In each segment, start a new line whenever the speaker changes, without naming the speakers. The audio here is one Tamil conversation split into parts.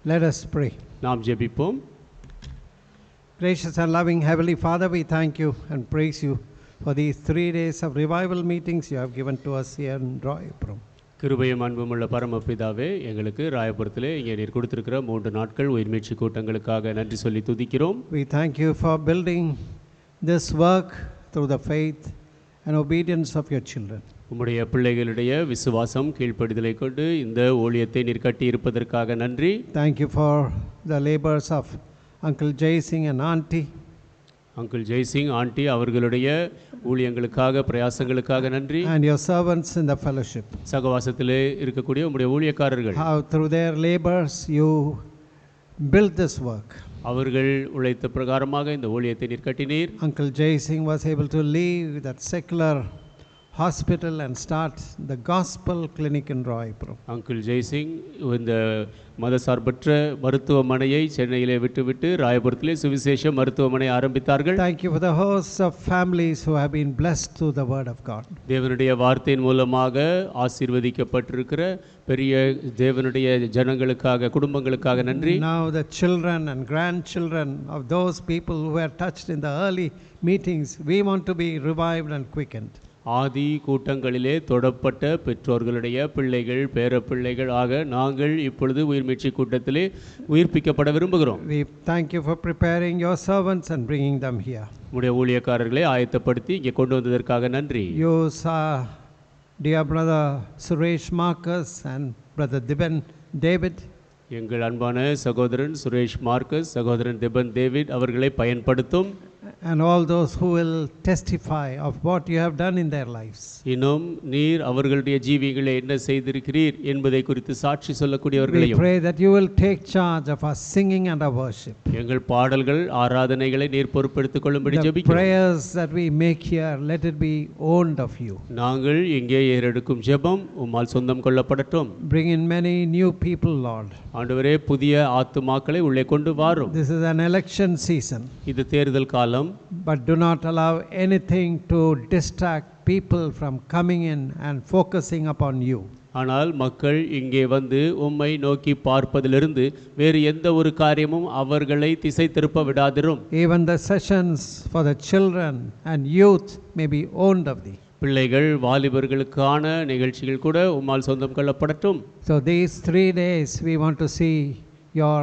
Let us pray.
நாம் ஜெபிப்போம்.
Gracious and loving Heavenly Father, we thank you and praise you for these 3 days of revival meetings you have given to us here in Rayapur.
கிருபையும் அன்பும் உள்ள பரமபிதாவே, எங்களுக்கு ராயபுரத்திலே இங்கே நீர் கொடுத்திருக்கிற 3 நாட்கள் உயிர்மீட்சி கூட்டங்களுக்காக நன்றி சொல்லி துதிக்கிறோம்.
We thank you for building this work through the faith and obedience of your children.
உம்முடைய பிள்ளைகளுடைய விசுவாசம் கீழ்ப்படிதலை கொண்டு இந்த ஊழியத்தை நீர் கட்டி இருப்பதற்காக நன்றி.
Thank you for the labors of Uncle Jay Singh and Auntie.
Uncle Jaisingh auntie அவர்களுடைய ஊழியங்களுக்காக பிரயாசங்களுக்காக நன்றி.
And your servants in the fellowship.
சகவாசத்திலே இருக்கக்கூடிய உம்முடைய ஊழியக்காரர்கள்,
How through their labors you built this work.
அவர்கள் உழைத்த பிரகாரமாக இந்த ஊழியத்தை நீர் கட்டினீர்.
Uncle Jay Singh was able to leave that secular hospital and start the gospel clinic in Rayapur.
Uncle Jaisingh இந்த மதசார்பற்ற மருத்துவமனையை சென்னையிலே விட்டுவிட்டு ராயபுரத்திலே சுவிசேஷ மருத்துவமனை ஆரம்பித்தார்கள்.
Thank you for the hosts of families who have been blessed through the word of God.
தேவனுடைய வார்த்தையின் மூலமாக ஆசீர்வதிக்கப்பட்டிருக்கிற பெரிய தேவனுடைய ஜனங்களுக்காக, குடும்பங்களுக்காக நன்றி.
Now the children and grandchildren of those people who were touched in the early meetings, we want to be revived and quickened.
ஆதி கூட்டங்களிலே தொடப்பட்ட பெற்றோர்களுடைய பிள்ளைகள், பேரப்பிள்ளைகள் ஆக நாங்கள் இப்பொழுது உயிர்மீட்சி கூட்டத்திலே உயிர்ப்பிக்கப்பட விரும்புகிறோம்.
We thank you for preparing your servants and bringing them here.
உடைய ஊழியக்காரர்களை ஆயத்தப்படுத்தி இங்கே கொண்டு வந்ததற்காக நன்றி.
You saw dear brother Suresh Marcus and brother Diben David.
எங்கள் அன்பான சகோதரன் சுரேஷ் மார்க்கஸ், சகோதரன் திபன் டேவிட் அவர்களை பயன்படுத்தும்.
And all those who will testify of what you have done in their lives.
இன்னும் நீர் அவர்களுடைய ஜீவியங்களை என்ன செய்திருக்கிறீர் என்பதை குறித்து சாட்சி
We
சொல்லக்கூடியவர்களையும்,
pray that you will take charge of our singing and our worship.
எங்கள் பாடல்கள் ஆராதனைகளை நீர் பொறுப்பெடுத்துக் கொள்ளும்படி
The
ஜெபிக்கிறோம்.
prayers that we make here, let it be owned of you.
நாங்கள் இங்கே ஏறெடுக்கும் ஜெபம் உம்மால் சொந்தம் கொள்ளப்படட்டும்.
Bring in many new people, Lord.
ஆண்டவரே, புதிய ஆத்துமாக்களை உள்ளே கொண்டு வாரும்.
This is an election season,
இது தேர்தல் காலம்.
but do not allow anything to distract people from coming in and focusing upon you.
ஆனால் மக்கள் இங்கே வந்து உம்மை நோக்கி பார்ப்பதிலிருந்து வேறு எந்த ஒரு காரியமும் அவர்களை திசை திருப்ப விடாதிரும்.
Even the sessions for the children and youth may be owned of thee.
பிள்ளைகள், வாலிபர்களுக்கான நிகழ்ச்சிகள் கூட உம்மால் சொந்தம் கொள்ளப்படட்டும்.
So these 3 days we want to see your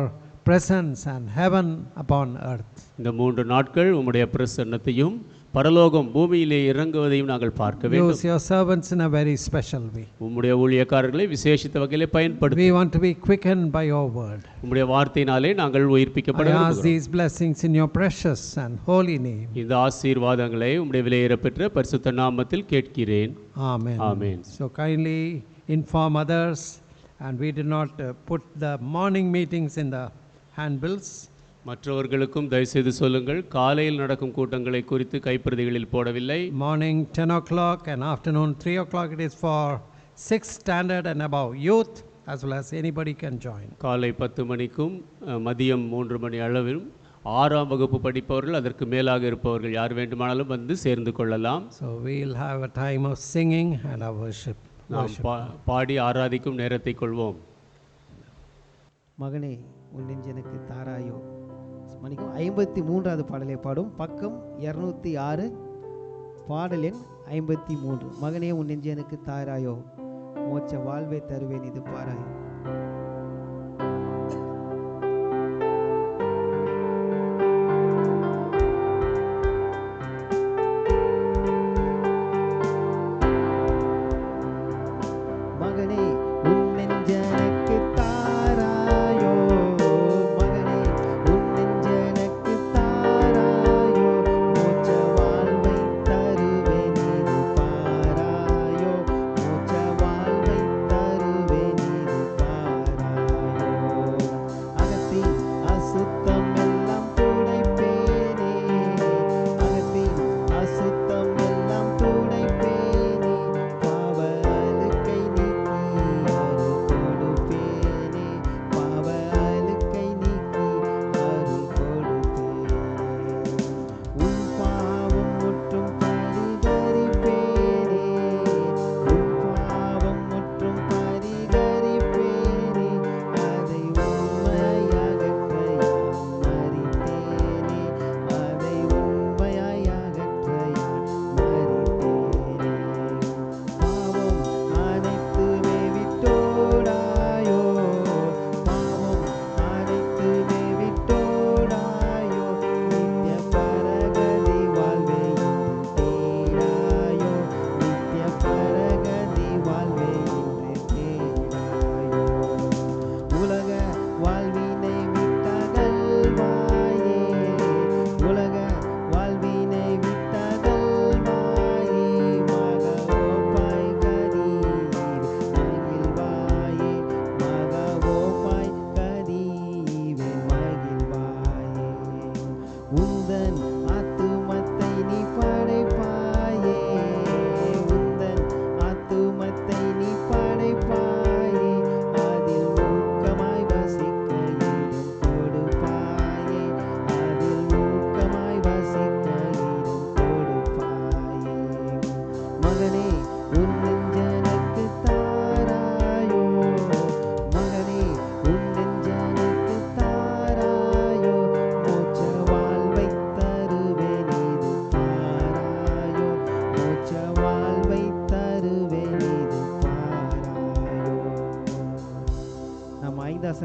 presence and heaven upon earth.
இந்த 3 நாட்கள் உம்முடைய பிரசன்னத்தையும் பரலோகம் பூமியிலே இறங்குவதையும் நாங்கள் பார்க்க வேண்டும்.
Use your servants in a very special way.
உம்முடைய ஊழியக்காரர்களை விசேஷித்த வகையிலே பயன்படுத்தி
We want to be quickened by your word.
உம்முடைய வார்த்தையினாலே நாங்கள் உயிர்ப்பிக்கப்பட
I ask
விரும்புகிறோம்.
these blessings in your precious and holy name.
இந்த ஆசீர்வாதங்களை உம்முடைய விலையேறப்பெற்ற பரிசுத்த நாமத்தில் கேட்கிறேன்.
Amen.
Amen.
So kindly inform others, and we did not put the morning meetings in the handbills.
மற்றவர்களுக்கும் தயவுசெய்து சொல்லுங்கள், காலையில் நடக்கும் கூட்டங்களை குறித்து கைப்பிரதிகளில் போடவில்லை.
Morning 10 o'clock and afternoon 3 o'clock, it is for 6th standard and above youth, as well as anybody can join.
காலை 10 மணிக்கும் மதியம் 3 மணி அளவிலும் 6ஆம் வகுப்பு படிப்பவர்கள், அதற்கு மேலாக இருப்பவர்கள் யார் வேண்டுமானாலும் வந்து சேர்ந்து கொள்ளலாம்.
So we'll have a time of singing and our worship.
நாம் பாடி ஆராதிக்கும் நேரத்தை கொள்வோம்.
மகனே உன் நெஞ்சனுக்கு தாராயோ மணிக்கும் 53வது பாடலை பாடும். பக்கம் 206, பாடல் எண் 53. மகனே உன் நெஞ்சனுக்கு தாராயோ, மோட்ச வாழ்வை தருவேன் இது பாராயோ.
தருவேன் இது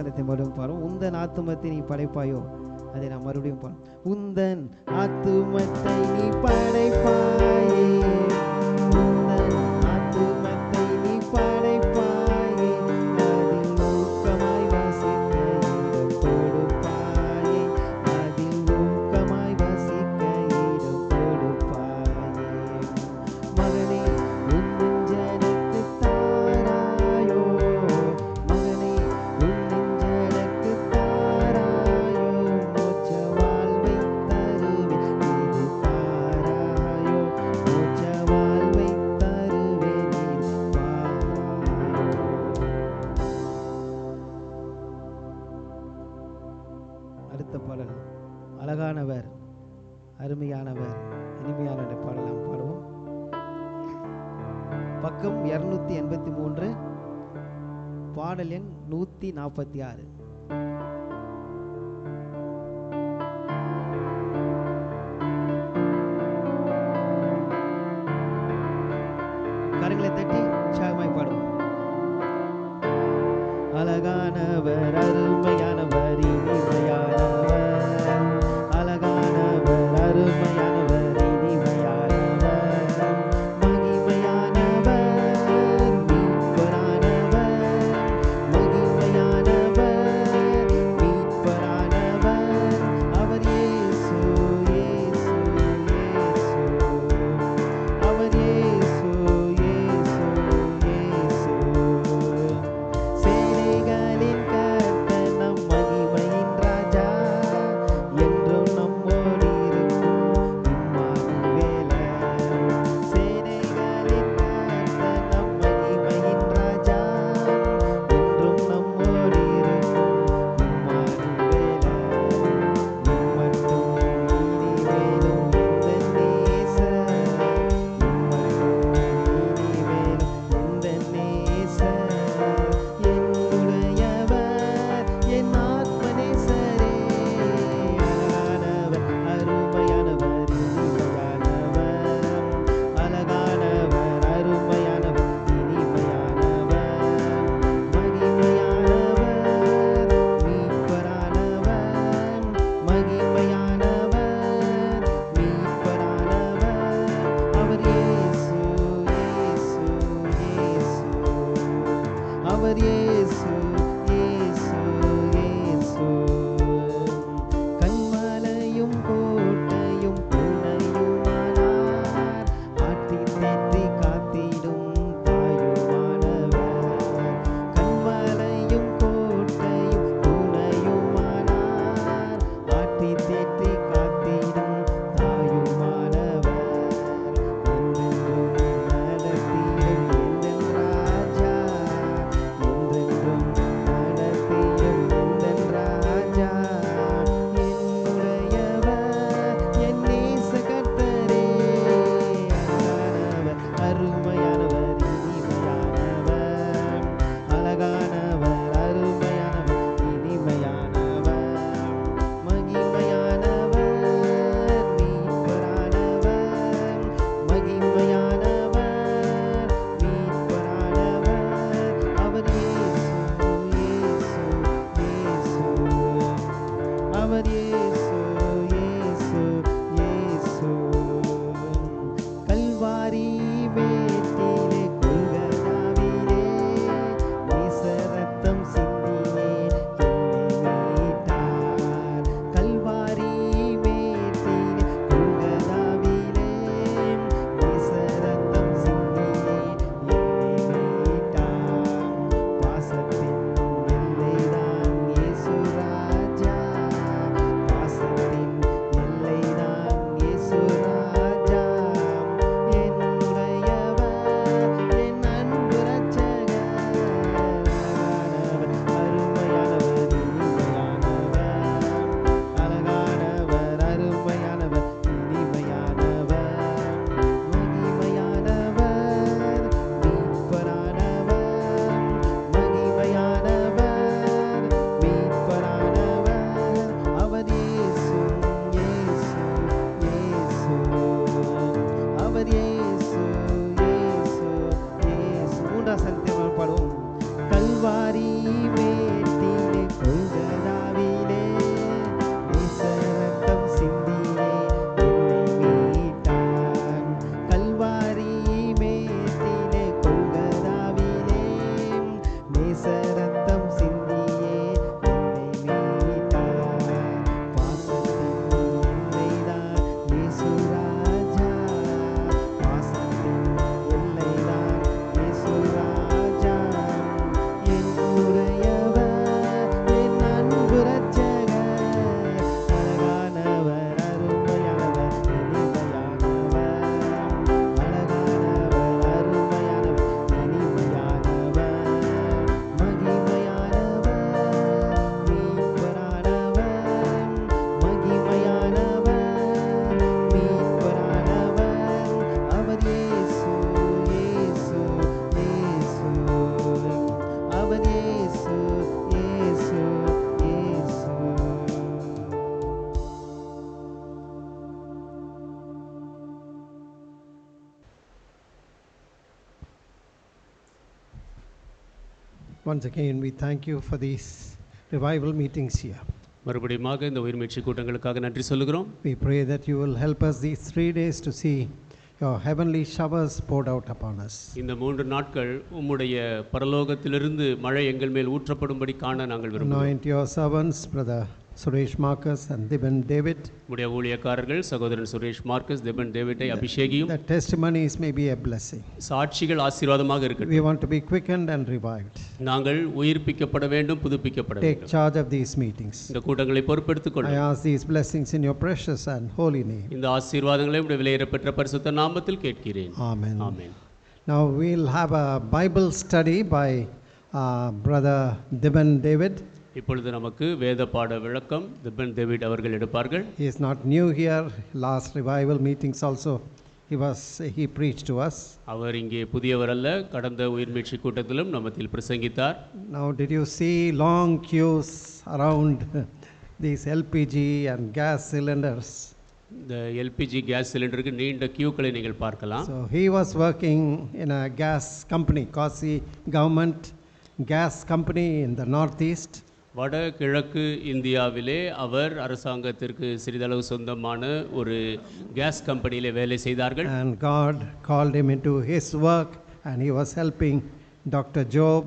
வசனத்தை மறுபடியும் பாருவோம். உந்தன் ஆத்துமத்தை நீ படைப்பாயோ, அதை நான் மறுபடியும் பாருவோம். உந்தன் ஆத்துமத்தை நீ படைப்பாயே, உந்தன் ஆத்துமத்தை நீ படைப்பாயே, அதில் ஊக்கமாய் வசிக்க இடம் கொடுப்பாயே, அதில் ஊக்கமாய் வசிக்க இடம் கொடுப்பாயே. மகனே உன் நெஞ்சனுக்கு தாராயோ, மகனே உன் நெஞ்சனுக்கு தாராயோ, மோட்ச வாழ்வை தருவேன் இது பாராயோ, மோட்ச வாழ்வை தருவேன் இது பாராயோ. அடுத்த பாடல் அழகானவர், அருமையானவர், இனிமையானவர் பாடலாம் பாடுவோம். பக்கம் 283, பாடல் எண் 146. கரங்களை தட்டி உற்சாகமாய் பாடுவோம். அழகானவர், அருமையானவர், இனிமையானவர், அழகானவர், அருமையானவர், இனிமையானவர், மகிமையானவர், மீட்பரானவர், மகிமையானவர், மீட்பரானவர், அவர் இயேசு, இயேசு, இயேசு, அவர் இயேசு, இயேசு, இயேசு. சேனைகளின் கர்த்தர் நம் மகிமையின் ராஜா, என்றும் நம்மோடு இருக்கும் இம்மானுவேலர். சேனைகளின் கர்த்தர் நம் மகிமையின் ராஜா, என்றும் நம்மோடு இருக்கும் இம்மானுவேலர். இம்மட்டும் இனிமேலும் இந்த நேசர், இம்மட்டும் இனிமேலும் இந்த நேசர், என்னுடையவர், என் ஆத்மநேசரே. அழகானவர், அருமையானவர், இனிமையானவர், அழகானவர், அருமையானவர், இனிமையானவர், மகிமையானவர், மீட்பரானவர், மகிமையானவர், மீட்பரானவர், அவர் இயேசு, இயேசு, இயேசு, அவர் இயேசு, இயேசு, இயேசு.
Once again, we thank you for these revival meetings here.
மறுபடியுமாக இந்த உயிர்மீட்சி கூட்டங்களுக்காக நன்றி சொல்லுகிறோம்.
We pray that you will help us these 3 days to see your heavenly showers poured out upon us.
இந்த 3 நாட்கள் உம்முடைய பரலோகத்திலிருந்து மழை எங்கள் மேல் ஊற்றப்படும்படி காண நாங்கள் விரும்புகிறோம்.
Anoint your servants, Brother Suresh Marcus and Diban David.
உம்முடைய ஊழியக்காரர்கள் சகோதரன் சுரேஷ் மார்க்கஸ், திபன் டேவிட்டை அபிஷேகியும்.
The testimonies may be a blessing.
சாட்சிகள் ஆசீர்வாதமாக இருக்கட்டும்.
We want to be quickened and revived.
நாங்கள் உயிர்ப்பிக்கப்பட வேண்டும், புதுப்பிக்கப்பட
Take
வேண்டும்.
charge of these meetings.
இந்த கூட்டங்களை பொறுப்பெடுத்துக்
I
கொள்ளும்.
ask these blessings in your precious and holy name.
இந்த ஆசீர்வாதங்களை உம்முடைய விலையேறப்பெற்ற பரிசுத்த நாமத்தில் கேட்கிறேன்.
Amen.
Amen.
Now we'll have a Bible study by Brother Diban David.
இப்பொழுது நமக்கு வேத பாட விளக்கம் திபன் டேவிட் அவர்கள் எடுப்பார்கள்.
He is not new here. Last revival meetings also he preached to us.
அவர் இங்கே புதியவர் அல்ல, கடந்த உயிர்மீட்சி கூட்டத்திலும் நம்மத்தில் பிரசங்கித்தார்.
Now did you see long queues around these LPG and gas cylinders?
இந்த எல்பிஜி கேஸ் சிலிண்டருக்கு நீண்ட கியூக்களை நீங்கள் பார்க்கலாம்.
So he was working in a gas company, Kasi government gas company in the northeast.
வட கிழக்கு இந்தியாவிலே அவர் அரசாங்கத்திற்கு சிறிதளவு சொந்தமான ஒரு கேஸ் கம்பெனியிலே வேலை செய்தார்கள்.
And God called him into his work and he was helping Dr. Job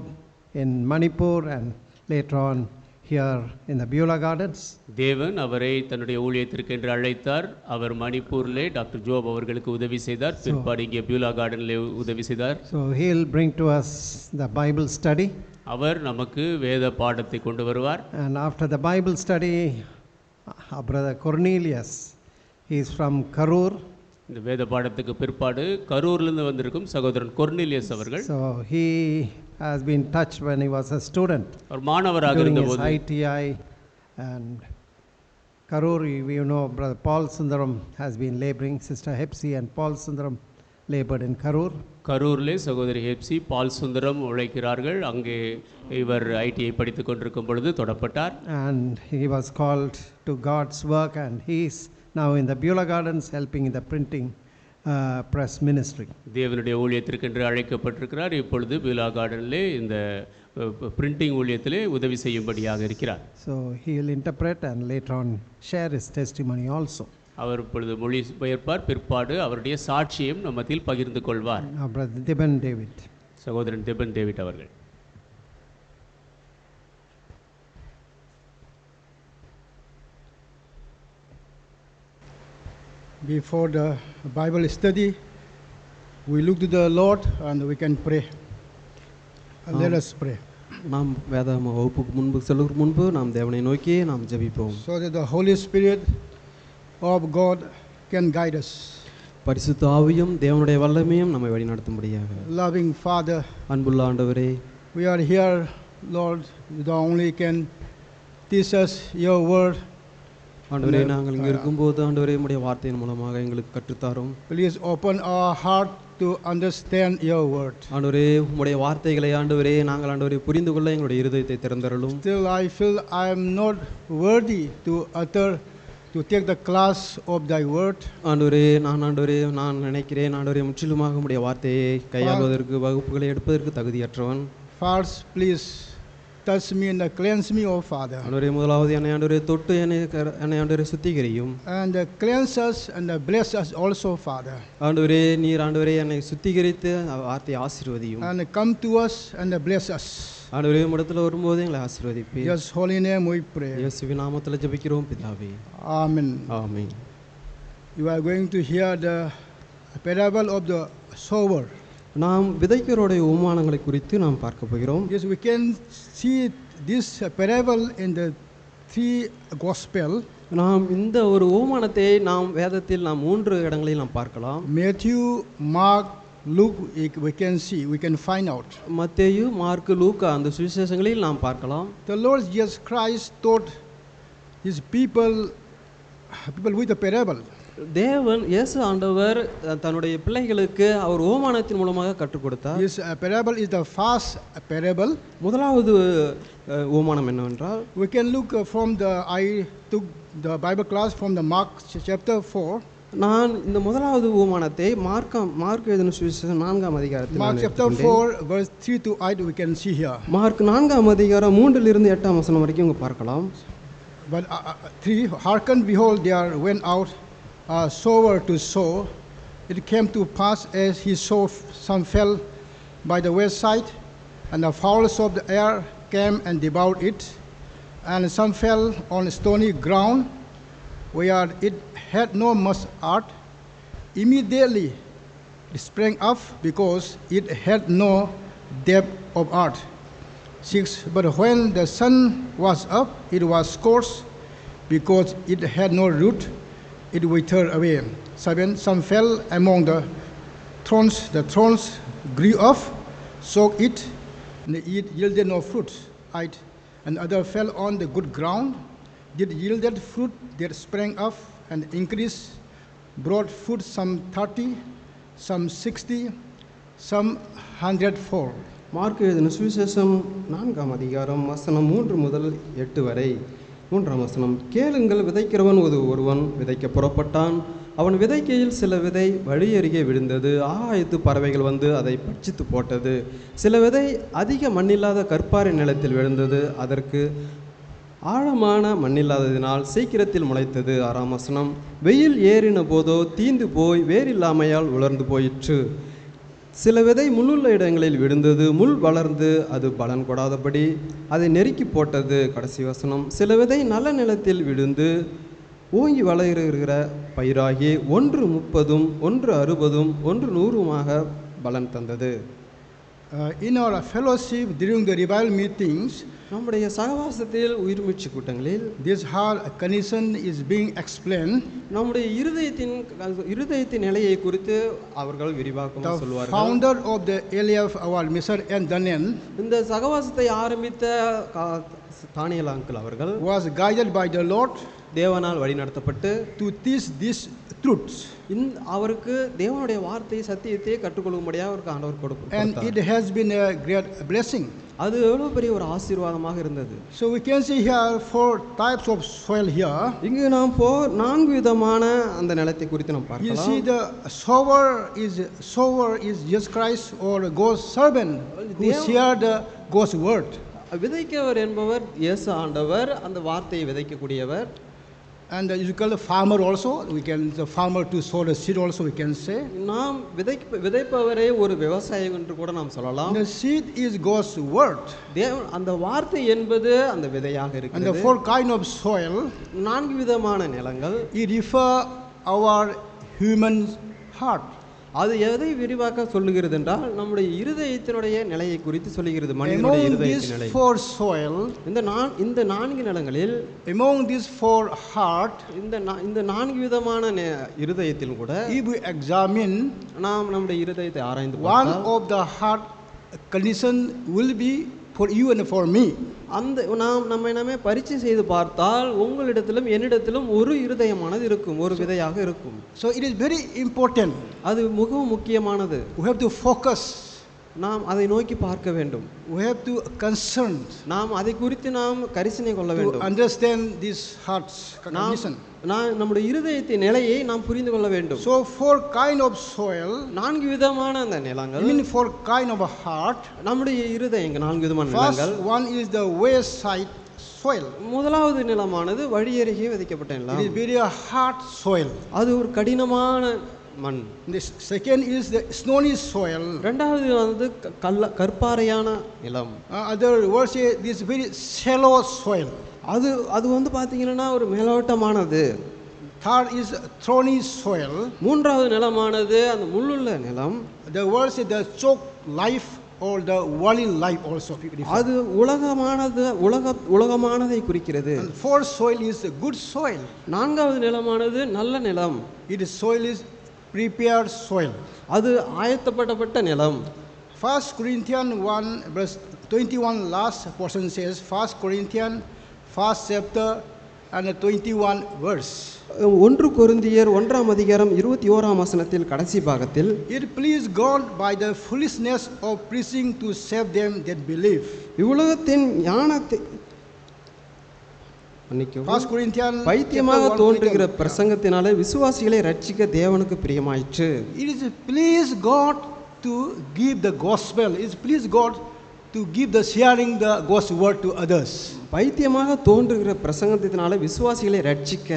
in Manipur and later on here in the Beulah Gardens.
தேவன் அவரை தன்னுடைய ஊழியத்திற்கு என்று அழைத்தார். அவர் மணிப்பூரிலே டாக்டர் ஜோப் அவர்களுக்கு உதவி செய்தார். பிற்பாடு இங்கே பியூலா கார்டனிலே உதவி செய்தார்.
So he'll bring to us the Bible study.
அவர் நமக்கு வேத பாடத்தை கொண்டு வருவார்.
And after the Bible study, our brother Cornelius, he is from Karur.
இந்த வேத பாடத்துக்கு பிற்பாடு கரூரிலிருந்து வந்திருக்கும் சகோதரன் கொர்னீலியஸ் அவர்கள்.
So he has been touched when he was a student.
அவர் மாணவராக
During his
இருந்தபோது
ITI and Karur, you know, brother Paul Sundaram has been laboring. Sister Hepsi and Paul Sundaram labored in Karur.
கரூரிலே சகோதரி ஹெப்சி பால் சுந்தரம் உழைக்கிறார்கள். அங்கே இவர் ஐடிஐ படித்துக் கொண்டிருக்கும் பொழுது தொடப்பட்டார்.
And he was called to God's work and he is now in the Beulah Gardens helping in the printing press ministry.
தேவனுடைய ஊழியத்திற்கென்று அழைக்கப்பட்டிருக்கிறார். இப்பொழுது பியூலா கார்டனிலே இந்த பிரிண்டிங் ஊழியத்திலே உதவி செய்யும்படியாக இருக்கிறார்.
So he will interpret and later on share his testimony also.
அவர் இப்பொழுது மொழி பெயர்ப்பார். பிற்பாடு அவருடைய சாட்சியம் நம்மத்தில் பகிர்ந்து கொள்வார்.
Now brother Diban David.
சகோதரன் திபன் டேவிட் அவர்கள்.
Before the Bible study, we look to the Lord and we can pray. Let us pray.
நாம் வேதாகம வகுப்புக்கு முன்பு செல்வதற்கு முன்பு நாம் தேவனை நோக்கி நாம் ஜெபிப்போம்.
So that the Holy Spirit of God can guide us.
பரிசுத்த ஆவியும் தேவனுடைய வல்லமையும் நம்மை வழிநடத்தும்படியாக.
Loving Father,
அன்புள்ள ஆண்டவரே,
we are here, Lord, you only can teach us your word.
ஆண்டவரே, நாங்கள் இங்கே இருக்கும்போது ஆண்டவரே உம்முடைய வார்த்தையின் மூலமாக எங்களுக்கு கற்றுத்தாரும்.
Please open our heart to understand your word.
ஆண்டவரே, உம்முடைய வார்த்தைகளை ஆண்டவரே நாங்கள் ஆண்டவரே புரிந்து கொள்ள எங்களுடைய இருதயத்தை திறந்தருளும்.
Still I feel I am not worthy to take the class of thy word.
ஆண்டவரே, நான் நினைக்கிறேன் ஆண்டவரே முற்றிலுமாக உம்முடைய வார்த்தையை கையாளுவதற்கு வகுப்புகளை எடுப்பதற்கு தகுதியற்றவன்.
First, please touch me and cleanse me, O Father.
ஆண்டவரே, முதலாவது என்னை ஆண்டவரே தொட்டு என்னை ஆண்டவரே சுத்திகரியும்.
And cleanse us and bless us also, Father.
ஆண்டவரே, நீர் ஆண்டவரே என்னை சுத்திகரித்து வார்த்தையை ஆசீர்வதியும்.
And come to us and bless us.
ஆண்டவரே, இடத்துல வரும்போது எங்களை ஆசீர்வதிப்பீர்.
Yes, holy name we pray.
இயேசுவின் நாமத்தில் ஜெபிக்கிறோம் பிதாவே.
Amen.
Amen.
You are going to hear the parable of the sower.
நாம் விதைக்கிறோடைய உமானங்களை குறித்து நாம் பார்க்க போகிறோம்.
Yes, we can see this parable in the 3 gospel.
நாம் இந்த ஒரு உமானத்தை நாம் வேதத்தில் நாம் 3 இடங்களில் நாம் பார்க்கலாம்.
Matthew, Mark, Luke, we can find out.
மத்தேயு, மார்க்கு, லூக்கா அந்த சுவிசேஷங்களில் நாம் பார்க்கலாம்.
The Lord Jesus Christ taught his people with a parable.
தேவன் இயேசு ஆண்டவர் தன்னுடைய பிள்ளைகளுக்கு அவர் ஓமானத்தின் மூலமாக கற்றுக் கொடுத்தார்.
This parable is the first parable.
முதலாவது ஓமானம் என்னவென்றால்,
we can look I took the Bible class from the Mark chapter 4.
நான் இந்த முதலாவது உவமானத்தை மார்க் எழுதின சுவிசேஷம் 4ஆம் அதிகாரத்தில்
Mark
நான்
chapter
எடுத்துக்கொண்டேன்.
4, verse 3 to 8, we can see here.
Mark 4ஆம் அதிகாரம் 3லிருந்து 8ஆம் வசனம் வரைக்கும் இங்கே பார்க்கலாம்.
But 3, hearken, behold, there went out a sower to sow. It came to pass as he sowed, some fell by the wayside, and the fowls of the air came and devoured it. And some fell on stony ground, where it had no much earth. Immediately it sprang up, because it had no depth of earth. 6, but when the sun was up, it was scorched, because it had no root, it withered away. 7, some fell among the thorns grew up, soaked it, and it yielded no fruit. 8, and other fell on the good ground, did yielded fruit that sprang up and increased, brought fruit, some 30, some 60, some 100-fold.
Mark எழுதின சுவிசேஷம் 4ஆம் அதிகாரம் வசனம் 3 முதல் 8 வரை. 3ஆம் வசனம், கேளுங்கள், விதைக்கிறவன் ஒருவன் விதைக்க புறப்பட்டான். அவன் விதைக்கையில் சில விதை வழியருகே விழுந்தது. ஆகாயத்து பறவைகள் வந்து அதை பட்சித்து போட்டது. சில விதை அதிக மண்ணில்லாத கற்பாறை நிலத்தில் விழுந்தது. அதற்கு ஆழமான மண்ணில்லாததினால் சீக்கிரத்தில் முளைத்தது. 6ஆம் வசனம், வெயில் ஏறின போதோ தீந்து போய் வேறில்லாமையால் உலர்ந்து போயிற்று. சில விதை முள்ளுள்ள இடங்களில் விழுந்தது. முள் வளர்ந்து அது பலன் கொடாதபடி அதை நெருக்கி போட்டது. கடைசி வசனம், சில விதை நல்ல நிலத்தில் விழுந்து ஓங்கி வளருகிற பயிராகி 1 30, 1 60, 1 100 பலன் தந்தது.
In our fellowship during the revival meetings,
நம்முடைய சகவாசத்தில் உயிர்மீட்சி கூட்டங்களில்
this whole condition is being explained.
நம்முடைய இருதயத்தின் நிலையை குறித்து அவர்கள் விரிவாக்கமாக
The
சொல்வார்கள்.
founder of the LF, our Mr. N. Danen,
இந்த சகவாசத்தை ஆரம்பித்த தானியல் அங்கிள் அவர்கள்
was guided by the Lord
தேவனால் வழிநடத்தப்பட்டு
to teach these truths.
அவருக்கு தேவனுடைய வார்த்தை சத்தியத்தை கற்றுக்கொள்ளும்படியாக அவருக்கு ஆண்டவர்
And
கொடுத்தார்.
it has been a great blessing.
அது எவ்வளவு பெரிய ஒரு ஆசீர்வாதமாக இருந்தது.
So we can see here 4 types of soil here.
இங்கு நாம் 4 விதமான அந்த நிலத்தை குறித்து நாம்
You see,
பார்க்கலாம்.
the sower is Jesus Christ, or God's servant who shared God's word.
விதைக்கவர் என்பவர் இயேசு ஆண்டவர், அந்த வார்த்தையை விதைக்கக்கூடியவர்.
And you call the farmer also. The farmer to sow the seed also, we can say.
நாம் விதைப்பவரே ஒரு விவசாயம் என்று கூட நாம் சொல்லலாம்.
The seed is God's word.
அந்த வார்த்தை என்பது அந்த விதையாக
And the
இருக்கிறது.
4 kind of soil,
4 விதமான நிலங்கள்.
it refer our human heart.
அது எதை விரிவாக்க சொல்லுகிறது என்றால் நம்முடைய இருதயத்தினுடைய நிலையை குறித்து சொல்லுகிறது. மனிதனுடைய
Among
இருதயத்தின்
these
நிலை.
4 soil,
இந்த 4 நிலங்களில்
among these 4 heart,
இந்த 4 விதமான இருதயத்தில் கூட
if we examine,
நாம் நம்முடைய இருதயத்தை ஆராய்ந்து
one
பார்த்தால்
of the heart condition will be for you and for me.
அந்த நம்மை பரீட்சை செய்து பார்த்தால் உங்களிடத்திலும் என்னிடத்திலும் ஒரு இருதயமானது இருக்கும், ஒரு விதையாக இருக்கும்.
So it is very important.
அது மிகவும் முக்கியமானது.
We have to focus.
நாம் அதை நோக்கி பார்க்க வேண்டும்.
We have to concern
நாம் அதை குறித்து நாம் கரிசனை கொள்ள
to
வேண்டும்.
understand this heart's condition.
நம்முடைய இருதயத்தின் நிலையை நாம் புரிந்து கொள்ள வேண்டும்.
So 4 kind of soil,
4 விதமான அந்த நிலங்கள்,
I mean 4 kind of a heart.
நம்முடைய இருதயங்கள் 4 விதமான
First
நிலங்கள்.
one is the wayside soil.
முதலாவது நிலமானது வழியருகே விதைக்கப்பட்ட
It
நிலம்.
is very hard soil.
அது ஒரு கடினமான மண்.
The second is the stony soil.
இரண்டாவது வந்து கற்பாறையான நிலம்.
Other words say this very shallow soil.
அது வந்து பார்த்தீங்கன்னா ஒரு மேலோட்டமானது.
Third is thorny soil.
மூன்றாவது நிலமானது அந்த முள்ளுள்ள நிலம்.
The words say the choke life or the worldly life also.
அது உலகமானதை குறிக்கிறது.
And fourth soil is a good soil.
நான்காவது நிலமானது நல்ல நிலம்.
It is soil is prepared soil.
அது ஆயத்தப்பட்ட நிலம்.
1 Corinthians 1 verse 21 last portion says, 1 Corinthians 1st chapter and 21 verse.
1 கொரிந்தியர் 1ஆம் அதிகாரம் 21ஆம் வசனத்தில் கடைசி பாகத்தில்,
It pleased God by the foolishness of preaching to save them that believe.
இவ்வுலகத்தின் ஞானத்தை மன்னிக்கவும்
1 Corinthians
பைத்தியமாக
chapter 1,
தோன்றுகிற
22.
பிரசங்கத்தினாலே விசுவாசிகளை ரட்சிக்க தேவனுக்கு பிரியமாயிற்று.
It is please God to give the gospel. It is please God to give the sharing the God's word to others.
பைத்தியமாக தோன்றுகிற பிரசங்கத்தினாலே விசுவாசிகளை ரட்சிக்க.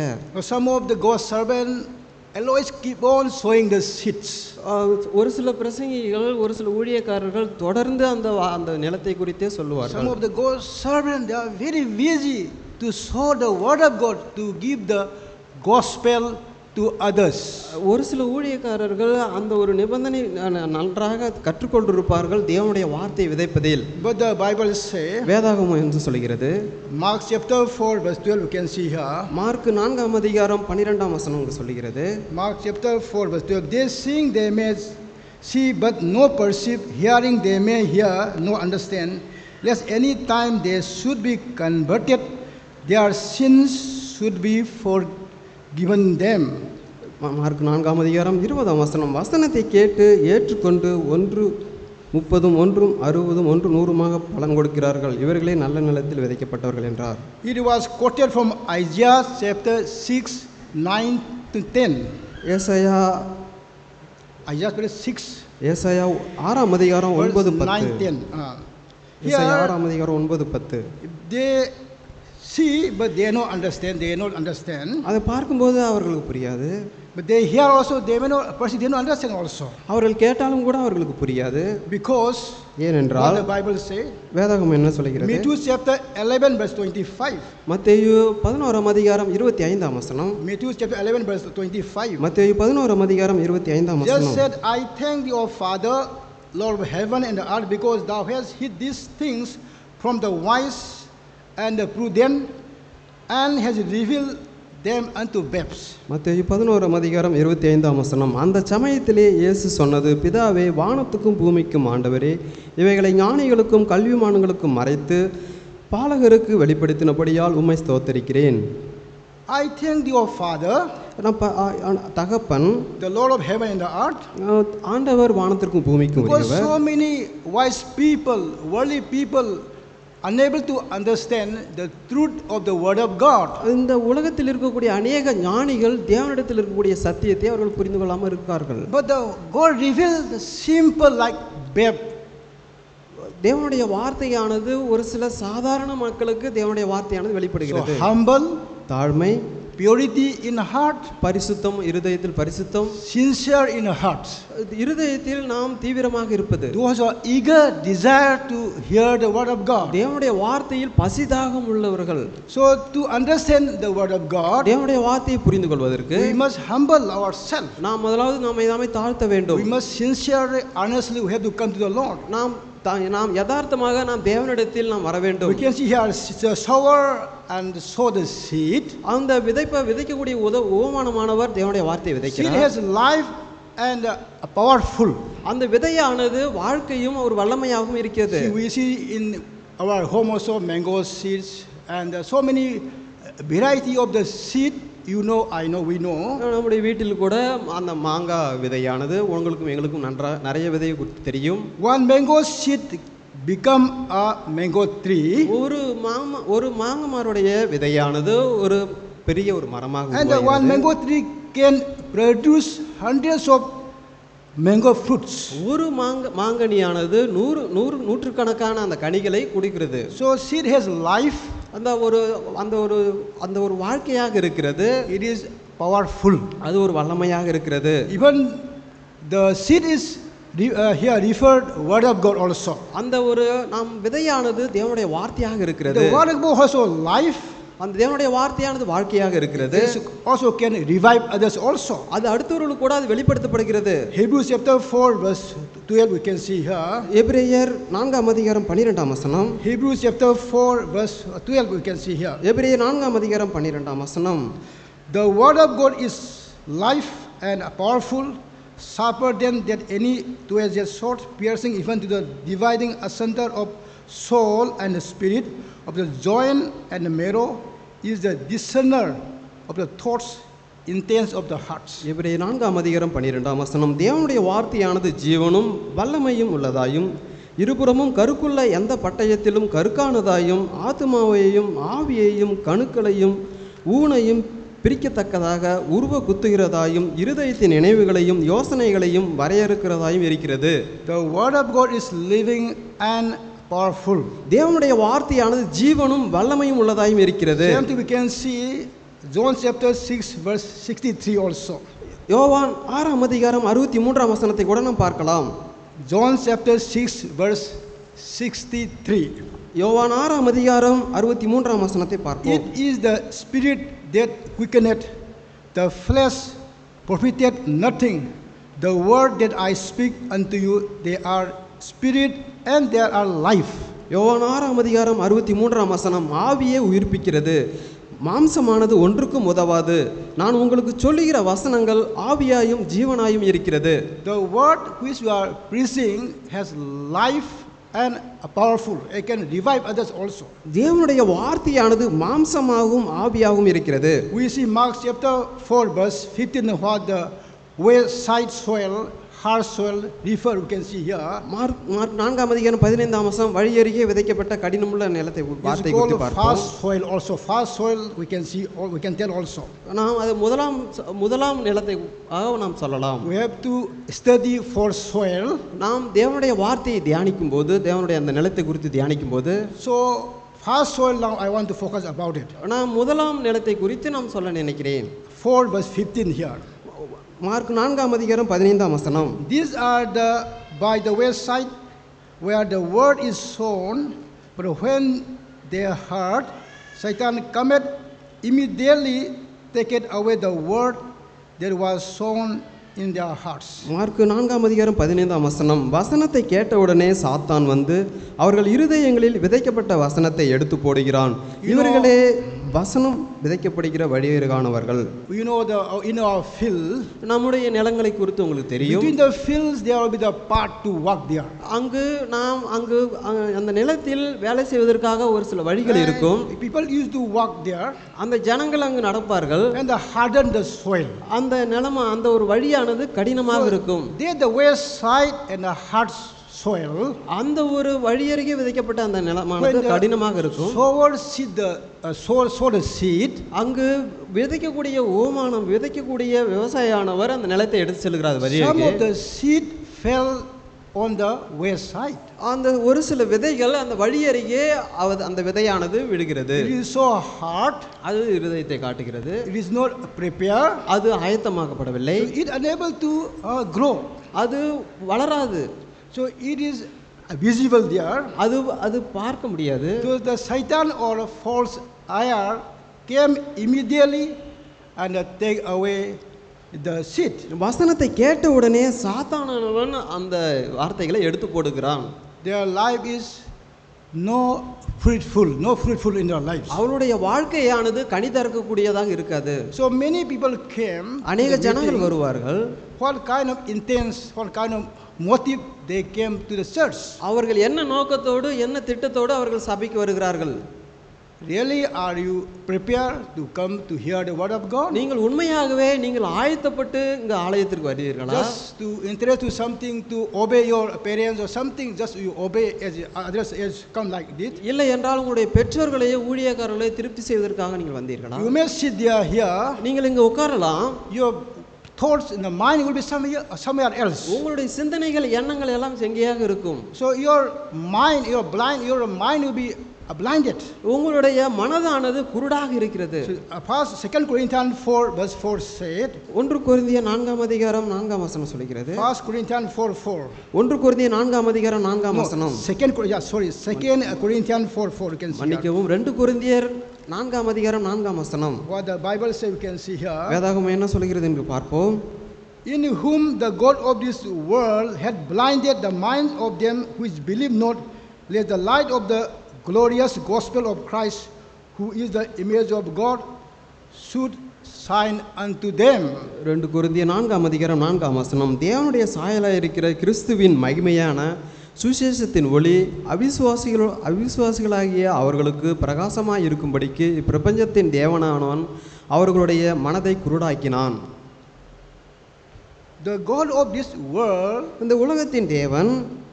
Some of the God's servants always keep on sowing the seeds.
ஒரு சில பிரசங்கிகள் ஒரு சில ஊழியக்காரர்கள் தொடர்ந்து அந்த நிலத்தை குறித்தே
Some
சொல்லுவார்கள்.
of the God's servants, they are very busy to sow the word of God, to give the gospel to others.
ஒரு சில ஊழியக்காரர்கள் அந்த ஒரு நிபந்தனை நன்றாக கற்றுக்கொண்டிருப்பார்கள் தேவனுடைய வார்த்தை விதைப்பதில்.
But the Bible say,
வேதாகமம் என்று சொல்கிறது.
Mark chapter 4 verse 12 we can see here.
Mark 4ஆம் அதிகாரம் 12ஆம் வசனம் சொல்கிறது.
Mark chapter 4 verse 12. They seeing they may see but no perceive, hearing they may hear no understand, lest any time they should be converted, their sins should be forgiven them.
Mark 4ஆம் அதிகாரம் 20ஆம் வசனம். வசனத்தை கேட்டு ஏற்றுக்கொண்டு 1:30 1:60 1:100 பலன் கொடுக்கிறார்கள். இவர்களே நல்ல நிலத்தில் விதைக்கப்பட்டவர்கள் என்றார்.
It was quoted from Isaiah chapter 6 9 to 10.
ஏசாயா
Isaiah chapter 6
ஏசாயா 6ஆம் அதிகாரம்
verse
9
9
10.
10.
ஏசாயா
Here
6ஆம் அதிகாரம் 9 10.
they see but they don't understand.
அதை பார்க்கும்போது அவர்களுக்கு புரியாது.
But they hear also, they may not perceive, they don't understand also.
அவர்கள் கேட்டாலும் கூட அவர்களுக்கு புரியாது.
Because
ஏனென்றால்
what the Bible say,
வேதாகமம் என்ன சொல்கிறது?
Matthew chapter 11 verse 25.
மத்தேயு 11ஆம் அதிகாரம் 25ஆம் வசனம்.
Matthew chapter 11 verse 25.
மத்தேயு 11ஆம் அதிகாரம் 25ஆம்
Just
வசனம்.
said, I thank thee, O Father, Lord of heaven and the earth, because thou hast hid these things from the wise and the prudent, and has revealed them unto babes.
மத்தேயு 11ஆம் அதிகாரம் 25ஆம் வசனம். அந்த சமயத்திலே இயேசு சொன்னது, பிதாவே, வானத்துக்கும் பூமிக்கும் ஆண்டவரே, இவைகளை ஞானிகளுக்கும் கல்விமான்களுக்கும் மறைத்து பாலகருக்கு வெளிப்படுத்தினபடியால் உம்மை ஸ்தோத்தரிக்கிறேன்.
I thank thee, O Father,
தகப்பன்,
the Lord of heaven and the earth,
ஆண்டவர் வானத்திற்கும் பூமிக்கும்
because
உரியவர்.
so many wise people, worldly people, unable to understand the truth of the word of God.
இந்த உலகத்தில் இருக்கக்கூடிய அநேக ஞானிகள் தேவனிடத்தில் இருக்கக்கூடிய சத்தியத்தை அவர்கள் புரிந்து கொள்ளாமல் இருக்கார்கள்.
But God revealed the simple like babe.
தேவனுடைய வார்த்தையானது ஒரு சில சாதாரண மக்களுக்கு தேவனுடைய வார்த்தையானது வெளிப்படுகிறது.
So humble,
தாழ்மை,
purity in heart,
பரிசுத்தம், இருதயத்தில் பரிசுத்தம்,
sincere in heart.
இருதயத்தில் நாம் தீவிரமாக இருப்பது.
Those are eager desire to hear the word of God.
தேவனுடைய வார்த்தையில் பசிதாகம் உள்ளவர்கள்.
So to understand the word of God,
தேவனுடைய வார்த்தையை புரிந்து கொள்வதற்கு
we must humble ourselves.
நாம் முதலாவது நம்மை தாழ்த்த வேண்டும்.
We must sincerely, honestly, we have to come to the Lord.
நாம் யதார்த்தமாக நாம் தேவனிடத்தில் நாம் வர வேண்டும்.
We can see here the sower and sow the seed.
அந்த விதைக்கக்கூடிய உவமானமானவர் தேவனுடைய வார்த்தையை
Seed
விதைக்கிறார்.
has life and powerful.
அந்த விதையானது வாழ்க்கையும் ஒரு வல்லமையாகவும் இருக்கிறது.
We see in our home also mango seeds and so many variety of the seed. You know, I know, we know.
நம்முடைய வீட்டில் கூட அந்த மாங்காய் விதையானது உங்களுக்கும் எங்களுக்கும் நிறைய விதை தெரியும்.
One mango seed become a mango tree.
ஒரு மாங்காய் மரடைய விதையானது ஒரு பெரிய ஒரு மரமாக
And the one mango tree can produce hundreds of mango fruits.
ஒரு மாங்கனியானது நூற்றுக்கணக்கான அந்த கனிகளை குடிக்கிறது.
So seed has life.
அந்த ஒரு வாழ்க்கையாக இருக்கிறது.
It is powerful.
அது ஒரு வல்லமையாக இருக்கிறது.
Even the seed is here referred word of God also.
அந்த ஒரு நாம் விதையானது தேவனுடைய வார்த்தையாக இருக்கிறது.
The word of God also life.
அந்த தேவனுடைய வார்த்தையானது வாழ்க்கையாக இருக்கிறது.
Also can revive others also.
அது அடுத்தவர்களுக்கு கூட அது வெளிப்படுத்தப்படுகிறது.
Hebrews chapter 4 verse 12 we can see here.
எபிரேயர் 4ஆம் அதிகாரம் 12ஆம் வசனம்.
Hebrews chapter 4 verse 12 we can see here.
எபிரேயர் 4ஆம் அதிகாரம் 12ஆம் வசனம்.
The word of God is life and powerful, sharper than any two-edged sword, piercing even to the dividing asunder of soul and spirit, of the joint and the marrow, is the discerner of the thoughts, intents of the hearts.
எபிரேயர் 4ஆம் அதிகாரம் 12ஆம் வசனம். தேவனுடைய வார்த்தையானது ஜீவனும் வல்லமையும் உள்ளதாயும் இருபுறமும் கருக்குள்ள எந்த பட்டயத்திலும் கருக்கானதாயும் ஆத்துமாவையும் ஆவியையும் கணுக்களையும் ஊனையும் பிரிக்கத்தக்கதாக உருவ குத்துகிறதாயும் இருதயத்தின் நினைவுகளையும் யோசனைகளையும் வரையறுக்கிறதாயும் இருக்கிறது.
The word of God is living and powerful.
தேவனுடைய வார்த்தையானது ஜீவனும் வல்லமையும் உள்ளதாயும் இருக்கிறது.
Same thing we can see John chapter 6 verse 63 also.
யோவான் 6ஆம் அதிகாரம் 63ஆம் வசனத்தை கூட நாம் பார்க்கலாம்.
John chapter 6 verse 63.
யோவான் 6ஆம் அதிகாரம் 63ஆம் வசனத்தை பார்ப்போம்.
It is the spirit that quickeneth, the flesh profiteth nothing. The word that I speak unto you, they are spirit and they are life.
யோவான் 6ஆம் அதிகாரம் 63ஆம் வசனம், ஆவியே உயிர்ப்பிக்கிறது, மாம்சமானது ஒன்றுக்கும் உதவாது. நான் உங்களுக்கு சொல்லுகிற வசனங்கள் ஆவியாயும் ஜீவனாயும் இருக்கிறது.
The word which we are preaching has life and powerful. It can revive others also.
தேவனுடைய வார்த்தையானது மாம்சமாகவும் ஆவியாகவும் இருக்கிறது.
We see Mark chapter 4 verse 15 what the wayside soil, hard soil refer, we can see here.
Mark 4ஆம் அதிகாரம் 15ஆம் வசனம், வழியருகே விதைக்கப்பட்ட கடினமுள்ள நிலத்தை வார்த்தை
It's
குறித்து
called
பார்ப்போம்.
fast soil also. Fast soil we can see, we can tell also.
நாம் அது முதலாம் நிலத்தை நாம் சொல்லலாம்.
We have to study for soil.
நாம் தேவனுடைய வார்த்தையை தியானிக்கும் போது, தேவனுடைய அந்த நிலத்தை குறித்து தியானிக்கும் போது,
So fast soil now I want to focus about it.
நான் முதலாம் நிலத்தை குறித்து நாம் சொல்ல நினைக்கிறேன்.
4 verse 15 here.
மார்க் 4ஆம் அதிகாரம் 15ஆம் வசனம்.
These are the by the wayside where the word is sown, but when they heard, Satan cometh immediately taketh away the word that was sown in their hearts.
Mark 4ஆம் அதிகாரம் 15ஆம் வசனம், வசனத்தை கேட்டவுடனே சாத்தான் வந்து அவர்கள் இருதயங்களில் விதைக்கப்பட்ட வசனத்தை எடுத்து போடுகிறான். இவர்களே வசனம் விதைக்கப்படுகிற வழியருகானவர்கள்.
You know in our field,
நம்முடைய நிலங்களை குறித்து உங்களுக்கு தெரியும்.
between the fields there will be the path to work there.
அங்கு அந்த நிலத்தில் வேலை செய்வதற்காக ஒரு சில வழிகள் இருக்கும்.
People used to work there
அந்த ஜனங்கள் அங்கு நடப்பார்கள்.
and they harden the soil.
அந்த நிலமா அந்த ஒரு வழியானது கடினமாக இருக்கும்.
There the wayside and the hard soil,
அந்த ஒரு வழியருகே விதைக்கப்பட்ட அந்த நிலமானது கடினமாக இருக்கும்.
sower seed the sow the seed.
அங்கு விதைக்கக்கூடிய ஓமானம் விதைக்கக்கூடிய விவசாயியானவர் அந்த நிலத்தை எடுத்து செல்கிறார்
Some
வழியருகே.
of the seed fell on the wayside.
அந்த ஒரு சில விதைகள் அந்த வழியருகே அந்த விதையானது விழுகிறது.
It is so hard.
அது இருதயத்தை காட்டுகிறது.
It is not prepared.
அது ஆயத்தமாக்கப்படவில்லை.
So it unable to grow.
அது வளராது.
So it is visible there.
அது பார்க்க முடியாது.
So the Satan or false ayah came immediately and take away the seed.
வசனத்தை கேட்ட உடனே சாத்தானவன் அந்த வார்த்தைகளை எடுத்து போடுகிறான்.
Their life is no fruitful in their lives.
அவருடைய வாழ்க்கையானது கனி தரக்கூடியதாக இருக்காது.
So many people came.
அநேக ஜனங்கள் வருவார்கள்.
What kind of intense, what kind of motive they came to the church?
அவர்கள் என்ன நோக்கத்தோடு என்ன திட்டத்தோடு அவர்கள் சபைக்கு வருகிறார்கள்?
Really, are you prepared to come to hear the word of God?
நீங்கள் உண்மையாகவே நீங்கள் ஆயத்தப்பட்டு இங்க ஆலயத்திற்கு வருவீர்களா?
Just to interest to something, to obey your parents or something, just you obey as others as come like this?
இல்லை என்றால் உங்களுடைய பெற்றோர்களையே ஊழியக்காரர்களை திருப்தி செய்வதற்காக நீங்கள் வந்தீர்களா?
You may sit there here.
நீங்கள் இங்க உட்காரலாம்.
Your thoughts in the mind will be somewhere else.
உங்களுடைய சிந்தனைகள் எண்ணங்கள் எல்லாம் எங்கேயாக இருக்கும்.
So your mind will be blinded.
உங்களுடைய மனதானது குருடாக இருக்கிறது.
First 2 Corinthians 4 verse 4 said.
1 கொரிந்தியர் 4ஆம் அதிகாரம் 4ஆம் வசனம் சொல்கிறது.
1 Corinthians 4:4.
1 கொரிந்தியர் 4ஆம் அதிகாரம் 4ஆம் வசனம்.
2 Corinthians 4:4 you can see.
மன்னிக்கவும் 2 கொரிந்தியர் 4ஆம் அதிகாரம் 4ஆம் வசனம்.
What the Bible says we can see here.
வேதாகமம் என்ன சொல்கிறது என்று பார்ப்போம்.
In whom the God of this world had blinded the minds of them which believe not, lest the light of the glorious gospel of Christ, who is the image of God, should shine unto them.
2 கொரிந்தியர் 4ஆம் அதிகாரம் 4ஆம் வசனம். தேவனுடைய சாயலாய் இருக்கிற கிறிஸ்துவின் மகிமையான சுவிசேஷத்தின் ஒளி அவிசுவாசிகளாகிய அவர்களுக்கு பிரகாசமாய் இருக்கும்படிக்கு இப்பிரபஞ்சத்தின் தேவனானவன் அவர்களுடைய மனதை குருடாக்கினான்.
the God of this world
இந்த உலகத்தின் தேவன்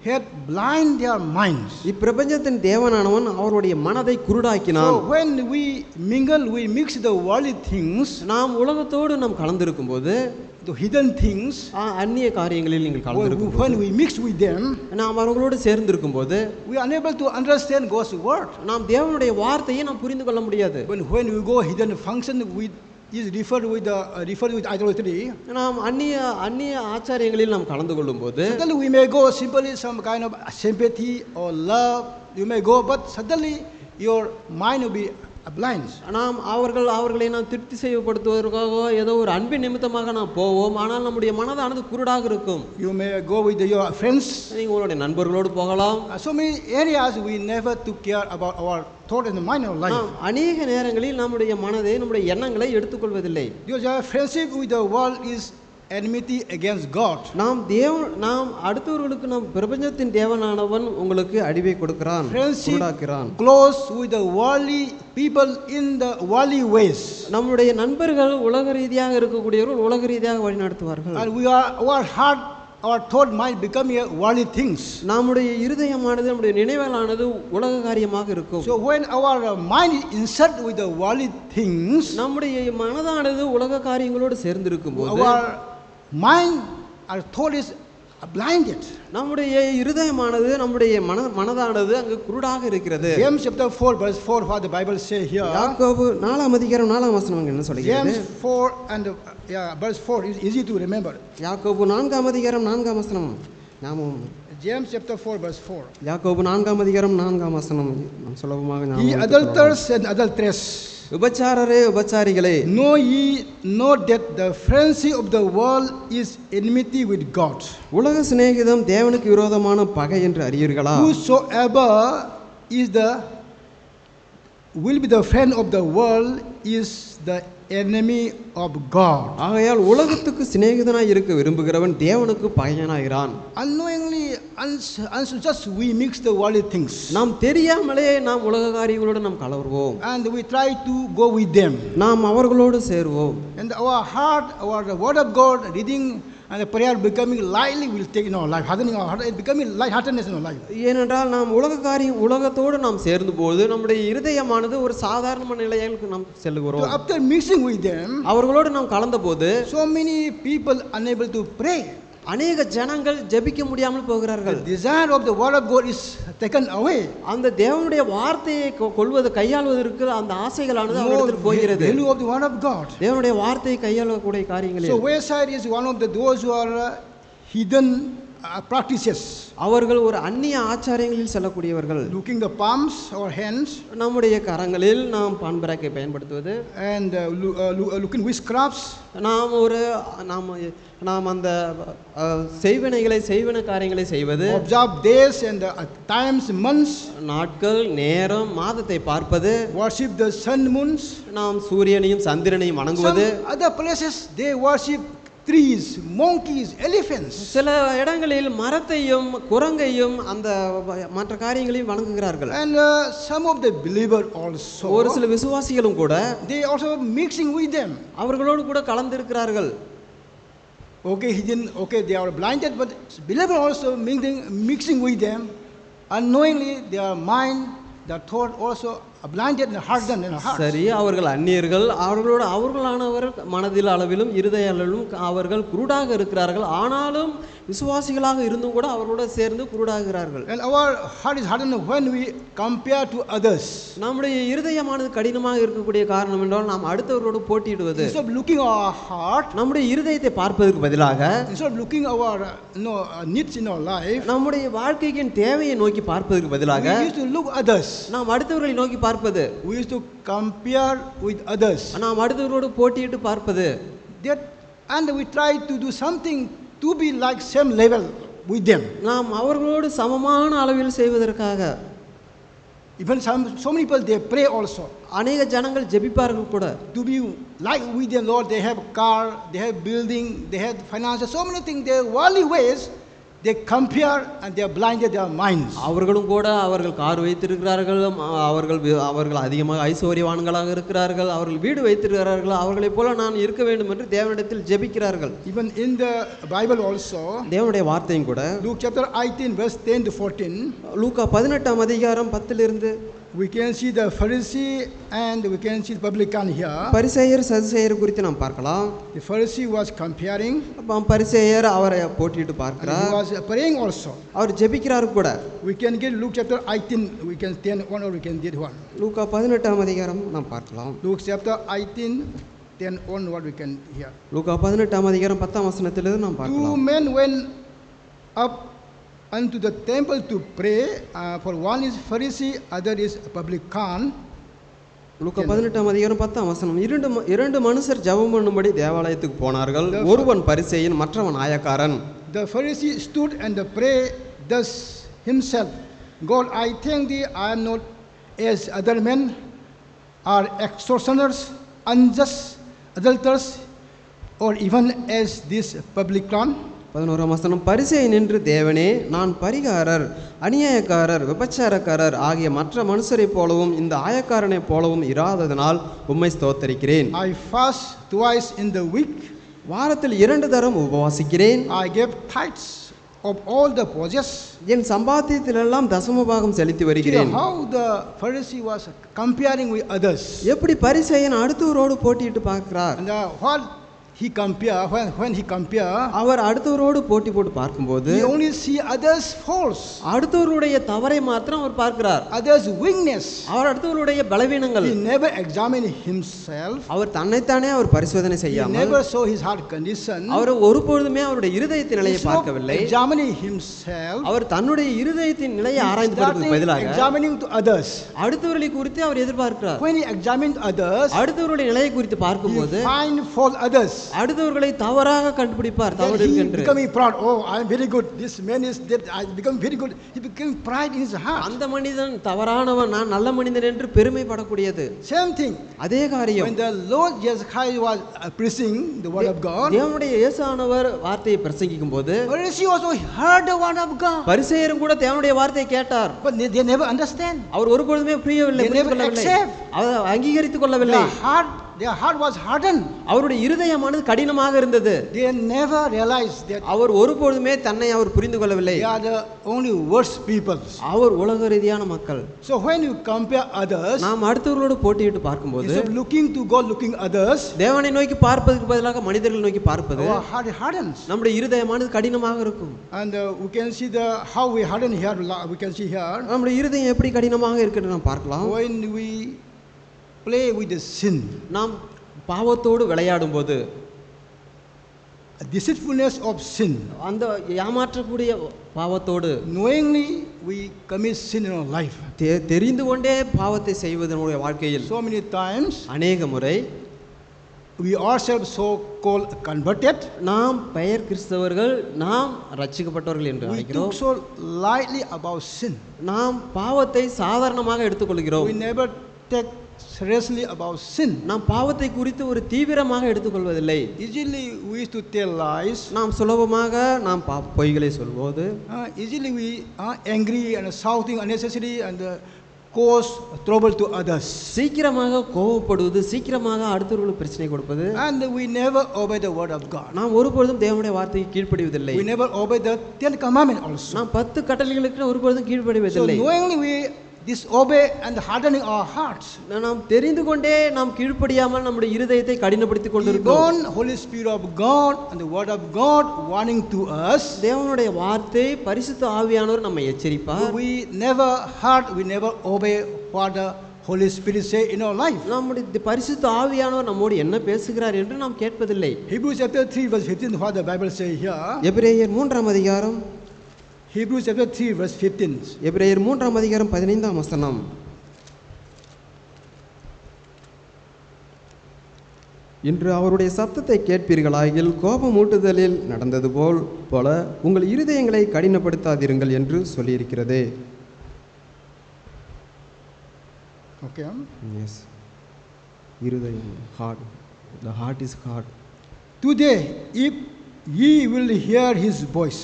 had blind their minds.
இப்பிரபஞ்சத்தின் தேவனானவன் அவருடைய மனதை குருடாக்கினான்.
So when we mingle, we mix the worldly things,
நாம் உலகத்தோடு நாம் கலந்திருக்கும் போது,
the hidden things,
அந்நிய காரியங்களில் நீங்கள் கலந்திருக்கும்
when
போது,
we mix with them,
நாம் அவர்களோடு சேர்ந்திருக்கும் போது
we are unable to understand God's word.
நாம் தேவனுடைய வார்த்தையை நாம் புரிந்து கொள்ள முடியாது.
When we go hidden function with is referred with idolatry.
நாம் அந்நிய ஆச்சாரியங்களில் நாம் கலந்து கொள்ளும் போது,
Suddenly we may go simply some kind of sympathy or love. You may go, but suddenly your mind will be blind.
நாம் அவர்களை நாம் திருப்தி செய்யப்படுத்துவதற்காக ஏதோ ஒரு அன்பின் நிமித்தமாக நாம் போவோம். ஆனால் நம்முடைய மனதானது குருடாக இருக்கும்.
You may go with your friends.
நீங்கள் உங்களுடைய நண்பர்களோடு போகலாம்.
So many areas we never took care about our thought and mind of life.
அநேக நேரங்களில் நம்முடைய மனதை, நம்முடைய எண்ணங்களை எடுத்துக்கொள்வதில்லை.
Because our friendship with the world is enmity against God.
நாம் அடுத்தவர்களுக்கு நாம் பிரபஞ்சத்தின் தேவனானவன் உங்களுக்கு அடிவை கொடுக்கிறான், குருடாக்குறான்.
Close with the worldly people in the worldly ways.
நம்முடைய நண்பர்கள் உலக ரீதியாக இருக்கக்கூடியவர்கள் உலக ரீதியாக வழிநடத்துவார்கள்.
And our heart, our thought might become worldly things.
நம்முடைய இருதயமானது, நம்முடைய நினைவுகளானது உலக காரியமாக இருக்கும்.
So when our mind is insert with the worldly things,
நம்முடைய மனதானது உலக காரியங்களோடு சேர்ந்திருக்கும் போது,
our mind, our thought is blinded.
நம்முடைய இருதயமானது, நம்முடைய மனதானது அங்கு குருடாக இருக்கிறது.
James chapter 4 verse 4, what the Bible say here.
யாக்கோபு 4ஆம் அதிகாரம் 4ஆம் வசனம் என்ன சொல்கிறது?
James 4 and verse 4 is easy to remember.
யாக்கோபு 4ஆம் அதிகாரம் 4ஆம் வசனம் நாமும்
James chapter 4 verse 4.
யாக்கோபு 4ஆம் அதிகாரம் 4ஆம் வசனம் நாம் சுலபமாக
Ye adulterers and adulteress,
உபச்சாரரே உபச்சாரிகளே,
know ye not that the friendship of the world is enmity with God?
உலக சிநேகிதம் தேவனுக்கு விரோதமான பகை என்று அறியீர்களா?
Whosoever will be the friend of the world is the enemy of God.
ஆகையால் உலகத்துக்கு சிநேகிதனாய் இருக்க விரும்புகிறவன் தேவனுக்கு பகையனாகிறான்.
Unknowingly, just we mix the worldly things.
நாம் தெரியாமலே நாம் உலக காரியங்களோடு நாம் கலவருவோம்.
And we try to go with them.
நாம் அவர்களோடு சேருவோம்.
And our heart, the word of God, reading and the prayer becoming lightly will take in our life. Hardening our heart, it becoming lightheartedness in our life.
ஏனென்றால் நாம் உலகத்தோடு நாம் சேர்ந்து போது நம்முடைய இருதயமானது ஒரு சாதாரண நிலைக்கு நாம் செல்லுகிறோம்.
So after mixing with them,
அவர்களோடு நாம் கலந்த போது,
so many people unable to pray.
அநேக ஜனங்கள் ஜெபிக்க முடியாமல் போகிறார்கள்.
The desire of the word of God is taken away.
அந்த தேவனுடைய வார்த்தையை கையாள்வதற்கு அந்த ஆசைகளானது அவரிடத்தில் போகிறது.
Value of the word of God.
தேவனுடைய வார்த்தையை கையாளக்கூடிய காரியங்கள்.
So wayside is one of those who are hidden practices.
அவர்கள் ஒரு அந்நிய ஆச்சாரங்களில் செல்லக்கூடியவர்கள்.
Looking the palms or hands,
நம்முடைய கரங்களில் நாம் பான்பராக்கை பயன்படுத்துவது,
and looking witchcrafts,
நாம் அந்த செய்வன காரியங்களை செய்வது,
observe days and times, months,
நாட்கள், நேரம், மாதத்தை பார்ப்பது,
worship the sun, moons,
நாம் சூரியனையும் சந்திரனையும் வணங்குவது.
Some other places they worship trees, monkeys, elephants.
சில இடங்களில் மரத்தையும் குரங்கையும் அந்த மற்ற காரியங்களையும் வணங்குகிறார்கள்.
And some of the believer also,
ஒரு சில விசுவாசிகளும் கூட
they also mixing with them.
அவர்களோடு கூட கலந்திருக்கிறார்கள்.
They are blinded, but believer also mixing with them. Unknowingly their mind, their thought also blinded and hardened in heart.
சரி, அவர்கள் அந்நியர்கள், அவர்களானவர் மனதில் அளவிலும் இருதய அளவிலும் அவர்கள் குருடாக இருக்கிறார்கள். ஆனாலும் விசுவாசிகளாக இருந்தும் கூட அவர்களோட சேர்ந்து குருடாகிறார்கள்.
And our heart is hardened when we compare to others.
நம்முடைய இருதயமானது கடினமாக இருக்கக்கூடிய காரணம் என்றால் நாம் அடுத்தவர்களோடு போட்டியிடுவது.
Instead of looking our heart,
நம்முடைய இருதயத்தை பார்ப்பதற்கு பதிலாக,
instead of looking our needs in our life,
நம்முடைய வாழ்க்கையின் தேவையை நோக்கி பார்ப்பதற்கு பதிலாக
we used to look others.
நாம் அடுத்தவர்களை நோக்கி பார்ப்பது.
We used to compare with others.
நாம் அடுத்தவர்களோடு போட்டியிட்டு பார்ப்பது.
And we try to do something to be like same level with them.
நாம் அவர்களோடு சமமான அளவில் செய்வதற்காக.
Even so many people they pray also.
அநேக ஜனங்கள் ஜெபிப்பார்கள் கூட.
To be like with them, Lord, they have car, they have building, they have finances, so many things. Their worldly ways, they compare and they are blinded their minds.
அவர்களும் கூட அவர்கள் கார் வைத்திருக்கிறார்கள், அவர்கள் அதிகமாக ஐஸ்வர்யவான்களாக இருக்கிறார்கள், அவர்கள் வீடு வைத்திருக்கிறார்கள், அவர்களைப் போல நான் இருக்க வேண்டும் என்று தேவனிடத்தில் ஜெபிக்கிறார்கள்.
Even in the Bible also,
தேவனுடைய வார்த்தையும் கூட
Luke chapter 18 verse 10 to 14,
லூக்கா 18ஆம் அதிகாரம் 10
we can see the Pharisee and we can see the publican here.
பரிசேயர் சதுசேயர் குறித்து நாம் பார்க்கலாம்.
The Pharisee was comparing,
பரிசேயர் அவரை போட்டிட்டு
and
பார்க்கிறார்,
he was praying also.
அவர் ஜெபிக்கிறார் கூட.
We can get Luke chapter 18, we can 10:1 or we can get 1.
லூக்கா 18ஆம் அதிகாரம் நாம் பார்க்கலாம்.
Luke chapter 18, 10:1 what we can hear.
லூக்கா 18ஆம் அதிகாரம் 10ஆம் வசனத்திலிருந்து நாம்
Two
பார்க்கலாம்.
men went up unto the temple to pray, for one is Pharisee, other is publican.
லூக்கா 18ஆம் அதிகாரம் 10ஆம் வசனம். இரண்டு மனுஷர் ஜெபம் பண்ணும்படி தேவாலயத்துக்கு போனார்கள். ஒருவன் பரிசேயன், மற்றவன் ஆயக்காரன்.
The Pharisee stood and prayed thus himself, God, I thank thee, I am not as other men, are extortioners, unjust, adulterers, or even as this publican.
11ஆம் வசனம். பரிசேயன் என்று தேவனே, நான் பரிகாரர், அநியாயக்காரர், விபச்சாரக்காரர் ஆகிய மற்ற மனுஷரைப் போலவும் இந்த ஆயக்காரனைப் போலவும் இராததனால் உம்மை ஸ்தோத்தரிக்கிறேன்.
I fast twice in the week,
வாரத்தில் 2 தரம் உபவாசிக்கிறேன்.
I give tithes of all the produce.
என் சம்பாத்தியத்திலெல்லாம் தசமபாகம் செலுத்தி வருகிறேன்.
How the Pharisee was comparing with others.
எப்படி பரிசேயன் அடுத்தவரோடு போட்டிட்டு பார்க்கிறார்.
And what he compare, when he compare,
அவர் அடுத்தவரோடு போட்டி போட்டு பார்க்கும்போது
he only see others' faults,
அடுத்தவருடைய தவறை மாத்திரம் அவர் பார்க்கிறார்,
others' weakness.
அவர் அடுத்தவருடைய பலவீனங்கள்.
He never examine himself.
அவர் தன்னைத்தானே அவர் பரிசோதனை
He
செய்யாமல்,
never saw his heart condition.
அவர் ஒருபொழுதுமே அவருடைய இருதயத்தின் நிலையை
Instead of
பார்க்கவில்லை.
examining himself,
அவர் தன்னுடைய இருதயத்தின் நிலையை ஆராய்ந்து பார்ப்பதற்கு
starting
பதிலாக
examining to others.
அடுத்தவர்களை குறித்து அவர் எதிர்பார்க்கிறார்.
When he examined others,
அடுத்தவருடைய நிலையை குறித்து பார்க்கும்போது
he find fault others.
அடுத்தவர்களை தவறாக கண்டுபிடிப்பார்,
Then
தவறு
he
இருக்கின்ற.
becoming proud. Oh, I am very good. This man is that I become very good. He became pride in his heart.
அந்த மனிதன் தவறானவன், நான் நல்ல மனிதன் என்று பெருமைப்படக்கூடியது.
Same thing.
அதே காரியம்
When the Lord Jesus Christ was preaching the word of God,
தேவனுடைய இயேசுவானவர் வார்த்தையை பிரசங்கிக்கும் போது
Pharisee also heard the word of God,
பரிசேயரும் கூட தேவனுடைய வார்த்தையை கேட்டார்.
but they never understand.
அவர் ஒருபொழுதுமே புரியவில்லை,
They never
புரிந்து கொள்ளவில்லை,
accept.
அவர் அங்கீகரித்துக் கொள்ளவில்லை.
Their heart was hardened.
அவருடைய இருதயமானது கடினமாக இருந்தது.
They never realized that
அவர் ஒருபொழுதுமே தன்னை அவர் புரிந்து கொள்ளவில்லை.
they are the only worst people.
அவர் உலக ரீதியான மக்கள்.
So when you compare others,
நாம் அடுத்தவர்களோடு போட்டியிட்டு பார்க்கும்போது
instead of looking to God, looking others,
தேவனை நோக்கி பார்ப்பதற்கு பதிலாக மனிதர்களை நோக்கி பார்ப்பது,
our heart hardens.
நம்முடைய இருதயமானது கடினமாக இருக்கும்.
And we can see how we harden here. We can see here
நம்முடைய இருதயம் எப்படி கடினமாக இருக்குன்னு நாம் பார்க்கலாம்.
when we play with the sin,
நாம் பாவத்தோடு விளையாடும் போது,
deceitfulness of sin,
அந்த ஏமாற்றக்கூடிய பாவத்தோடு
knowingly we commit sin in our life.
தெரிந்து கொண்டே பாவத்தை செய்வது நம்முடைய வாழ்க்கையில்
So many times
அநேக முறை
we ourselves so called converted,
நாம் பெயர் கிறிஸ்தவர்கள், நாம் ரட்சிக்கப்பட்டவர்கள் என்று
we
அழைக்கிறோம்.
took so lightly about sin.
நாம் பாவத்தை சாதாரணமாக எடுத்துக்கொள்கிறோம்.
We never take seriously about sin.
நாம் பாவத்தை குறித்து ஒரு தீவிரமாக எடுத்துக்கொள்வதில்லை.
Easily we used to tell lies.
நாம் சுலபமாக நாம் பொய்களை சொல்வது,
Easily we are angry and shouting unnecessary and cause trouble to others.
சீக்கிரமாக கோபப்படுவது, சீக்கிரமாக அடுத்தவர்களுக்கு பிரச்சனை கொடுப்பது.
And we never obey the word of God.
நாம் ஒருபொழுதும் தேவனுடைய வார்த்தைக்கு கீழ்ப்படிவதில்லை.
We never obey the 10 commandments also.
நாம் 10 கட்டளைகளுக்கு ஒருபொழுதும்
So
கீழ்ப்படிவதில்லை.
knowingly we disobey and hardening our hearts.
நாம் தெரிந்து கொண்டே நாம் கீழ்ப்படியாமல் நம்முடைய இருதயத்தை கடினப்படுத்திக் கொண்டிருக்கிறோம்.
Even Holy Spirit of God and the word of God warning to us.
தேவனுடைய வார்த்தை, பரிசுத்த ஆவியானவர் நம்மை எச்சரிப்பார்.
We never heard, we never obey what the Holy Spirit say in our life.
நம்முடைய பரிசுத்த ஆவியானவர் நம்மோடு என்ன பேசுகிறார் என்று நாம் கேட்பதில்லை.
Hebrews chapter 3 verse 15, what the Bible say here.
எபிரேயர் 3ஆம் அதிகாரம்,
Hebrews chapter 3 verse 15.
எபிரேயர் 3ஆம் அதிகாரம் 15ஆம் வசனம். இன்று அவருடைய சத்தத்தை கேட்பீர்களாகில் கோபமூட்டுதலில் நடந்தது போல உங்கள் இருதயங்களை கடினப்படுத்தாதிருங்கள் என்று சொல்லியிருக்கிறதே.
Okay.
Yes. இருதயம், heart. The heart is hard.
Today, if ye will hear his voice,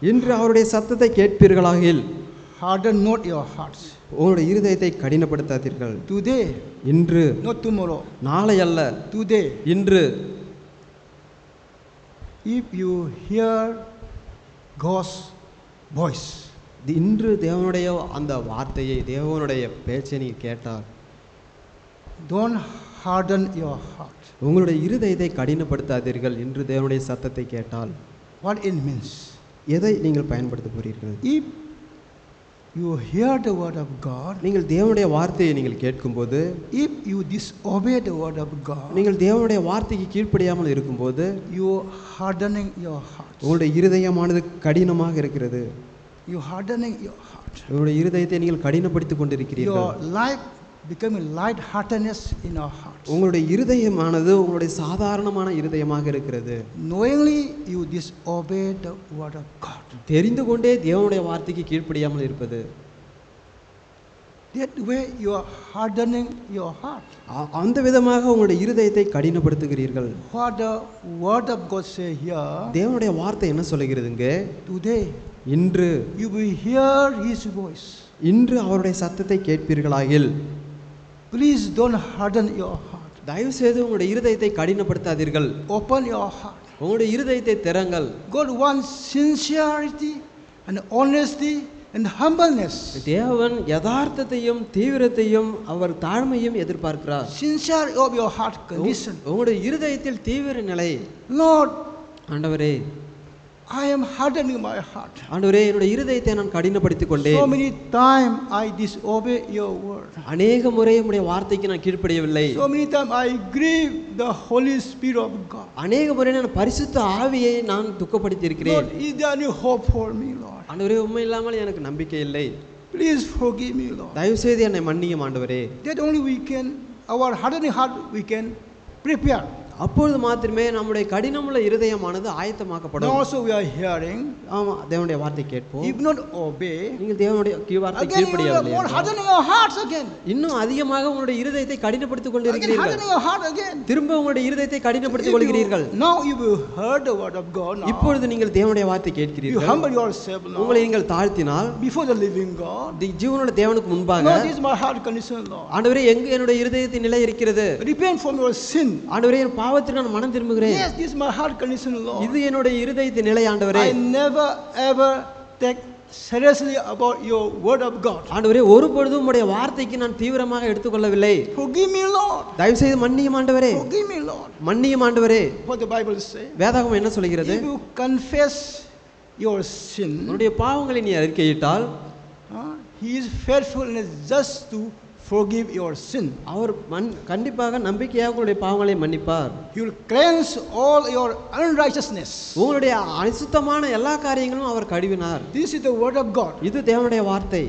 இன்று அவருடைய சத்தத்தை கேட்பீர்களாகில்
harden not your hearts.
உங்களுடைய இருதயத்தை கடினப்படுத்தாதீர்கள்.
Today,
இன்று,
not tomorrow.
நாளை அல்ல,
Today,
இன்று.
if you hear God's voice,
இன்று தேவனுடைய அந்த வார்த்தையை, தேவனுடைய பேச்சை நீ கேட்டால்,
don't harden your heart.
உங்களுடைய இருதயத்தை கடினப்படுத்தாதீர்கள். இன்று தேவனுடைய சத்தத்தை கேட்டால்
What it means?
எதை நீங்கள் பயன்படுத்த போறீர்கள்?
If you hear the word of God,
நீங்கள் தேவனுடைய வார்த்தையை நீங்கள் கேட்கும்போது,
if you disobey the word of God,
நீங்கள் தேவனுடைய வார்த்தைக்கு கீழ்ப்படியாமல் இருக்கும்போது,
you hardening your heart.
உங்களுடைய இருதயமானது கடினமாக இருக்கிறது.
You hardening your heart.
உங்களுடைய இருதயத்தை நீங்கள் கடினப்படுத்திக் கொண்டிருக்கிறீர்கள்.
Your life becoming light-heartedness in our hearts.
உங்களுடைய இருதயமானது உங்களுடைய சாதாரணமான இருதயமாக இருக்கிறது.
Knowingly you disobey the word of God.
தெரிந்து கொண்டே தேவனுடைய வார்த்தைக்கு கீழ்ப்படியாமல் இருப்பது.
That way you are hardening your heart.
அந்த விதமாக உங்களுடைய இருதயத்தை கடினப்படுத்துகிறீர்கள்.
What the word of God say here?
தேவனுடைய வார்த்தை என்ன சொல்லுகிறதுங்க?
Today
இன்று
you will hear his voice.
இன்று அவருடைய சத்தத்தை கேட்பீர்களாகில்,
Please don't harden your heart.
தயவு செய்து உங்களுடைய இருதயத்தை கடினப்படுத்தாதீர்கள்.
Open your heart.
உங்களுடைய இருதயத்தை திறங்கள்.
God wants sincerity and honesty and humbleness.
தேவன் யதார்த்தத்தையும் தீவிரத்தையும் அவர் தாழ்மையும் எதிர்பார்க்கிறார்.
Sincerity of your heart condition.
உங்களுடைய இருதயத்தில் தீவிர நிலை.
Lord,
ஆண்டவரே,
I am hardening my heart.
ஆண்டவரே, என்னுடைய இருதயத்தை நான் கடினப்படுத்திக் கொண்டேன்.
So many times I disobey your word.
அநேக முறை உம்முடைய வார்த்தைக்கு நான் கீழ்ப்படியவில்லை.
So many times I grieve the Holy Spirit of God.
அநேக முறை நான் பரிசுத்த ஆவியை நான் துக்கப்படுத்தி இருக்கிறேன்.
Lord, is there any hope for me, Lord?
ஆண்டவரே, உம்மை இல்லாமல் எனக்கு நம்பிக்கை இல்லை.
Please forgive me, Lord.
தயவு செய்து என்னை மன்னியும் ஆண்டவரே.
That only we can, our hardening heart we can prepare.
அப்பொழுது மாத்திரமே நம்முடைய கடினமுள்ள இருதயமானது
Now
ஆயத்தமாக்கப்படும்.
also we are hearing,
ஆமா, தேவனுடைய வார்த்தை கேட்போம்.
if not obey,
நீங்கள் தேவனுடைய வார்த்தை
again you are
கீழ்ப்படியவில்லை
more
என்றால்,
hardening your hearts again.
இன்னும் அதிகமாக உங்களுடைய இருதயத்தை கடினப்படுத்திக்
Again
கொண்டிருக்கிறீர்கள்.
hardening your heart again.
திரும்ப உங்களுடைய இருதயத்தை
If
கடினப்படுத்திக் கொள்கிறீர்கள்.
now you will heard the word of God now.
இப்பொழுது நீங்கள் தேவனுடைய வார்த்தை
You
கேட்கிறீர்கள்.
humble yourself now
உங்களை நீங்கள் தாழ்த்தினால்,
before the living God.
ஜீவனுள்ள தேவனுக்கு முன்பாக,
Lord, this is my heart condition, Lord.
ஆண்டவரே, எங்கு என்னுடைய இருதயத்தின் நிலை இருக்கிறது?
Repent from your sin.
ஆண்டவரே, என் பாவத்திற்கு நான் மனம் திரும்புகிறேன்.
Yes, this is my heart condition, Lord.
இது என்னுடைய இருதயத்தின் நிலை ஆண்டவரே.
I never ever take seriously about your word of God.
ஆண்டவரே, ஒரு பொழுதும் உம்முடைய வார்த்தைக்கு நான் தீவிரமாக எடுத்துக்கொள்ளவில்லை.
Forgive me, Lord.
தயவு செய்து மன்னியும் ஆண்டவரே.
Forgive me, Lord.
மன்னியும் ஆண்டவரே.
What the Bible say?
வேதாகமம் என்ன சொல்கிறது?
If you confess your sin,
உன்னுடைய பாவங்களை நீ அறிக்கையிட்டால்,
He is faithful and just to forgive your sin.
அவர் கண்டிப்பாக நம்பிக்கையாக உங்களுடைய பாவங்களை மன்னிப்பார்.
He will cleanse all your unrighteousness.
உங்களுடைய அசுத்தமான எல்லா காரியங்களும் அவர் கழுவினார்.
This is the word of God.
இது தேவனுடைய வார்த்தை.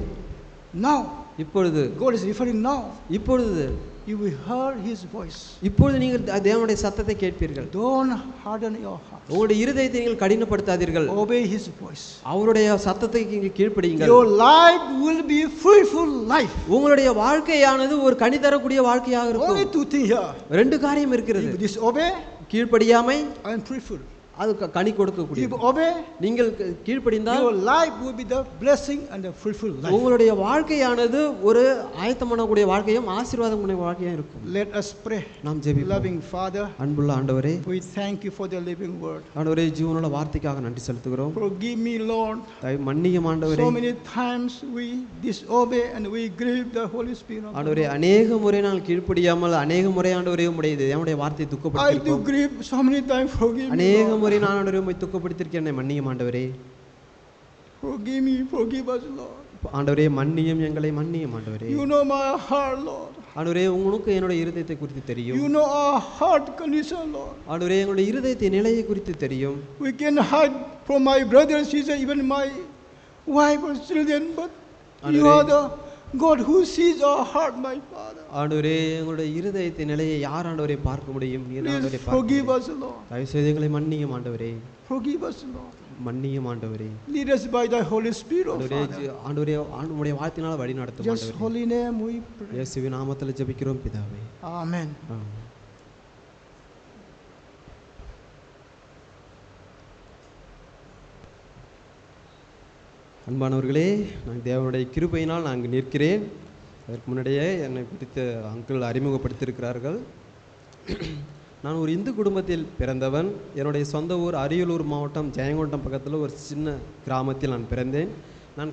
Now,
இப்பொழுது
God is referring now.
இப்பொழுது
You will hear His voice.
இப்பொழுது நீங்கள் தேவனுடைய சத்தத்தை கேட்பீர்கள்.
Don't harden your heart.
உங்களுடைய இருதயத்தை நீங்கள் கடினப்படுத்தாதீர்கள்.
Obey His voice.
அவருடைய சத்தத்தை நீங்கள் கீழ்ப்படியுங்கள்.
Your life will be fruitful life.
உங்களுடைய வாழ்க்கையானது ஒரு கனி தரக்கூடிய வாழ்க்கையாக இருக்கும்.
Only two things here.
ரெண்டு காரியம் இருக்கிறது.
If you disobey,
கீழ்ப்படியாமை,
and fruitful.
அது கனி கொடுக்கக்கூடிய.
If you obey,
நீங்கள் கீழ்ப்படிந்தால்
your life will be the blessing and the fruitful life.
உங்களுடைய வாழ்க்கையானது ஒரு ஆயத்தமானக்கூடிய வாழ்க்கையும் ஆசீர்வாதமான வாழ்க்கையும் இருக்கும்.
Let us pray.
நாம் ஜெபிப்போம்.
Loving Father,
அன்புள்ள ஆண்டவரே,
we thank you for the living word.
ஆண்டவரே, ஜீவனுள்ள வார்த்தைக்காக நன்றி செலுத்துகிறோம்.
Forgive me, Lord.
மன்னியும் ஆண்டவரே.
So many times we disobey and we grieve the Holy Spirit.
ஆண்டவரே, அநேக முறை நான் கீழ்ப்படியாமல் அநேக முறை ஆண்டவரே உம்முடைய வார்த்தையை
I do
துக்கப்படுத்தியிருக்கோம்.
grieve so many times. Forgive me,
அநேக
Lord.
முறை நான் ஆண்டவரே உம்மை துக்கப்படுத்தியிருக்கேன். என்னை மன்னியும் ஆண்டவரே.
Forgive me, forgive us, Lord.
ஆண்டவரே, மன்னியும் எங்களை மன்னியும் ஆண்டவரே.
You know my heart, Lord.
ஆண்டவரே, உங்களுக்கு என்னுடைய இருதயத்தை குறித்து தெரியும்.
You know our heart condition, Lord.
ஆண்டவரே, எங்களுடைய இருதயத்தின் நிலையை குறித்து தெரியும்.
We can hide from my brothers, sisters, even my wife or children, but you are the God who sees our heart, my Father.
ஆண்டவரே, எங்களுடைய இருதயத்தின் நிலையை யார் ஆண்டவரே பார்க்க முடியும்? நீர் ஆண்டவரே
Please forgive us, Lord.
தயவு செய்து எங்களை மன்னியும் ஆண்டவரே.
Forgive us, Lord.
மன்னியும் ஆண்டவரே.
Lead us by thy Holy Spirit, oh
ஆண்டவரே,
Father.
ஆண்டவரே, உம்முடைய வார்த்தையினால் வழி நடத்தும்
Just
ஆண்டவரே.
holy name we pray.
இயேசுவின் நாமத்தில் ஜெபிக்கிறோம் பிதாவே.
Amen.
ஆமென். அன்பானவர்களே, நான் தேவனுடைய கிருபையினால் நான் நிற்கிறேன். அதற்கு முன்னாடியே என்னை பிடித்த அங்கிள் அறிமுகப்படுத்தியிருக்கிறார்கள். நான் ஒரு இந்து குடும்பத்தில் பிறந்தவன். என்னுடைய சொந்த ஊர் அரியலூர் மாவட்டம் ஜெயங்கொண்டம் பக்கத்தில் ஒரு சின்ன கிராமத்தில் நான் பிறந்தேன். நான்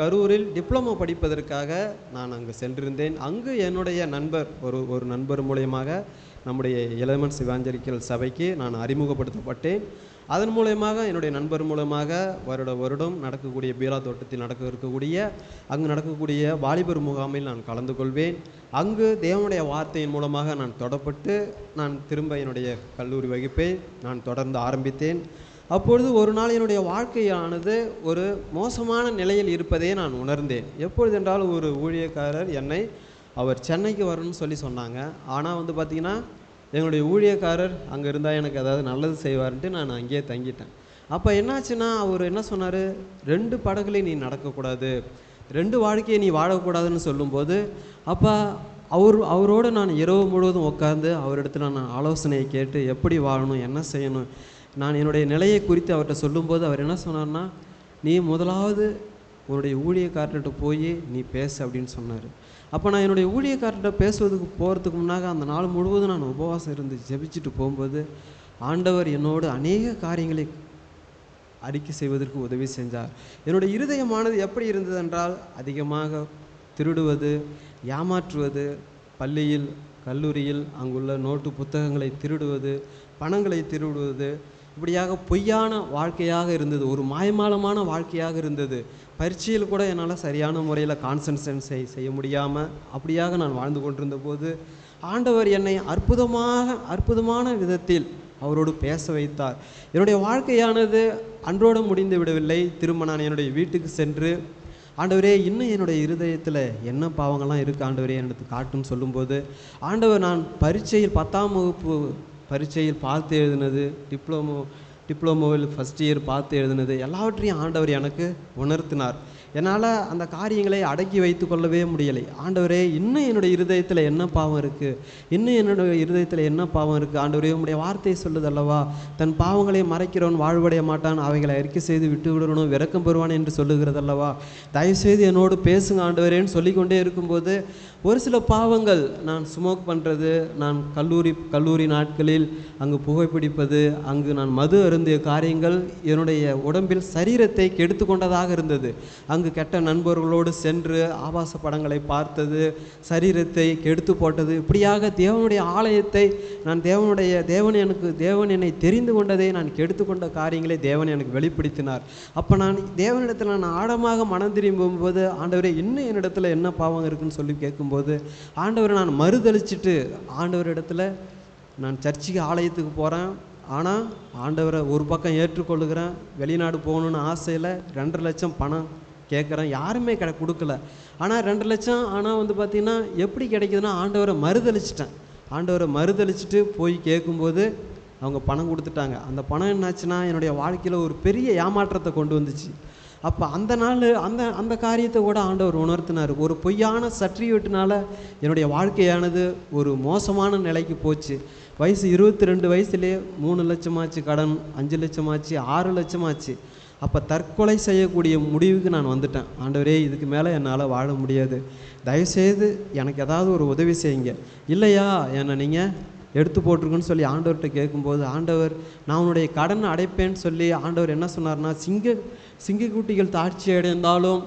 கரூரில் டிப்ளமோ படிப்பதற்காக நான் அங்கு சென்றிருந்தேன். அங்கு என்னுடைய நண்பர் ஒரு நண்பர் மூலயமாக நம்முடைய எலமெண்ட்ஸ் இவாஞ்சலிக்கல் சபைக்கு நான் அறிமுகப்படுத்தப்பட்டேன். அதன் மூலயமாக என்னுடைய நண்பர் மூலமாக வருடம் நடக்கக்கூடிய பீரா தோட்டத்தில் அங்கு நடக்கக்கூடிய வாலிபர் முகாமில் நான் கலந்து கொள்வேன். அங்கு தேவனுடைய வார்த்தையின் மூலமாக நான் தொடப்பட்டு நான் திரும்ப என்னுடைய கல்லூரி வகுப்பை நான் தொடர்ந்து ஆரம்பித்தேன். அப்பொழுது ஒரு நாள் என்னுடைய வாழ்க்கையானது ஒரு மோசமான நிலையில் இருப்பதை நான் உணர்ந்தேன். எப்பொழுதென்றால் ஒரு ஊழியக்காரர் அவர் சென்னைக்கு வரணும்னு சொல்லி சொன்னாங்க. ஆனால் பார்த்திங்கன்னா எங்களுடைய ஊழியக்காரர் அங்கே இருந்தால் எனக்கு ஏதாவது நல்லது செய்வார்ன்ட்டு நான் அங்கேயே தங்கிட்டேன். அப்போ என்னாச்சுன்னா அவர் என்ன சொன்னார், 2 படகுலையும் நீ நடக்கக்கூடாது, 2 வாழ்க்கையை நீ வாழக்கூடாதுன்னு சொல்லும்போது, அப்போ அவரோடு நான் இரவு முழுவதும் உட்காந்து அவரிடத்துல நான் ஆலோசனையை கேட்டு எப்படி வாழணும், என்ன செய்யணும், நான் என்னுடைய நிலையை குறித்து அவர்கிட்ட சொல்லும்போது அவர் என்ன சொன்னார்னா, நீ முதலாவது உன்னுடைய ஊழியக்காரர்கிட்ட போய் நீ பேசு அப்படின்னு சொன்னார். அப்போ நான் என்னுடைய ஊழியக்காரர்கிட்ட போகிறதுக்கு முன்னாக அந்த நாள் முழுவதும் நான் உபவாசம் இருந்து ஜெபிச்சுட்டு போகும்போது ஆண்டவர் என்னோடு அநேக காரியங்களை அறிக்கை செய்வதற்கு உதவி செஞ்சார். என்னுடைய இருதயமானது எப்படி இருந்தது என்றால், அதிகமாக திருடுவது, ஏமாற்றுவது, பள்ளியில் கல்லூரியில் அங்குள்ள நோட்டு புத்தகங்களை திருடுவது, பணங்களை திருடுவது, இப்படியாக பொய்யான வாழ்க்கையாக இருந்தது. ஒரு மாயமாலமான வாழ்க்கையாக இருந்தது. பரீட்சையில் கூட என்னால் சரியான முறையில் கான்சன்ட்ரேஷன் செய்ய முடியாமல் அப்படியாக நான் வாழ்ந்து கொண்டிருந்த போது ஆண்டவர் என்னை அற்புதமான விதத்தில் அவரோடு பேச வைத்தார். என்னுடைய வாழ்க்கையானது அன்றோடு முடிந்து விடவில்லை. திரும்ப நான் என்னுடைய வீட்டுக்கு சென்று, ஆண்டவரே இன்னும் என்னுடைய இருதயத்தில் என்ன பாவங்கள்லாம் இருக்குது ஆண்டவரே எனக்கு காட்டுன்னு சொல்லும்போது, ஆண்டவர் நான் பரீட்சையில் 10ஆம் வகுப்பு பரீட்சையில் பார்த்து எழுதினது, டிப்ளமோவில் ஃபஸ்ட் இயர் பார்த்து எழுதினது எல்லாவற்றையும் ஆண்டவர் எனக்கு உணர்த்தினார். என்னால் அந்த காரியங்களை அடக்கி வைத்து கொள்ளவே முடியலை. ஆண்டவரே இன்னும் என்னுடைய இருதயத்தில் என்ன பாவம் இருக்குது, ஆண்டவரே உம்முடைய வார்த்தை சொல்லுது அல்லவா, தன் பாவங்களை மறைக்கிறவன் வாழ்வடைய மாட்டான், அவைகளை அறிக்கை செய்து விட்டு விடணும், விரக்கம் பெறுவான் என்று சொல்லுகிறது அல்லவா, தயவுசெய்து என்னோடு பேசுங்க ஆண்டவரேன்னு சொல்லிக்கொண்டே இருக்கும்போது ஒரு சில பாவங்கள், நான் ஸ்மோக் பண்ணுறது, நான் கல்லூரி நாட்களில் அங்கு புகைப்பிடிப்பது, அங்கு நான் மது அருந்திய காரியங்கள் என்னுடைய உடம்பில் சரீரத்தை கெடுத்து கொண்டதாக இருந்தது. அங்கு கெட்ட நண்பர்களோடு சென்று ஆபாச படங்களை பார்த்தது, சரீரத்தை கெடுத்து போட்டது, இப்படியாக தேவனுடைய ஆலயத்தை நான் தேவன் என்னை தெரிந்து கொண்டதை நான் கெடுத்து கொண்ட காரியங்களை தேவன் எனக்கு வெளிப்படுத்தினார். அப்போ நான் தேவனிடத்தில் நான் ஆழமாக மனம் திரும்பும்போது, ஆண்டவரே இன்னும் என்னிடத்துல என்ன பாவம் இருக்குன்னு சொல்லி கேட்கும்போது, ஆண்டவரை நான் மறுதளிச்சுட்டு ஆண்டவரிடத்துல நான் சர்ச்சுக்கு ஆலயத்துக்கு போகிறேன். ஆனால் ஆண்டவரை ஒரு பக்கம் ஏற்றுக்கொள்ளுகிறேன், வெளிநாடு போகணுன்னு ஆசையில் 2.5 லட்சம் பணம் கேட்குறேன், யாருமே கொடுக்கல. ஆனால் 2 லட்சம் ஆனால் பார்த்திங்கன்னா எப்படி கிடைக்குதுன்னா, ஆண்டவரை மறுதளிச்சுட்டு போய் கேட்கும்போது அவங்க பணம் கொடுத்துட்டாங்க. அந்த பணம் என்னாச்சுன்னா என்னுடைய வாழ்க்கையில் ஒரு பெரிய ஏமாற்றத்தை கொண்டு வந்துச்சு. அப்போ அந்த நாள் அந்த காரியத்தை கூட ஆண்டவர் உணர்த்தினார். ஒரு பொய்யான சர்டிஃபிகேட்னால என்னுடைய வாழ்க்கையானது ஒரு மோசமான நிலைக்கு போச்சு. வயசு 22 வயசுலேயே 3 லட்சமாச்சு கடன், 5 லட்சமாச்சு, 6 லட்சமாச்சு. அப்போ தற்கொலை செய்யக்கூடிய முடிவுக்கு நான் வந்துட்டேன். ஆண்டவரே இதுக்கு மேலே என்னால் வாழ முடியாது, தயவுசெய்து எனக்கு ஏதாவது ஒரு உதவி செய்யுங்க, இல்லையா என்னை நீங்கள் எடுத்து போட்டிருக்குன்னு சொல்லி ஆண்டவர்கிட்ட கேட்கும்போது, ஆண்டவர் நான் உன்னுடைய கடனை அடைப்பேன்னு சொல்லி ஆண்டவர் என்ன சொன்னார்னா, சிங்கக்குட்டிகள் தாட்சி அடைந்தாலும்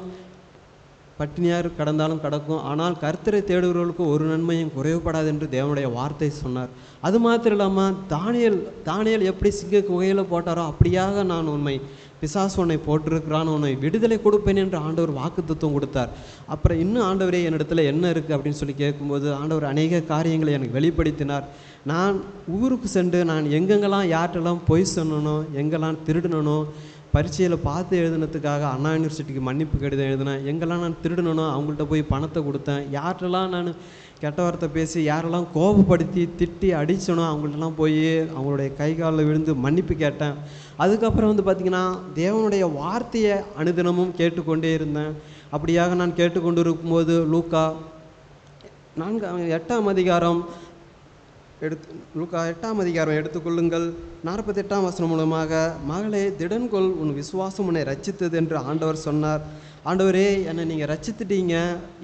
பட்டினியார் கடந்தாலும் கடக்கும், ஆனால் கர்த்தரை தேடுகிறவர்களுக்கு ஒரு நன்மையும் குறைவுபடாது என்று தேவனுடைய வார்த்தை சொன்னார். அது மாத்திரம் இல்லாமல் தானியேல் எப்படி சிங்க குகையில் போட்டாரோ அப்படியாக நான் பிசாசு உன்னை போட்டிருக்கிறான், உன்னை விடுதலை கொடுப்பேன் என்று ஆண்டவர் வாக்குத்தத்தம் கொடுத்தார். அப்புறம் இன்னும் ஆண்டவரே என்னிடத்துல என்ன இருக்குது அப்படின்னு சொல்லி கேட்கும்போது ஆண்டவர் அநேக காரியங்களை எனக்கு வெளிப்படுத்தினார். நான் ஊருக்கு சென்று நான் எங்கெங்கெல்லாம் யார்கிட்டலாம் பொய் சொன்னனோ, எங்கெல்லாம் திருடனோ, பரீட்சையில் பார்த்து எழுதுனதுக்காக அண்ணா யூனிவர்சிட்டிக்கு மன்னிப்பு கடிதம் எழுதினேன், எங்கெல்லாம் நான் திருடனோ அவங்கள்ட்ட போய் பணத்தை கொடுத்தேன், யார்கிட்டலாம் நான் கெட்ட வார்த்தை பேசி யாரெல்லாம் கோபப்படுத்தி திட்டி அடித்தனோ அவங்கள்ட்டலாம் போய் அவங்களுடைய கை காலில் விழுந்து மன்னிப்பு கேட்டேன். அதுக்கப்புறம் பார்த்திங்கன்னா தேவனுடைய வார்த்தையை அனுதினமும் கேட்டுக்கொண்டே இருந்தேன். அப்படியாக நான் கேட்டுக்கொண்டு இருக்கும்போது லூக்கா 8ஆம் அதிகாரம் லூக்கா 8ஆம் அதிகாரம் எடுத்துக்கொள்ளுங்கள். 48ஆம் வசனம் மூலமாக, மகளே திடன்கொள், உன் விசுவாசம் உன்னை ரட்சித்தது என்று ஆண்டவர் சொன்னார். ஆண்டவரே, என்னை நீங்கள் ரட்சித்துட்டீங்க,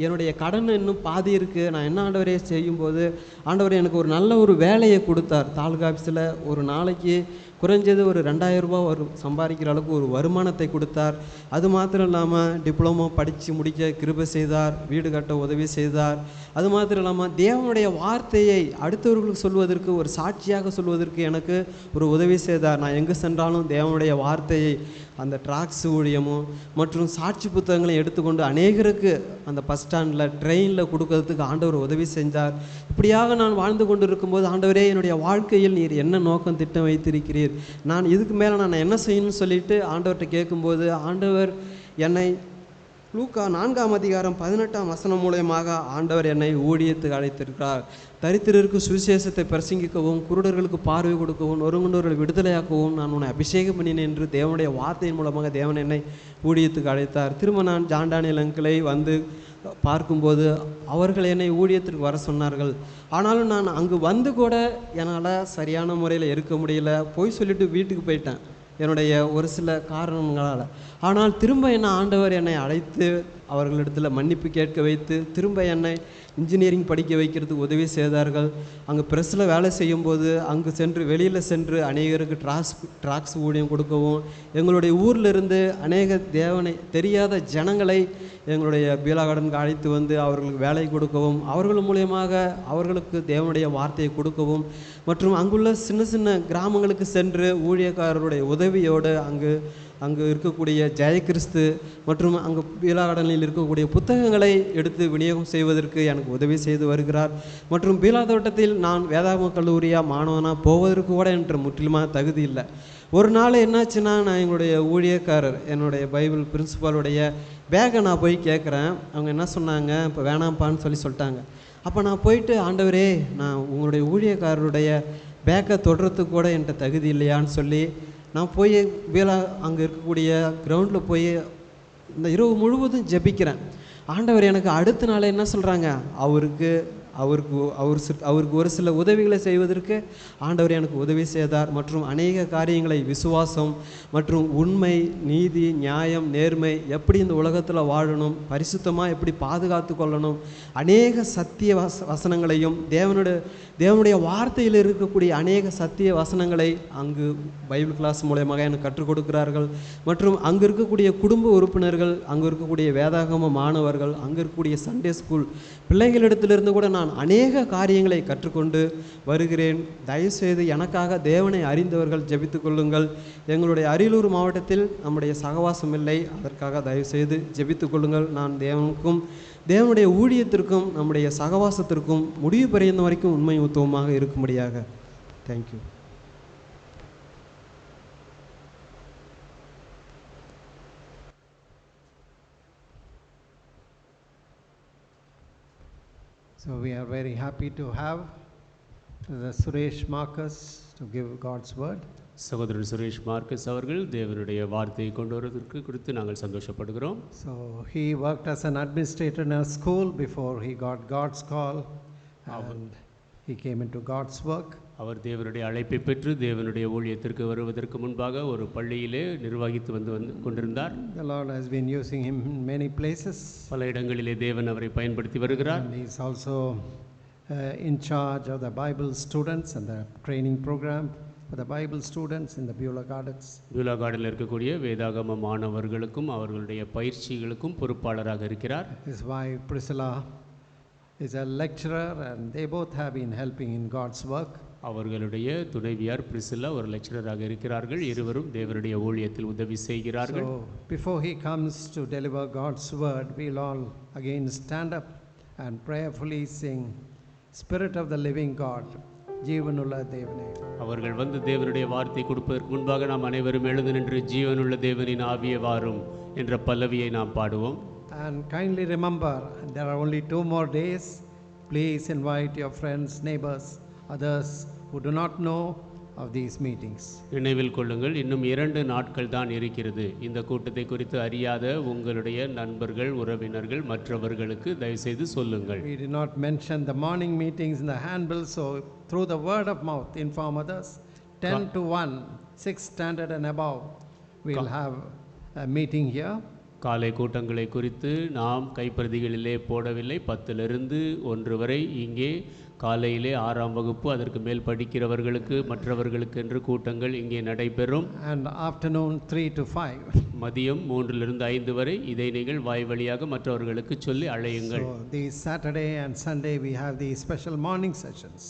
என்னுடைய கடன் இன்னும் பாதி இருக்குது, நான் என்ன ஆண்டவரே செய்யும்போது, ஆண்டவர் எனக்கு ஒரு நல்ல ஒரு வேலையை கொடுத்தார். தாலுகா ஆஃபீஸில் ஒரு நாளைக்கு குறைஞ்சது ஒரு 2000 ரூபா சம்பாதிக்கிற அளவுக்கு ஒரு வருமானத்தை கொடுத்தார். அது மாத்திரம் இல்லாமல் டிப்ளமோ படித்து முடிக்க கிருபை செய்தார், வீடு கட்ட உதவி செய்தார். அது மாத்திரம் இல்லாமல் தேவனுடைய வார்த்தையை அடுத்தவர்களுக்கு சொல்வதற்கு, ஒரு சாட்சியாக சொல்வதற்கு எனக்கு ஒரு உதவி செய்தார். நான் எங்கே சென்றாலும் தேவனுடைய வார்த்தையை, அந்த ட்ராக்ஸ் ஊழியமும் மற்றும் சாட்சி புத்தகங்களையும் எடுத்துக்கொண்டு அநேகருக்கு அந்த பஸ் ஸ்டாண்டில் ட்ரெயினில் கொடுக்கறதுக்கு ஆண்டவர் உதவி செஞ்சார். இப்படியாக நான் வாழ்ந்து கொண்டு இருக்கும்போது, ஆண்டவரே, என்னுடைய வாழ்க்கையில் நீர் என்ன நோக்கம் திட்டம் வைத்திருக்கிறீர், நான் இதுக்கு மேலே நான் என்ன செய்யணும்னு சொல்லிட்டு ஆண்டவர்கிட்ட கேட்கும்போது, ஆண்டவர் என்னை லூக்கா 4ஆம் அதிகாரம் 18ஆம் வசனம் மூலயமாக ஆண்டவர் என்னை ஊழியத்துக்கு அழைத்திருக்கிறார். தரித்திரருக்கு சுவிசேஷத்தை பிரசங்கிக்கவும், குருடர்களுக்கு பார்வை கொடுக்கவும், நொறுங்குண்டவர்களை விடுதலையாக்கவும் நான் உன்னை அபிஷேகம் பண்ணினேன் என்று தேவனுடைய வார்த்தையின் மூலமாக தேவன் என்னை ஊழியத்துக்கு அழைத்தார். திரும்ப நான் ஜான் டேனியல் அங்கிளை வந்து பார்க்கும்போது அவர்கள் என்னை ஊழியத்திற்கு வர சொன்னார்கள். ஆனாலும் நான் அங்கு வந்து கூட என்னால் சரியான முறையில் இருக்க முடியல. போய் சொல்லிவிட்டு வீட்டுக்கு போயிட்டேன் என்னுடைய ஒரு சில காரணங்களால். ஆனால் திரும்ப என்ன ஆண்டவர் என்னை அழைத்து அவர்களிடத்தில் மன்னிப்பு கேட்க வைத்து திரும்ப என்னை இன்ஜினியரிங் படிக்க வைக்கிறதுக்கு உதவி செய்தார்கள். அங்கே ப்ரெஸ்ஸில் வேலை செய்யும்போது அங்கு சென்று வெளியில் சென்று அநேகருக்கு ட்ராக்ஸ் ஊழியம் கொடுக்கவும், எங்களுடைய ஊரில் இருந்து அநேக தேவனை தெரியாத ஜனங்களை எங்களுடைய பீலா கார்டனுக்கு அழைத்து வந்து அவர்களுக்கு வேலை கொடுக்கவும், அவர்கள் மூலியமாக அவர்களுக்கு தேவனுடைய வார்த்தையை கொடுக்கவும், மற்றும் அங்குள்ள சின்ன சின்ன கிராமங்களுக்கு சென்று ஊழியக்காரருடைய உதவியோடு அங்கு இருக்கக்கூடிய ஜெயகிறிஸ்து மற்றும் அங்கு பீலா கார்டனில் இருக்கக்கூடிய புத்தகங்களை எடுத்து விநியோகம் செய்வதற்கு எனக்கு உதவி செய்து வருகிறார். மற்றும் பீலா தோட்டத்தில் நான் வேதாகம கல்லூரியாக மாணவனாக போவதற்கு கூட என்ற முற்றிலுமாக தகுதி இல்லை. ஒரு நாள் என்னாச்சுன்னா, நான் எங்களுடைய ஊழியக்காரர், என்னுடைய பைபிள் பிரின்சிபாலுடைய பேக்கை நான் போய் கேட்குறேன். அவங்க என்ன சொன்னாங்க, இப்போ வேணாம்ப்பான்னு சொல்லிட்டாங்க. அப்போ நான் போயிட்டு, ஆண்டவரே, நான் உங்களுடைய ஊழியக்காரருடைய பேக்கை தொடுறதுக்கு கூட என்கிட்ட தகுதி இல்லையான்னு சொல்லி நான் போய் அங்கே இருக்கக்கூடிய கிரவுண்டில் போய் இந்த இரவு முழுவதும் ஜெபிக்கிறேன். ஆண்டவர் எனக்கு அடுத்த நாள் என்ன சொல்கிறாங்க, அவருக்கு ஒரு சில உதவிகளை செய்வதற்கு ஆண்டவர் எனக்கு உதவி செய்தார். மற்றும் அநேக காரியங்களை, விசுவாசம் மற்றும் உண்மை, நீதி, நியாயம், நேர்மை, எப்படி இந்த உலகத்தில் வாழணும், பரிசுத்தமாக எப்படி பாதுகாத்து கொள்ளணும், அநேக சத்திய வசனங்களையும் தேவனுடைய வார்த்தையில் இருக்கக்கூடிய அநேக சத்திய வசனங்களை அங்கு பைபிள் கிளாஸ் மூலமாக எனக்கு கற்றுக் கொடுக்கிறார்கள். மற்றும் அங்கு இருக்கக்கூடிய குடும்ப உறுப்பினர்கள், அங்கு இருக்கக்கூடிய வேதாகம மாணவர்கள், அங்கு இருக்கக்கூடிய சண்டே ஸ்கூல் பிள்ளைகளிடத்திலிருந்து கூட நான் அநேக காரியங்களை கற்றுக்கொண்டு வருகிறேன். தயவுசெய்து எனக்காக தேவனை அறிந்தவர்கள் ஜெபித்து கொள்ளுங்கள். எங்களுடைய அரியலூர் மாவட்டத்தில் நம்முடைய சகவாசம் இல்லை, அதற்காக தயவுசெய்து ஜெபித்து கொள்ளுங்கள். நான் தேவனுக்கும் தேவனுடைய ஊழியத்திற்கும் நம்முடைய சகவாசத்திற்கும் முடிவு பெறும் வரைக்கும் உண்மை உத்தவமாக இருக்கும்படியாக. Thank you.
So we are very happy to have the Suresh Marcus to give God's word.
சகோதரர் சுரேஷ் மார்க்கஸ் அவர்கள் தேவனுடைய வார்த்தையை கொண்டு வருவதற்கு குறித்து நாங்கள் சந்தோஷப்படுகிறோம்.
So he worked as an administrator in a school before he got God's call and he came into God's work.
அவர் தேவனுடைய அழைப்பை பெற்று தேவனுடைய ஊழியத்திற்கு வருவதற்கு முன்பாக ஒரு பள்ளியிலே நிர்வகித்து வந்து கொண்டிருந்தார்.
The Lord has been using him in many places.
பல இடங்களிலே தேவன் அவரை பயன்படுத்தி வருகிறார்.
And he is also in charge of the Bible students and the training program for the Bible students in the Beulah Gardens.
Beulah Garden இருக்கக்கூடிய வேதாகம மாணவர்களுக்கும் அவர்களுடைய பயிற்சிகளுக்கும் பொறுப்பாளராக இருக்கிறார்.
His wife Priscilla is a lecturer and they both have been helping in God's work.
அவர்களுடைய துணைவியார் பிரிசில்லா ஒரு லெக்சரராக இருக்கிறார்கள். இருவரும் தேவனுடைய ஊழியத்தில் உதவி செய்கிறார்கள்.
So before he comes to deliver God's word, we'll all again stand up and prayerfully sing Spirit of the living God, ஜீவனுள்ள தேவனே.
அவர்கள் வந்து தேவனுடைய வார்த்தை கொடுப்பதற்கு முன்பாக நாம் அனைவரும் எழுந்து நின்று ஜீவனுள்ள தேவனின் ஆவியே வாரும் என்ற பல்லவியை நாம் பாடுவோம்.
And kindly remember, there are only 2 more days. Please invite your friends, neighbors, others who do not know of these meetings.
நினைவில் கொள்ளுங்கள், இன்னும் 2 நாட்கள் தான் இருக்கிறது. இந்த கூட்டத்தை குறித்து அறியாத உங்களுடைய நண்பர்கள், உறவினர்கள், மற்றவர்களுக்கு தயவுசெய்து சொல்லுங்கள்.
We did not mention the morning meetings in the handbill, so through the word of mouth inform others. 10 to 1, 6 standard and above, we'll have a meeting here.
காலை கூட்டங்களை குறித்து நாம் கைப்பிரதிகளிலே போடவில்லை. 10 to 1 வரை இங்கே காலையிலே 6ஆம் வகுப்பு, அதற்கு மேல் படிக்கிறவர்களுக்கு மற்றவர்களுக்கு என்று கூட்டங்கள் இங்கே நடைபெறும்.
And afternoon 3 to 5.
மதியம் 3 to 5 வரை இதை நீங்கள் வாய் வழியாக மற்றவர்களுக்கு சொல்லி அழையுங்கள்.
So these Saturday and Sunday we have these special morning sessions.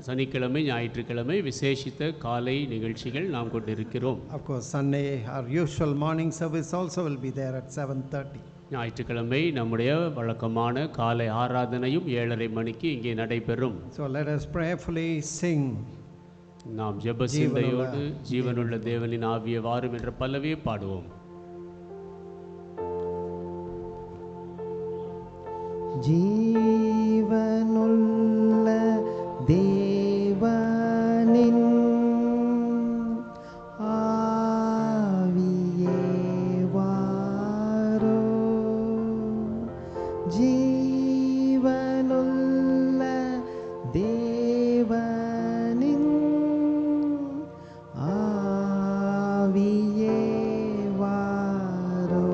சனிக்கிழமை, ஞாயிற்றுக்கிழமை விசேஷித்த காலை நிகழ்ச்சிகள் நாம் கொண்டிருக்கிறோம்.
Of course, Sunday our usual morning service also will be there at 7:30.
ஞாயிற்றுக்கிழமை நம்முடைய வழக்கமான காலை ஆராதனையும் 7:30 மணிக்கு இங்கே நடைபெறும்.
So let us prayerfully sing.
நாம் ஜெப சிந்தையோடு ஜீவனுள்ள தேவனின் ஆவியே வாரும் என்ற பல்லவியை பாடுவோம்.
ஜீவனுள்ள தேவனின் ஆவியே வாரோ, ஜீவனுள்ள தேவனின் ஆவியே வாரோ,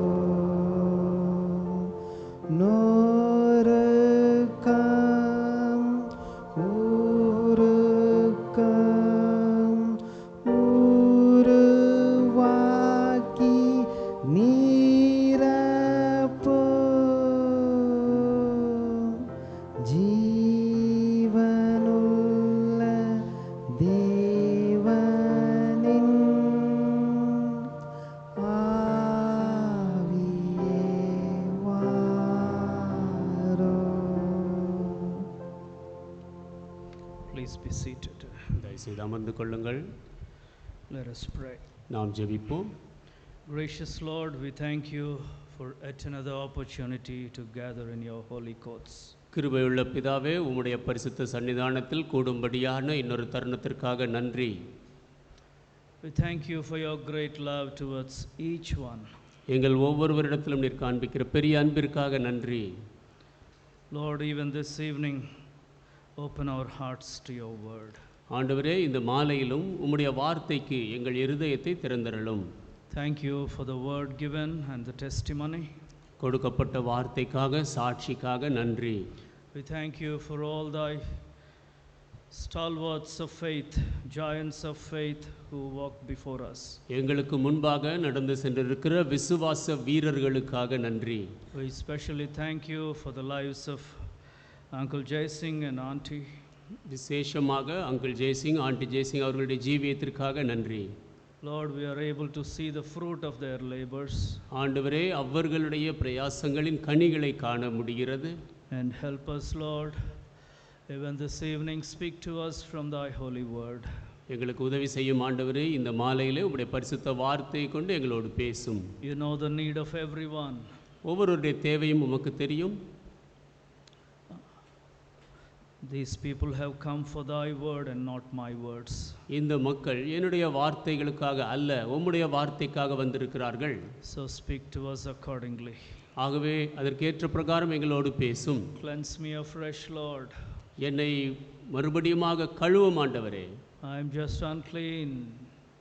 உருவாக்கி நீரப்போ, ஜீவனுள்ள தேவனின் ஆவியே வாரோ.
Please be seated.
தயவுசெய்து அமர்ந்து கொள்ளுங்கள்.
Let us pray.
நாம் ஜெபிப்போம்.
Gracious Lord, we thank you for yet another opportunity to gather in your holy courts.
கிருபையுள்ள பிதாவே, உம்முடைய பரிசுத்த சன்னிதானத்தில் கூடும்படியான இன்னொரு தருணத்திற்காக நன்றி.
We thank you for your great love towards each one.
எங்கள் ஒவ்வொருவரிடத்திலும் நீர் காண்பிக்கிற பெரிய அன்பிற்காக நன்றி.
Lord, even this evening, open our hearts to your word.
ஆண்டவரே, இந்த மாலையிலும் உம்முடைய வார்த்தைக்கு எங்கள் இருதயத்தை திறந்தருளும்.
Thank you for the word given and the testimony.
கொடுக்கப்பட்ட வார்த்தைக்காக, சாட்சிக்காக நன்றி.
We thank you for all thy stalwarts of faith, giants of faith who walk before us.
எங்களுக்கு முன்பாக நடந்து சென்றிருக்கிற விசுவாச வீரர்களுக்காக நன்றி.
We especially thank you for the lives of Uncle Jay Singh and Auntie.
விசேஷமாக அங்கிள் ஜெய்சிங், ஆண்டி ஜெய்சிங் அவர்களுடைய ஜீவியத்திற்காக நன்றி.
Lord, we are able to see the fruit of their labors.
ஆண்டவரே, அவர்களுடைய பிரயாசங்களின் கனிகளை காண முடிகிறது.
And help us, Lord, even this evening speak to us from thy holy word.
எங்களுக்கு உதவி செய்யும் ஆண்டவரே, இந்த மாலையிலே உம்முடைய பரிசுத்த வார்த்தையை கொண்டு எங்களோடு பேசும்.
You know the need of everyone.
ஒவ்வொருவருடைய தேவையும் உமக்கு தெரியும்.
These people have come for thy word and not my words.
இந்த மக்கள் என்னுடைய வார்த்தைகளுக்காக அல்ல, உம்முடைய வார்த்தைக்காக வந்திருக்கிறார்கள்.
So speak to us accordingly.
ஆகவே அதற்கேற்ற பிரகாரம் எங்களோடு பேசும்.
Cleanse me afresh, Lord.
என்னை மறுபடியுமாக கழுவும் ஆண்டவரே.
I am just unclean.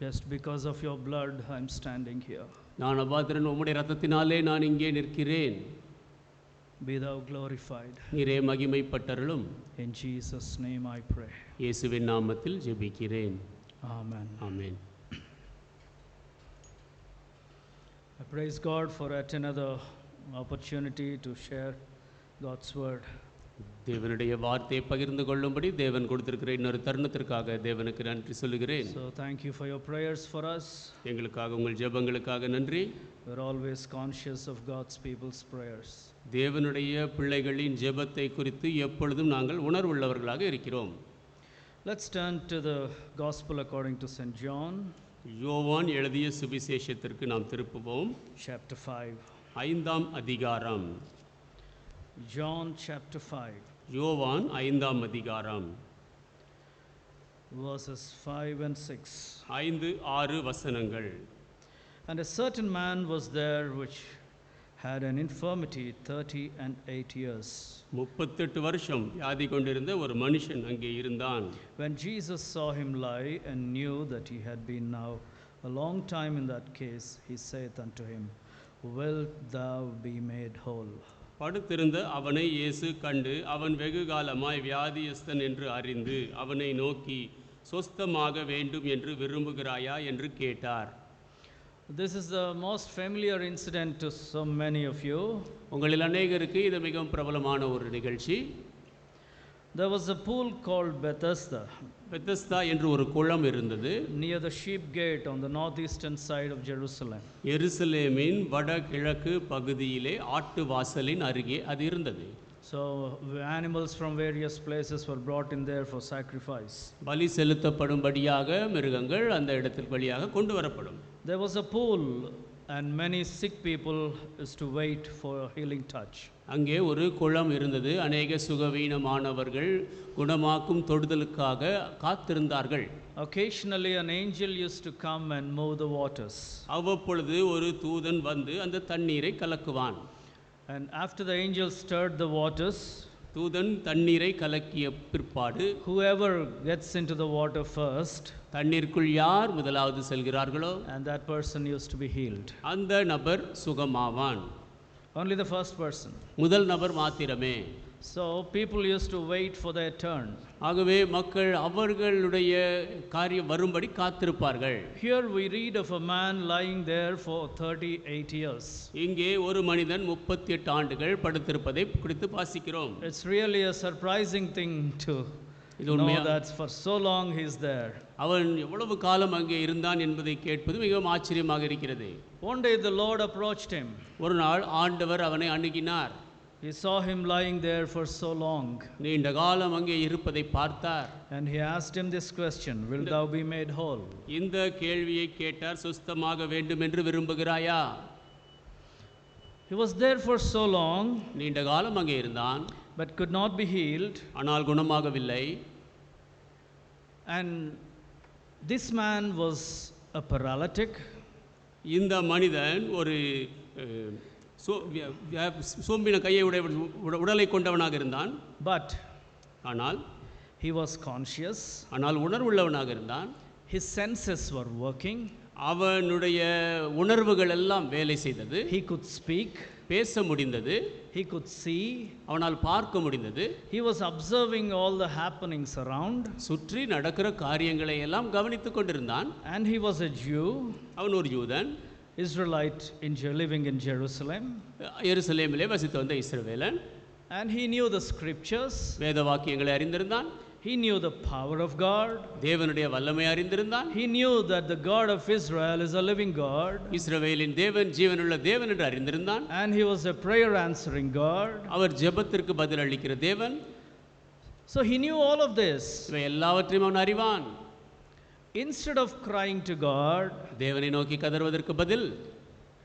Just because of your blood I am standing here.
நான் அபாத்திரன், உம்முடைய இரத்தத்தினாலே நான் இங்கே நிற்கிறேன்.
Be thou glorified.
நீரே மகிமைப்பட்டருளும்.
In Jesus' name I pray.
இயேசுவின் நாமத்தில் ஜெபிக்கிறேன்.
Amen.
Amen.
I praise God for yet another opportunity to share God's word.
தேவனுடைய வார்த்தையை பகிர்ந்து கொள்ளும்படி தேவன் கொடுத்திருக்கிற இன்னொரு தருணத்திற்காக தேவனுக்கு நன்றி சொல்லுகிறேன்.
So thank you for your prayers for us.
எங்களுக்காக, உங்கள் ஜெபங்களுக்காக நன்றி.
We're always conscious of God's people's prayers.
தேவனுடைய பிள்ளைகளின் ஜெபத்தை குறித்து எப்பொழுதும் நாங்கள் உணர்வுள்ளவர்களாக இருக்கிறோம்.
Let's turn to the Gospel according to St. John.
யோவான் எழுதிய சுவிசேஷத்திற்கு நாம் திருப்புவோம்.
Chapter 5.
5ஆம் அதிகாரம்.
John chapter 5.
யோவான் 5ஆம் அதிகாரம்.
verses 5 and 6.
5-6 வசனங்கள்.
And a certain man was there which had an infirmity 38 years.
38 வருஷம் வியாதி கொண்டிருந்த ஒரு மனுஷன் அங்கே இருந்தான்.
When Jesus saw him lie and knew that he had been now a long time in that case, he saith unto him, Wilt thou be made whole?
படுத்திருந்த அவனை இயேசு கண்டு அவன் வெகு காலமாய் வியாதியஸ்தன் என்று அறிந்து அவனை நோக்கி சொஸ்தமாக வேண்டும் என்று விரும்புகிறாயா என்று கேட்டார்.
This is the most familiar incident to so many of you.
உங்களில் அநேகருக்கு இது மிகவும் பிரபலமான ஒரு நிகழ்ச்சி.
There was a pool called Bethesda.
Bethesda என்று ஒரு குளம் இருந்தது.
Near the sheep gate on the northeastern side of Jerusalem.
எருசலேமின் வடகிழக்கு பகுதியிலே ஆட்டு வாசலின் அருகே அது இருந்தது.
So animals from various places were brought in there for sacrifice.
பலி செலுத்தப்படும்படியாக மிருகங்கள் அந்த இடத்தில் வழியாக கொண்டு வரப்படும்.
There was a pool and many sick people used to wait for a healing touch.
அங்கே ஒரு குளம் இருந்தது. அநேக சுகவீனமானவர்கள் குணமாக்கும் தொடுதலுக்காக காத்திருந்தார்கள்.
Occasionally an angel used to come and move the waters.
அவ்வப்பொழுது ஒரு தூதன் வந்து அந்த தண்ணீரை கலக்குவான்.
And after the angel stirred the waters,
தூதன் தண்ணீரை கலக்கிய பிற்பாடு
whoever gets into the water first,
தண்ணீருக்குள் யார் முதலாவது செல்கிறார்களோ
and that person used to be healed.
அந்த நபர் சுகமாவான்.
Only the first person.
முதல் நபர் மாத்திரமே.
So people used to wait for their turn.
ஆகவே மக்கள் அவர்களுடைய காரியம் வரும்படி காத்திருப்பார்கள்.
Here we read of a man lying there for 38 years.
இங்கே ஒரு மனிதன் 38 ஆண்டுகள் படுத்திருப்பதை குறித்து வாசிக்கிறோம்.
It's really a surprising thing to know that for so long he is there.
அவன் எவ்வளவு காலம் அங்கே இருந்தான் என்பதை கேட்பது மிகவும் ஆச்சரியமாக இருக்கிறது.
One day the Lord approached him.
ஒரு நாள் ஆண்டவர் அவனை அணுகினார்.
He saw him lying there for so long.
நீண்ட காலம் அங்கே இருப்பதை பார்த்தார்.
And he asked him this question, Will thou be made whole?
இந்த கேள்வியை கேட்டார், சுஸ்தமாக வேண்டும் என்று விரும்புகிறாயா?
He was there for so long,
நீண்ட காலம் அங்கே இருந்தான்,
but could not be healed.
ஆனால் குணமாகவில்லை.
And this man was a paralytic.
இந்த மனிதன் ஒரு சோம்பின கையை உடலை கொண்டவனாக இருந்தான்.
But
ஆனால்
he was conscious.
ஆனால் உணர்வுள்ளவனாக இருந்தான்.
His senses were working.
அவனுடைய உணர்வுகள் எல்லாம் வேலை செய்தது.
He could speak.
பேச முடிந்தது.
He could see.
அவனால் பார்க்க முடிந்தது.
He was observing all the happenings around.
சுற்றி நடக்கிற காரியங்களை எல்லாம் கவனித்துக் கொண்டிருந்தான்.
And he was a Jew.
அவன் ஒரு யூதன்.
Israelite living in Jerusalem.
எருசலேமிலே வசித்து வந்த இஸ்ரவேலன்.
And he knew the scriptures.
வேத வாக்கியங்களை அறிந்திருந்தான்.
He knew the power of God.
தேவனுடைய வல்லமை அறிந்திருந்தான்.
He knew that the God of Israel is a living God.
இஸ்ரவேலின் தேவன் ஜீவனுள்ள தேவன் என்று அறிந்திருந்தான்.
And he was a prayer answering God.
அவர் ஜெபத்திற்கு பதில் அளிக்கிற தேவன்.
So he knew all of this.
இவை எல்லாவற்றையும் அவன் அறிவான்.
Instead of crying to God,
தேவனை நோக்கி கதறுவதற்கு பதில்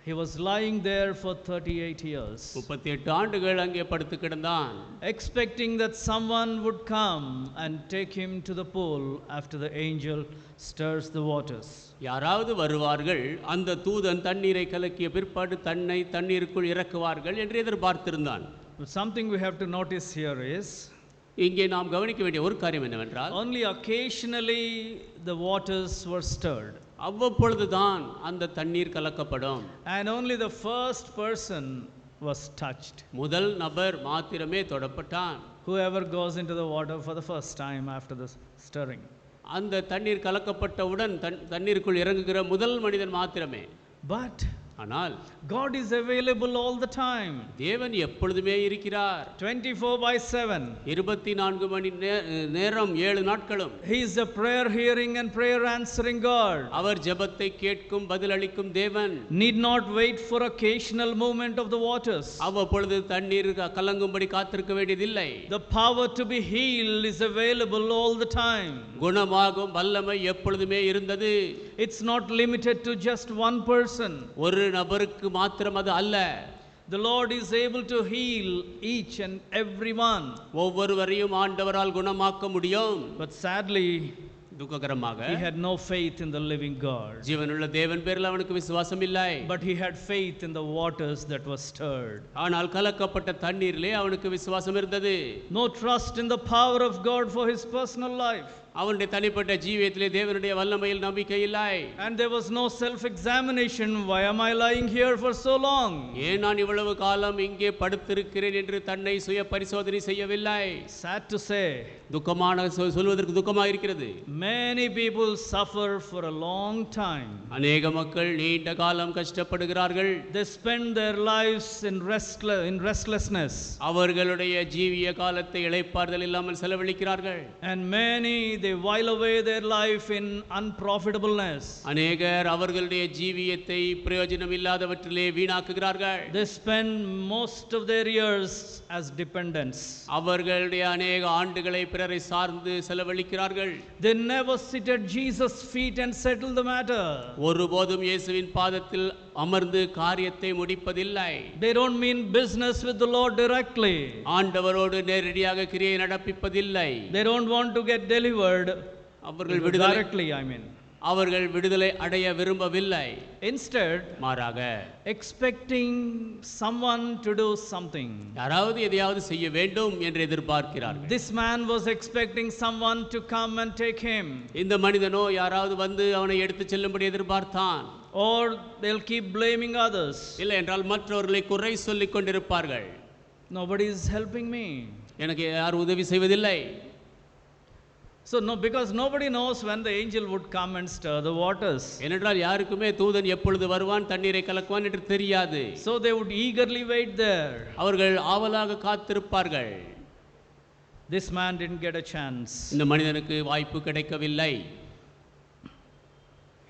he was lying there for 38 years.
38 ஆண்டுகள் அங்கே படுத்து கிடந்தான்.
Expecting that someone would come and take him to the pool after the angel stirs the waters.
யாராவது வருவார்கள், அந்த தூதன் தண்ணீரை கலக்கிய பிற்பாடு தண்ணீருக்குள் இறக்குவார்கள் என்று எதிர்பார்த்திருந்தான்.
But something we have to notice here is,
இங்கே நாம் கவனிக்க வேண்டிய ஒரு காரியம் என்னவென்றால்,
only occasionally the waters were stirred.
அவ்வப்பொழுதுதான் அந்த தண்ணீர் கலக்கப்படும்.
And only the first person was touched.
முதல் நபர் மாத்திரமே தொடப்பட்டான்.
Whoever goes into the water for the first time after the stirring.
அந்த தண்ணீர் கலக்கப்பட்டவுடன் தண்ணீருக்குள் இறங்குகிற முதல் மனிதன் மாத்திரமே.
But
ஆனால்
God is available all the time.
தேவன் எப்பொழுதுமே இருக்கிறார்.
24/7.
24 மணி நேரம் 7 நாட்களும்.
He is a prayer hearing and prayer answering God.
அவர் ஜெபத்தை கேட்கும் பதிலளிக்கும் தேவன்.
Need not wait for occasional movement of the waters.
அவ்வப்பொழுது தண்ணீர் கலங்கும்படி காத்திருக்க வேண்டியதில்லை.
The power to be healed is available all the time.
குணமாகும் வல்லமை எப்பொழுதுமே இருந்தது.
It's not limited to just one person.
ஒரு நபருக்கு மாத்திரம் அது அல்ல.
The Lord is able to heal each and every one.
ஒவ்வொருவரையும் ஆண்டவரால் குணமாக்க முடியும்.
But sadly,
துக்ககரமாக
he had no faith in the living God.
ஜீவனுள்ள தேவன் பேரில் அவனுக்கு விசுவாசம் இல்லை.
But he had faith in the waters that were stirred.
ஆனால் கலக்கப்பட்ட தண்ணீரிலே அவனுக்கு விசுவாசம் இருந்தது.
No trust in the power of God for his personal life.
அவனுடைய தனிப்பட்ட ஜீவியத்திலே தேவனுடைய வல்லமையில் நம்பிக்கை இல்லை.
And there was no self examination. Why am I lying here for so long?
ஏன் நான் இவ்வளவு காலம் இங்கே படுத்திருக்கிறேன் என்று தன்னை சுய பரிசோதனை செய்யவில்லை.
Sad to say,
துக்கமான சொல்வதற்கு துக்கமாக இருக்கிறது.
many people suffer for a long time.
அநேக மக்கள் நீண்ட காலம் கஷ்டப்படுகிறார்கள்.
They spend their lives in restlessness.
அவர்களுடைய ஜீவிய காலத்தை இளைப்பாறுதல் இல்லாமல் செலவழிக்கிறார்கள்.
And many they while away their life in unprofitableness.
அநேகர் அவர்களுடைய ஜீவியத்தை பிரயோஜனம் இல்லாதவற்றிலே வீணாக்குகிறார்கள்.
They spend most of their years as dependents.
அவர்களுடைய அநேக ஆண்டுகளை பிறரை சார்ந்து செலவழிக்கிறார்கள்.
They never sit at Jesus' feet and settle the matter.
ஒருபோதும் இயேசுவின் பாதத்தில் அமர்ந்து காரியத்தை முடிப்பதில்லை.
They don't mean business with the Lord directly.
ஆண்டவரோடு நேரடியாக கிரியை நடப்பிப்பதில்லை.
They don't want to get delivered
அவர்கள் விடுதலை
directly, I mean.
அவர்கள் விடுதலை அடைய விரும்பவில்லை.
Instead,
மாறாக
expecting someone to do something.
யாராவது எதையாவது செய்ய வேண்டும் என்று எதிர்பார்க்கிறார்கள்.
This man was expecting someone to come and take him.
இந்த மனிதனோ யாராவது வந்து அவனை எடுத்துச் செல்லும்படி எதிர்பார்த்தான்.
Or they'll keep blaming others.
இல்லை என்றால் மற்றவர்களை குறை சொல்லிக் கொண்டிருப்பார்கள்.
Nobody is helping me.
எனக்கு யார் உதவி செய்வதில்லை.
So no, because nobody knows when the angel would come and stir the waters.
ஏனென்றால் யாருக்குமே தூதன் எப்பொழுது வருவான் தண்ணீரை கலக்குவான் என்று தெரியாது.
So they would eagerly wait there.
அவர்கள் ஆவலாக காத்திருப்பார்கள்.
This man didn't get a chance.
இந்த மனிதனுக்கு வாய்ப்பு கிடைக்கவில்லை.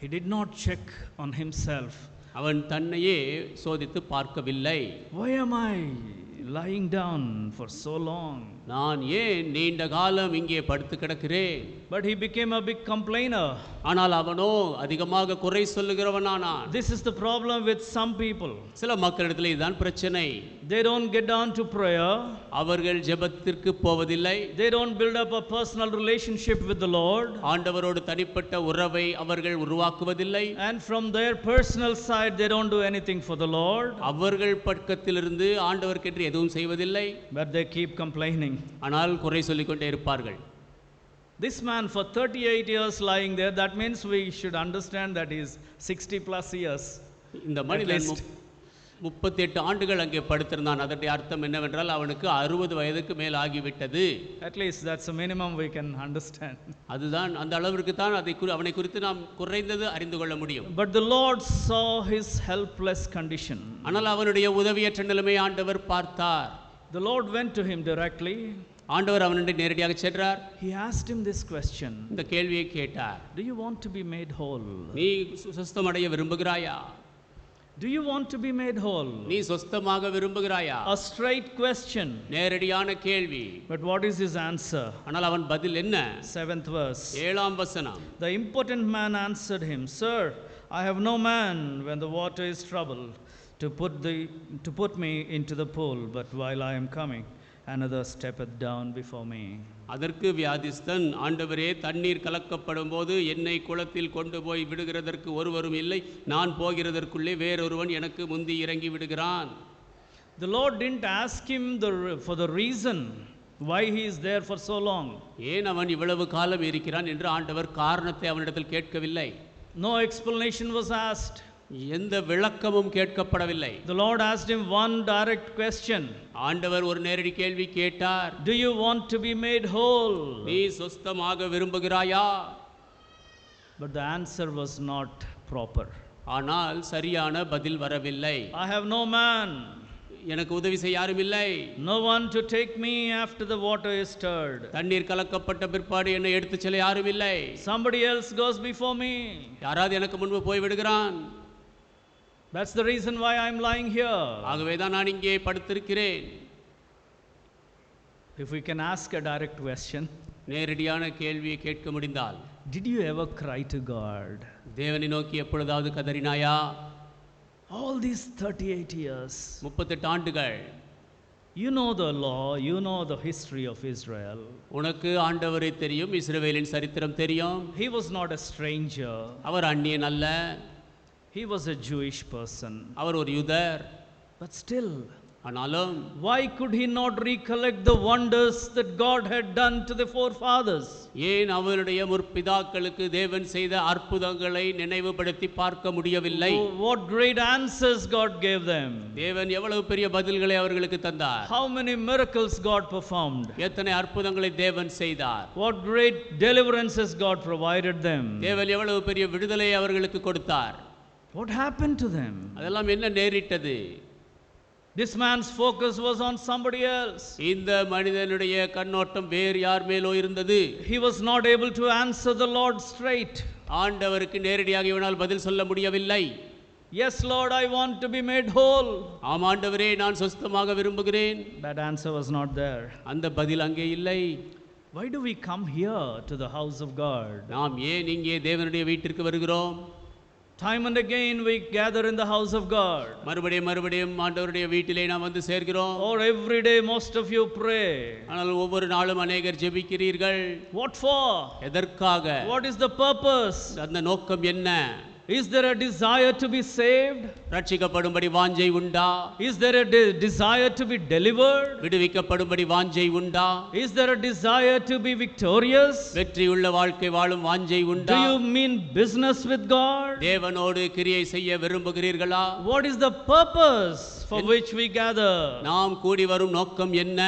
He did not check on himself.
அவன் தன்னையே சோதித்து பார்க்கவில்லை.
Why am I lying down for so long?
நான் ஏன் நீண்ட காலம் இங்கே படுத்து கிடக்கிறேன்?
But he became a big complainer.
ஆனால் அவனோ அதிகமாக குறை சொல்லுகிறவனானான்.
This is the problem with some people.
சில மக்களிடத்தில் இதுதான் பிரச்சனை.
They don't get down to prayer.
அவர்கள் ஜெபத்திற்கு போவதில்லை.
They don't build up a personal relationship with the Lord.
ஆண்டவரோடு தனிப்பட்ட உறவை அவர்கள் உருவாக்குவதில்லை.
And from their personal side they don't do anything for the Lord.
அவர்கள் பக்கத்திலிருந்து ஆண்டவருக்கென்று எதுவும் செய்வதில்லை.
But they keep complaining.
ஆனால் குறை சொல்லிக் கொண்டே இருப்பார்கள்.
This man for 38 years lying there, that means we should understand that he is 60 plus years.
இந்த மனிதன் 38 ஆண்டுகள் அங்கே படுத்திருந்தான். அதனுடைய அர்த்தம் என்னவென்றால் அவனுக்கு 60 வயதுக்கு மேல் ஆகிவிட்டது.
At least that's the minimum we can understand.
அதுதான் அந்த அளவிற்கு தான் அவனை குறித்து நாம் குறைந்தது அறிந்து கொள்ள முடியும்.
But the Lord saw his helpless condition.
ஆனால் அவனுடைய உதவியற்ற நிலைமை ஆண்டவர் பார்த்தார்.
The Lord went to him directly.
ஆண்டவர் அவனிடம் நேரடியாக சென்றார்.
He asked him this question.
இந்த கேள்வியை கேட்டார்.
Do you want to be made whole?
நீ சுஸ்தமடைய விரும்புகிறாயா?
Do you want to be made whole?
நீ சுஸ்தமாக விரும்புகிறாயா?
A straight question.
நேரடியான கேள்வி.
But what is his answer?
ஆனால் அவன் பதில் என்ன?
7th verse.
7ஆம் வசனம்.
The impotent man answered him, Sir, I have no man when the water is troubled to put me into the pool, but while I am coming, another steppeth down before me.
அதற்கு வியாதிஸ்தன், ஆண்டவரே, தண்ணீர் கலக்கப்படும் போது என்னை குளத்தில் கொண்டு போய் விடுகிறதற்கு ஒருவரும் இல்லை. நான் போகிறதற்குள்ளே வேறொருவன் எனக்கு முந்தி இறங்கி விடுகிறான்.
The Lord didn't ask him for the reason why he is there for so long.
ஏன் அவன் இவ்வளவு காலம் இருக்கிறான் என்று ஆண்டவர் காரணத்தை அவனிடத்தில் கேட்கவில்லை.
No explanation was asked.
எந்த விளக்கமும் கேட்கப்படவில்லை.
The Lord asked him one direct question.
ஆண்டவர் ஒரு நேரடி கேள்வி கேட்டார்.
Do you want to be made whole?
நீ சுஸ்தமாக விரும்புகிறாயா?
But the answer was not proper.
ஆனால் சரியான பதில் வரவில்லை.
I have no man.
எனக்கு உதவி செய்ய யாரும் இல்லை.
No one to take me after the water is stirred.
தண்ணீர் கலக்கப்பட்ட பிற்பாடு என்னை எடுத்துச் செல்ல யாரும் இல்லை.
Somebody else goes before me.
யாராவது எனக்கு முன்பு போய் விடுகிறான்.
That's the reason why I'm lying here.
ஆகவே தான் நான் இங்கே படுத்திருக்கிறேன்.
If we can ask a direct question,
நேரடியான கேள்வியை கேட்க முடிந்தால்,
did you ever cry to God?
தேவனை நோக்கி எப்பொழுதாவது கதறினாயா?
All these 38 years,
38 ஆண்டுகள்
You know the law, you know the history of Israel.
உனக்கு ஆண்டவரை தெரியும், இஸ்ரவேலின் சரித்திரம் தெரியும்.
He was not a stranger.
அவர் அந்நியன் அல்ல.
He was a Jewish person.
அவர் ஒரு யூதர்.
But still,
ஆனாலும்
why could he not recollect the wonders that God had done to the forefathers?
ஏன் அவருடைய முற்பிதாக்களுக்கு தேவன் செய்த அற்புதங்களை நினைவுபடுத்தி பார்க்க முடியவில்லை?
What great answers God gave them.
தேவன் எவ்வளவு பெரிய பதில்களை அவர்களுக்கு தந்தார்.
How many miracles God performed.
எத்தனை அற்புதங்களை தேவன் செய்தார்.
What great deliverances God provided them.
தேவன் எவ்வளவு பெரிய விடுதலை அவர்களுக்கு கொடுத்தார்.
What happened to them?
அதெல்லாம் என்ன நேரிட்டது?
This man's focus was on somebody else.
இந்த மனிதனுடைய கண்ணோட்டம் வேறு யார் மேலோ இருந்தது.
He was not able to answer the Lord straight.
ஆண்டவருக்கு நேரடியாக இவனால் பதில் சொல்ல முடியவில்லை.
Yes, Lord, I want to be made whole.
ஆம் ஆண்டவரே, நான் சுத்தமாக விரும்புகிறேன்.
That answer was not there.
அந்த பதில் அங்கே இல்லை.
Why do we come here to the house of God?
நாம் ஏன் இங்கே தேவனுடைய வீட்டிற்கு வருகிறோம்?
Time and again we gather in the house of God.
மறுபடியும் ஆண்டவருடைய வீட்டிலே நாம் வந்து சேர்கிறோம்.
Or every day most of you pray.
ஆனால் ஒவ்வொரு நாளும் அநேகர் ஜெபிக்கிறீர்கள்.
What for?
எதற்காக?
What is the purpose?
அந்த நோக்கம் என்ன?
Is there a desire to be saved?
ரட்சிக்கப்படும்படி வாஞ்சை உண்டா?
Is there a desire to be delivered?
விடுவிக்கப்படும்படி வாஞ்சை உண்டா?
Is there a desire to be victorious?
வெற்றியுள்ள வாழ்க்கை வாழும் வாஞ்சை உண்டா?
Do you mean business with God?
தேவனோடு கிரியை செய்ய விரும்புகிறீர்களா?
What is the purpose for which we gather?
நாம் கூடி வரும் நோக்கம் என்ன?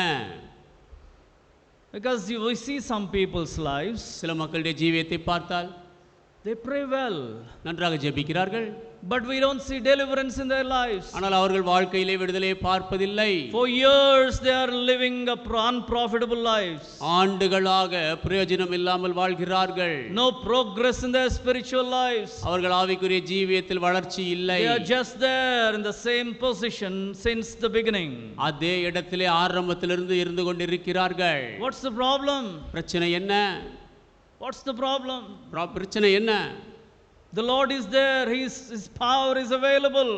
Because we see some people's lives.
சில மக்களுடைய ஜீவியத்தை பார்த்தால்
They pray well.
நன்றாக ஜெபிக்கிறார்கள்.
But we don't see deliverance in their lives.
ஆனால் அவர்கள் வாழ்க்கையிலே விடுதலையை பார்ப்பதில்லை.
For years they are living unprofitable lives.
ஆண்டுகளாக பிரயோஜனம் இல்லாமல் வாழ்கிறார்கள்.
No progress in their spiritual lives.
அவர்கள் ஆவிக்குரிய ஜீவியத்தில் வளர்ச்சி இல்லை.
They are just there in the same position since the beginning.
அதே இடத்திலே ஆரம்பத்திலிருந்து இருந்து கொண்டிருக்கிறார்கள்.
What's the problem?
பிரச்சனை என்ன?
What's the problem?
பிரச்சனை என்ன?
The Lord is there. His power is available.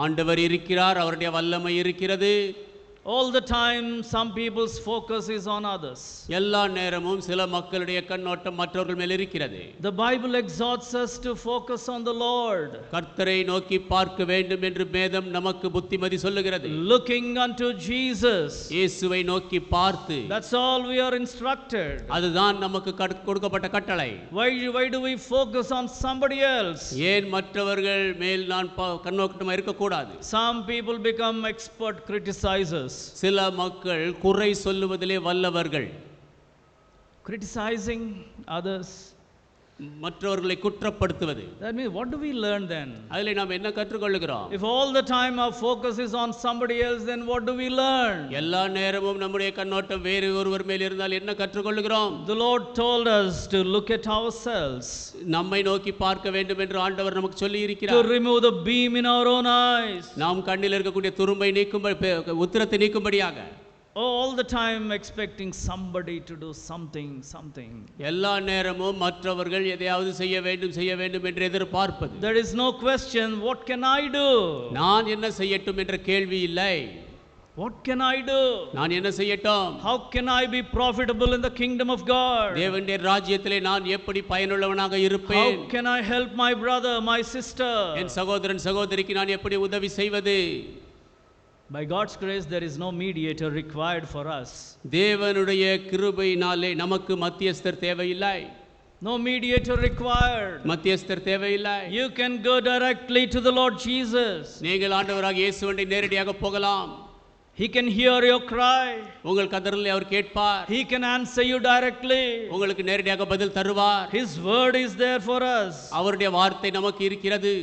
ஆண்டவர் இருக்கிறார், அவருடைய வல்லமை இருக்கிறது.
All the time some people's focus is on others.
எல்லா நேரமும் சில மக்களுடைய கண்ணோட்டம் மற்றவர்கள் மேல் இருக்கிறது.
The Bible exhorts us to focus on the Lord.
கர்த்தரை நோக்கி பார்க்க வேண்டும் என்று வேதம் நமக்கு புத்திமதி சொல்லுகிறது.
Looking unto Jesus.
இயேசுவை நோக்கி பார்த்து.
That's all we are instructed.
அதுதான் நமக்கு கொடுக்கப்பட்ட கட்டளை.
Why do we focus on somebody else?
ஏன் மற்றவர்கள் மேல் நான் கண்ணோட்டமா இருக்க கூடாது?
Some people become expert criticizers.
சில மக்கள் குறை சொல்லுவதிலே வல்லவர்கள்.
Criticizing others,
மற்றவர்களை குற்றப்படுத்துவது.
that means what do we learn then?
அதிலே நாம் என்ன கற்றுக்கொள்கிறோம்?
If all the time our focus is on somebody else, then what do we learn?
எல்லா நேரமும் நம்முடைய கண்ணோட்டம் வேறு ஒருவர் மேல் இருந்தால் என்ன கற்றுக்கொள்கிறோம்?
The Lord told us to look at ourselves,
நம்மை நோக்கி பார்க்க வேண்டும் என்று ஆண்டவர் நமக்கு சொல்லி
to
இருக்கிறார்.
remove the beam in our own eyes.
நாம் கண்ணில் இருக்கக்கூடிய துரும்பை நீக்கும்படி, உத்திரத்தை நீக்கும்படியாக.
All the time expecting somebody to do something.
எல்லா நேரமும் மற்றவர்கள் எதையாவது செய்ய வேண்டும் என்று எதிர்பார்ப்பது.
There is no question, what can I do?
நான் என்ன செய்யட்டும் என்ற கேள்வி இல்லை.
What can I do?
நான் என்ன செய்யட்டும்?
How can I be profitable in the kingdom of God?
தேவனுடைய ராஜ்யத்திலே நான் எப்படி பயனுள்ளவனாக இருப்பேன்?
How can I help my brother, my sister?
என் சகோதரன் சகோதரிக்கு நான் எப்படி உதவி செய்வது?
By God's grace, there is no mediator required for us.
தேவனுடைய கிருபையினாலே நமக்கு மத்தியஸ்தர் தேவையில்லை.
No mediator required.
மத்தியஸ்தர் தேவையில்லை.
You can go directly to the Lord Jesus.
நீங்கள் ஆண்டவராக இயேசுவை நேரடியாக போகலாம்.
He can hear your cry.
உங்கள் கதறலை அவர் கேட்பார்.
He can answer you directly.
உங்களுக்கு நேரடியாக பதில் தருவார்.
His word is there for us.
அவருடைய வார்த்தை நமக்கு இருக்கிறது.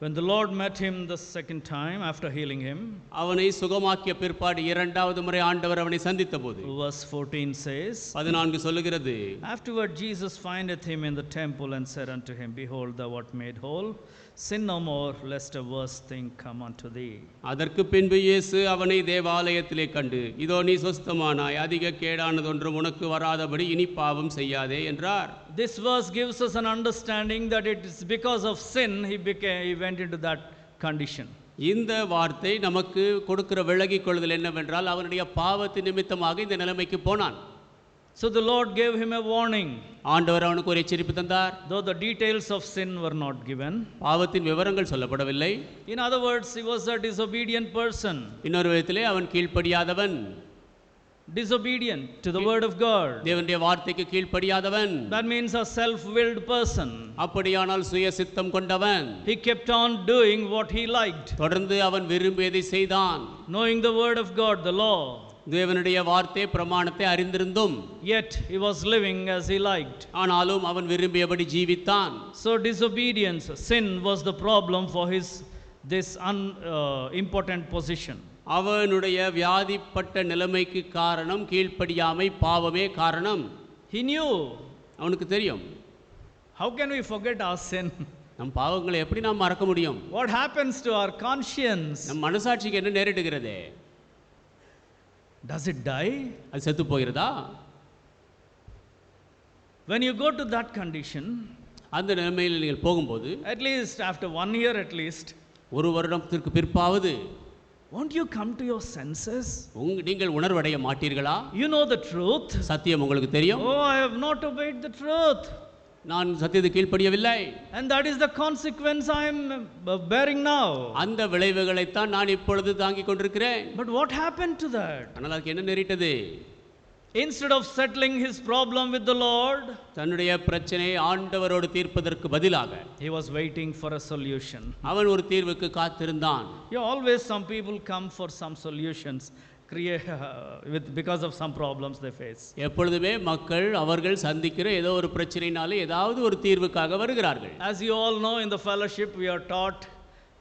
When the Lord met him the second time after healing him,
அவனை சுகமாக்கிய பிற்பாடு இரண்டாவது முறை ஆண்டவர் அவனை சந்தித்தபோது,
verse 14 says,
14 சொல்லுகிறது,
afterward Jesus findeth him in the temple and said unto him, behold, thou art made whole, sin no more, lest a worse thing come unto thee.
அதற்கு பின்பு இயேசு அவனை தேவாலயத்திலே கண்டு, இதோ நீ சொஸ்தமானாய், அதிக கேடானதொன்றும் உனக்கு வராதபடி இனி பாவம் செய்யாதே என்றார்.
This verse gives us an understanding that it is because of sin he went into that condition.
இந்த வார்த்தை நமக்கு கொடுக்கிற விலகிக் கொள்ளுதல் என்னவென்றால் அவனுடைய பாவத்தின் நிமித்தமாக இந்த நிலைமைக்கு போனான்.
So the Lord gave him a warning.
ஆண்டவர் அவனுக்கு ஒரு எச்சரிப்பு தந்தார்.
Though the details of sin were not given.
பாவத்தின் விவரங்கள் சொல்லப்படவில்லை.
In other words, he was a disobedient person.
இன்னொரு விதத்திலே அவன் கீழ்ப்படியாதவன்.
Disobedient to the word of God.
தேவனுடைய வார்த்தைக்கு கீழ்ப்படியாதவன்.
That means a self-willed person.
அப்படியானால் சுய சித்தம் கொண்டவன்.
He kept on doing what he liked.
தொடர்ந்து அவன் விரும்பியதை செய்தான்.
Knowing the word of God, the law.
தேவனுடைய வார்த்தை பிரமாணத்தை அறிந்திருந்தும்
Yet he was living as he liked.
ஆனாலும் அவன் விரும்பியபடி ஜீவித்தான்.
So disobedience, sin was the problem for this important position.
அவனுடைய வியாதிப்பட்ட நிலைமைக்கு காரணம் கீழ்ப்படியாமை, பாவமே காரணம்.
He knew.
அவனுக்கு தெரியும்.
How can we forget our sin?
நம் பாவங்களை எப்படி நாம் மறக்க முடியும்?
What happens to our conscience?
நம் மனசாட்சிக்கு என்ன நேரிடுகிறது?
Does it die?
அது செத்து போகிறதா?
When you go to that condition,
அந்த நிலைமையில் நீங்கள் போகும்போது
at least after 1 year at least,
ஒரு வருடத்திற்கு பிற்பாவது
won't you come to your senses?
நீங்கள் உணர்வடைய மாட்டீர்களா?
You know the truth.
சத்தியம் உங்களுக்கு தெரியும்.
Oh, I have not obeyed the truth.
நான் சத்தியத்துக்கு கீழ்ப்படியவில்லை.
And that is the consequence I am bearing now.
அந்த விளைவுகளை தான் நான் இப்பொழுது தாங்கிக் கொண்டிருக்கிறேன்.
But what happened to that?
ஆனால் அதுக்கு என்ன நேரிட்டது?
Instead of settling his problem with the Lord,
தன்னுடைய பிரச்சனையை ஆண்டவரோடு தீர்ப்பதற்கு பதிலாக
he was waiting for a solution.
அவன் ஒரு தீர்வுக்கு காத்திருந்தான்.
Always some people come for some solutions because of some problems they face.
எப்பொழுதுமே மக்கள் அவர்கள் சந்திக்கிற ஏதோ ஒரு பிரச்சனையினாலே ஏதாவது ஒரு தீர்வுக்காக வருகிறார்கள்.
As you all know, in the fellowship we are taught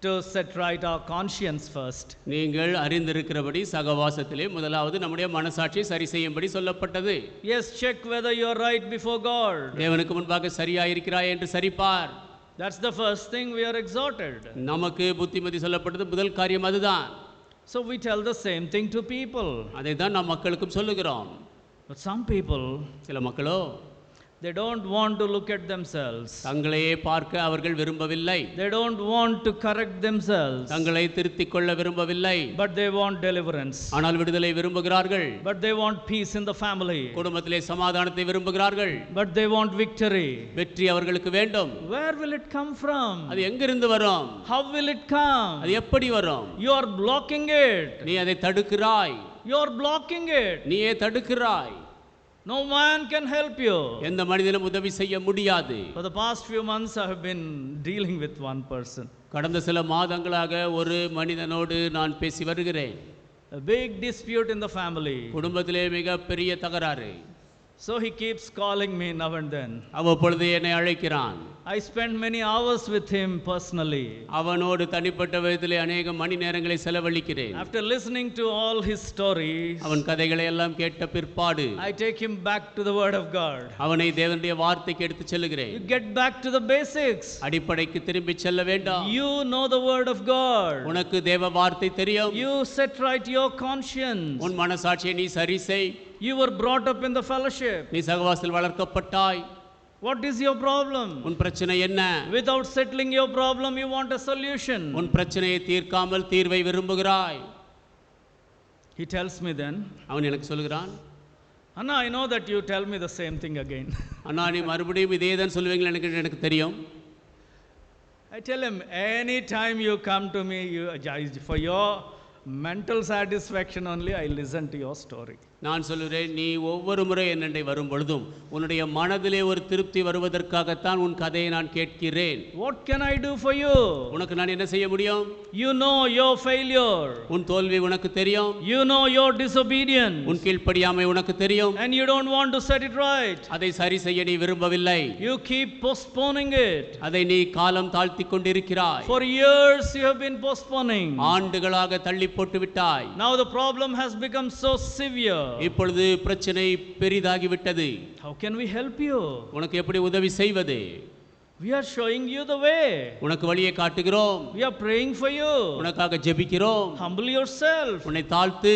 to set right our conscience first.
நீங்கள் அறிந்திருக்கிறபடி சகவாசத்திலே முதலாவது நம்முடைய மனசாட்சியை சரி செய்யும்படி சொல்லப்பட்டது.
Yes, check whether you are right before God.
தேவனுக்கு முன்பாக சரியாக இருக்கிறாய் என்று சரிபார்.
That's the first thing we are exhorted.
நமக்கு புத்திமதி சொல்லப்பட்டது முதல் காரியம் அதுதான்.
So we tell the same thing to people.
அதை தான் நாம் மக்களுக்கும் சொல்லுகிறோம்.
But some people,
சில மக்களோ
they don't want to look at themselves.
தங்களையே பார்க்க அவர்கள் விரும்பவில்லை.
They don't want to correct themselves.
தங்களை திருத்திக் கொள்ள விரும்பவில்லை.
But they want deliverance.
ஆனால் விடுதலை விரும்புகிறார்கள்.
But they want peace in the family.
குடும்பத்திலே சமாதானத்தை விரும்புகிறார்கள்.
But they want victory.
வெற்றி அவர்களுக்கு வேண்டும்.
Where will it come from?
அது எங்கிருந்து வரும்?
How will it come?
அது எப்படி வரும்?
You are blocking it.
நீ அதை தடுக்கிறாய்.
You are blocking it.
நீயே தடுக்கிறாய்.
No man can help you.
எந்த மனிதனும் உதவி செய்ய முடியாது.
For the past few months I have been dealing with one person.
கடந்த சில மாதங்களாக ஒரு மனிதனோடு நான் பேசி வருகிறேன்.
A big dispute in the family.
குடும்பத்திலே மிக பெரிய தகராறு.
So he keeps calling me now and then.
அவ்வப்பொழுது என்னை அழைக்கிறான்.
I spend many hours with him personally.
அவனோடு தனிப்பட்ட விதத்திலே அநேக மணி நேரங்களை செலவழிக்கிறேன்.
After listening to all his stories,
அவன் கதைகளை எல்லாம் கேட்ட பிற்பாடு
I take him back to the word of God.
அவனை தேவனுடைய வார்த்தைக்கு எடுத்து செல்லுகிறேன்.
You get back to the basics.
அடிப்படைக்கு திரும்பி செல்ல வேண்டாம்.
You know the word of God.
உனக்கு தேவ வார்த்தை தெரியும்.
You set right your conscience.
உன் மனசாட்சியை நீ சரி செய்.
You were brought up in the fellowship.
நீ சகவாசத்தில் வளர்க்கப்பட்டாய்.
What is your problem?
உன் பிரச்சனை என்ன?
Without settling your problem, you want a solution.
உன் பிரச்சனையை தீர்க்காமல் தீர்வை விரும்புகிறாய்.
He tells me then,
அவன் எனக்கு சொல்கிறான்,
Anna, I know that you tell me the same thing again.
அண்ணா நீ மறுபடியும் இதே தான் சொல்லுவீங்களா எனக்கு தெரியும்.
I tell him, anytime you come to me, for your mental satisfaction only, I listen to your story.
நான் சொல்லுகிறேன், நீ ஒவ்வொரு முறை என்னண்டை வரும் பொழுதும் உன்னுடைய மனதிலே ஒரு திருப்தி வருவதற்காகத்தான் உன் கதையை நான் கேட்கிறேன்.
What can I do for you?
உனக்கு நான் என்ன செய்ய முடியும்?
You know your failure.
உன் தோல்வி உனக்கு தெரியும்.
You know your disobedience.
உன் கீழ்ப்படியாமை உனக்கு தெரியும்.
And you don't want to set it right.
அதை சரி செய்ய நீ விரும்பவில்லை.
You keep postponing it.
அதை நீ காலம் தாழ்த்தி கொண்டிருக்கிறாய்.
For years you have been postponing.
ஆண்டுகளாக தள்ளி போட்டு விட்டாய்.
Now the problem has become so severe.
இப்பொழுது பிரச்சனை பெரிதாகி விட்டது.
How can we help you?
உனக்கு எப்படி உதவி செய்வது?
We are showing you the way.
உனக்கு வழியை காட்டுகிறோம்.
We are praying for you.
உனக்காக ஜெபிக்கிறோம்.
Humble yourself.
உன்னை தாழ்த்து.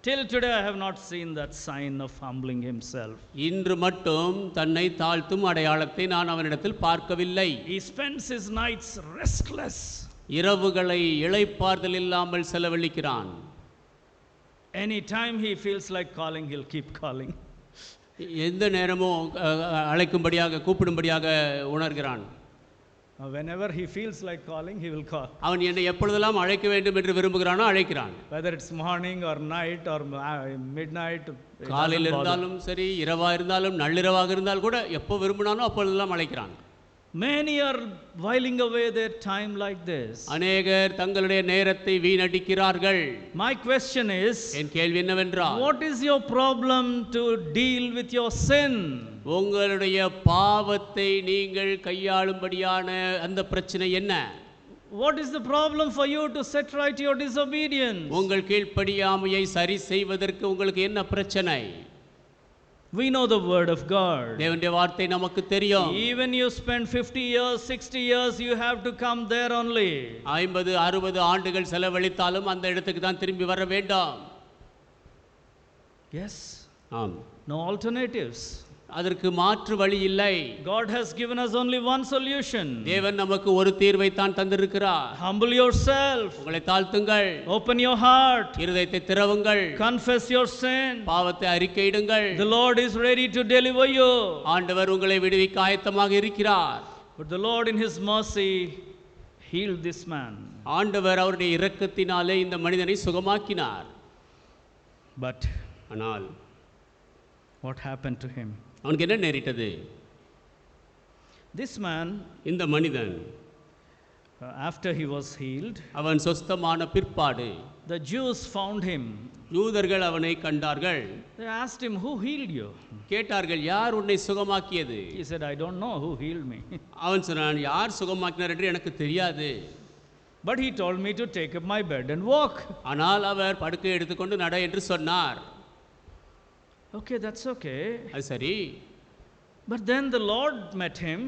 Till today I have not seen that sign of humbling himself.
இன்று மட்டும் தன்னை தாழ்த்தும் அடையாளத்தை நான் அவனிடத்தில் பார்க்கவில்லை.
He spends his nights restless.
இரவுகளை இளைப்பாறுதல் இல்லாமல் செலவழிக்கிறான்.
Anytime he feels like calling, he'll keep calling.
எந்த நேரமும் அழைக்கும்படியாக கூப்பிடும்படியாக உணர்கிறான்.
Whenever he feels like calling, he will call.
அவன் என்னை எப்பொழுதெல்லாம் அழைக்க வேண்டும் என்று விரும்புகிறானோ அழைக்கிறான்.
Whether it's morning or night or midnight.
காலையில் இருந்தாலும் சரி, இரவா இருந்தாலும் நள்ளிரவாக இருந்தால் கூட எப்போ விரும்பினானோ அப்பொழுதெல்லாம் அழைக்கிறான்.
Many are whiling away their time like this.
அநேகர் தங்களுடைய நேரத்தை வீணடிக்கிறார்கள்.
My question is,
என் கேள்வி என்னவென்றால்,
what is your problem to deal with your sin?
உங்களுடைய பாவத்தை நீங்கள் கையாளும்படியான அந்த பிரச்சனை என்ன?
What is the problem for you to set right your disobedience?
உங்கள் கீழ்ப்படியாமையை சரி செய்வதற்கு உங்களுக்கு என்ன பிரச்சனை?
We know the word of God.
தேவனுடைய வார்த்தை நமக்கு தெரியும்.
Even you spend 50 years, 60 years, you have to come there only.
50 60 ஆண்டுகள் செலவழித்தாலும் அந்த இடத்துக்கு தான் திரும்பி வர வேண்டும்.
Yes.
ஆம்.
No alternatives.
அதற்கு மாற்று வழி இல்லை.
God has given us only one solution.
தேவன் நமக்கு ஒரு தீர்வை தான் தந்திருக்கிறார்.
Humble yourself.
உங்களை தாழ்த்துங்கள்.
Open your heart.
இருதயத்தை திறவுங்கள்.
Confess your sin.
பாவத்தை அறிக்கையிடுங்கள்.
The Lord is ready to deliver you.
ஆண்டவர் உங்களை விடுவிக்க ஆயத்தமாக இருக்கிறார்.
But the Lord in his mercy healed this man.
ஆண்டவர் அவருடைய இரக்கத்தினாலே இந்த மனிதனை சுகமாக்கினார்.
But
ஆனால்
what happened to him?
அவனுக்கு என்ன நேரிட்டது?
This man,
இந்த மனிதன்
after he was healed,
அவன் சொஸ்தமான பிற்பாடு
the Jews found him.
யூதர்கள் அவனை கண்டார்கள்.
They asked him, who healed you?
கேட்டார்கள், யார் உன்னை சுகமாக்கியது?
He said, I don't know who healed me.
அவன் சொன்னான், யார் சுகமாக்கினார் என்று எனக்கு தெரியாது.
But he told me to take up my bed and walk.
ஆனால் அவர் படுக்கை எடுத்துக்கொண்டு நட என்று சொன்னார்.
Okay, that's okay.
அது சரி.
But then the Lord met him.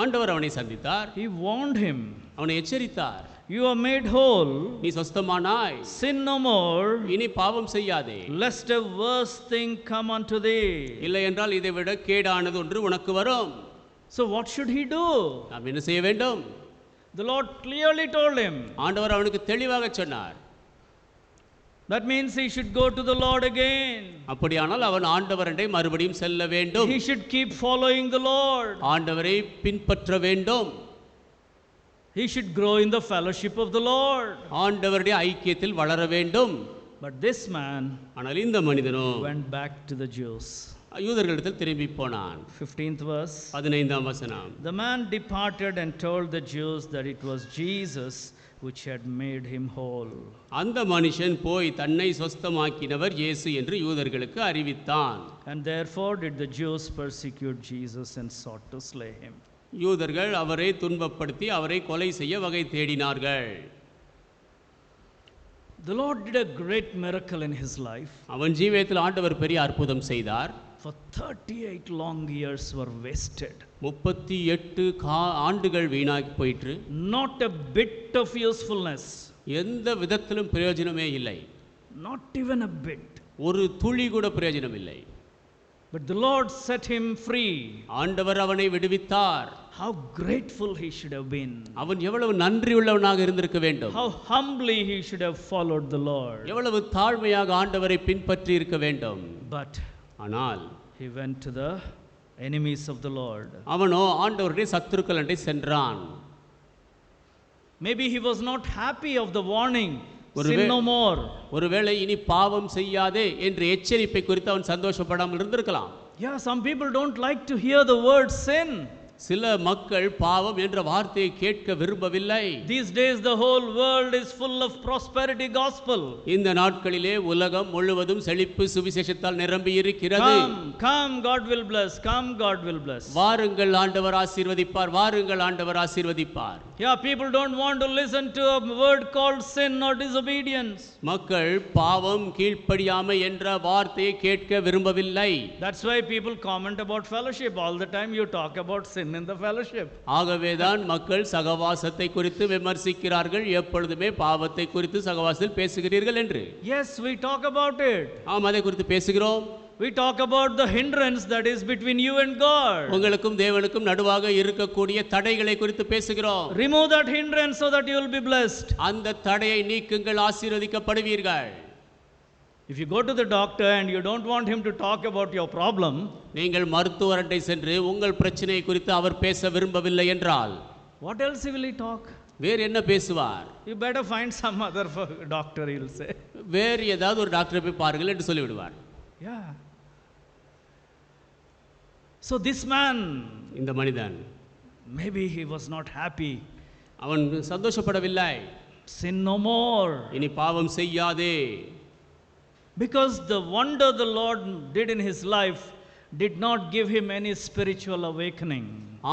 ஆண்டவர் அவனை சந்தித்தார்.
He warned him.
அவனை எச்சரித்தார்.
You are made whole.
நீ சொஸ்தமானாய்.
Sin no more.
இனி பாவம் செய்யாதே.
Lest a worse thing come unto thee.
இல்லை என்றால் இதை விட கேடானது ஒன்று உனக்கு வரும்.
So what should he do?
நாம் என்ன செய்ய வேண்டும்?
The Lord clearly told him.
ஆண்டவர் அவனுக்கு தெளிவாக சொன்னார்.
That means he should go to the Lord again.
அப்படியானால் அவன் ஆண்டவரண்டை மறுபடியும் செல்ல வேண்டும்.
He should keep following the Lord.
ஆண்டவரை பின்பற்ற வேண்டும்.
He should grow in the fellowship of the Lord.
ஆண்டவருடைய ஐக்கியத்தில் வளர வேண்டும்.
But this man
ஆனால் இந்த மனிதனோ
went back to the Jews.
யூதர்களிடத்தில் திரும்பி போனான்.
15th verse.
15ஆம் வசனம்.
The man departed and told the Jews that it was Jesus which had made him whole.
அந்த மனுஷன் போய் தன்னை சொஸ்தமாக்கினவர் இயேசு என்று யூதர்களுக்கு அறிவித்தான்.
And therefore did the Jews persecute Jesus and sought to slay him.
யூதர்கள் அவரை துன்பப்படுத்தி அவரை கொலை செய்ய வகை தேடினார்கள்.
The Lord did a great miracle in his life.
அவன் ஜீவியத்தில் ஆண்டவர் பெரிய அற்புதம் செய்தார்.
For 38 long years were wasted.
38 ஆண்டுகள் வீணாகி போயிற்று.
Not a bit of usefulness.
எந்த விதத்திலும் பிரயோஜனமே இல்லை.
Not even a bit.
ஒரு துளி கூட பிரயோஜனம் இல்லை.
But the Lord set him free.
ஆண்டவர் அவனை விடுவித்தார்.
How grateful he should have been.
அவன் எவ்வளவு நன்றியுள்ளவனாக இருந்திருக்க வேண்டும்.
How humbly he should have followed the Lord.
எவ்வளவு தாழ்மையாக ஆண்டவரை பின்பற்றி இருக்க வேண்டும்.
But
ஆனால்
he went to the enemies of the Lord.
அவனோ ஆண்டவருடைய சத்துருக்கள் அண்டை சென்றான்.
Maybe he was not happy of the warning. Sin no more.
ஒருவேளை இனி பாவம் செய்யாதே என்ற எச்சரிப்பை குறித்து அவன் சந்தோஷப்படாமல் இருந்திருக்கலாம்.
Yeah, some people don't like to hear the word sin.
சில மக்கள் பாவம் என்ற வார்த்தையை கேட்க விரும்பவில்லை.
These days the whole world is full of prosperity gospel.
இந்த நாட்களிலே உலகம் முழுவதும் செழிப்பு சுவிசேஷத்தால் நிரம்பி இருக்கிறது.
Come, God will bless. Come, God will bless.
வாருங்கள் ஆண்டவர் ஆசீர்வதிப்பார். வாருங்கள் ஆண்டவர் ஆசீர்வதிப்பார்.
Yeah, people don't want to listen to a word called sin or disobedience.
மக்கள் பாவம் கீழ்ப்படியாமை என்ற வார்த்தையை கேட்க விரும்பவில்லை.
That's why people comment about fellowship all the time. You talk about sin in the fellowship.
ஆகவேதான் மக்கள் சகவாசத்தை குறித்து விமர்சிக்கிறார்கள். எப்பொழுதுமே பாவத்தை குறித்து சகவாசத்தில் பேசுகிறீர்கள் என்று.
Yes, we talk about it.
ஆம், அதை குறித்து பேசுகிறோம்.
We talk about the hindrance that is between you and God.
உங்களுக்கும் தேவனுக்கும் நடுவாக இருக்கக்கூடிய தடைகளை குறித்து பேசுகிறோம்.
Remove that hindrance so that you will be blessed.
அந்த தடையை நீக்குங்கள், ஆசீர்வதிக்கப்படுவீர்கள்.
If you go to the doctor and you don't want him to talk about your problem,
நீங்கள் மருத்துவரண்டை சென்று உங்கள் பிரச்சனையை குறித்து அவர் பேச விரும்பவில்லை என்றால்
what else will he talk?
வேறு என்ன பேசுவார்?
You better find some other doctor, he will say.
வேறு ஏதாவது ஒரு டாக்டரை போய் பாருங்கள் என்று சொல்லிவிடுவார்.
Yeah. So this man,
இந்த மனிதன்
maybe he was not happy.
அவன் சந்தோஷப்படவில்லை.
Sin no more.
இனி பாவம் செய்யாதே.
Because the wonder the Lord did in his life did not give him any spiritual awakening.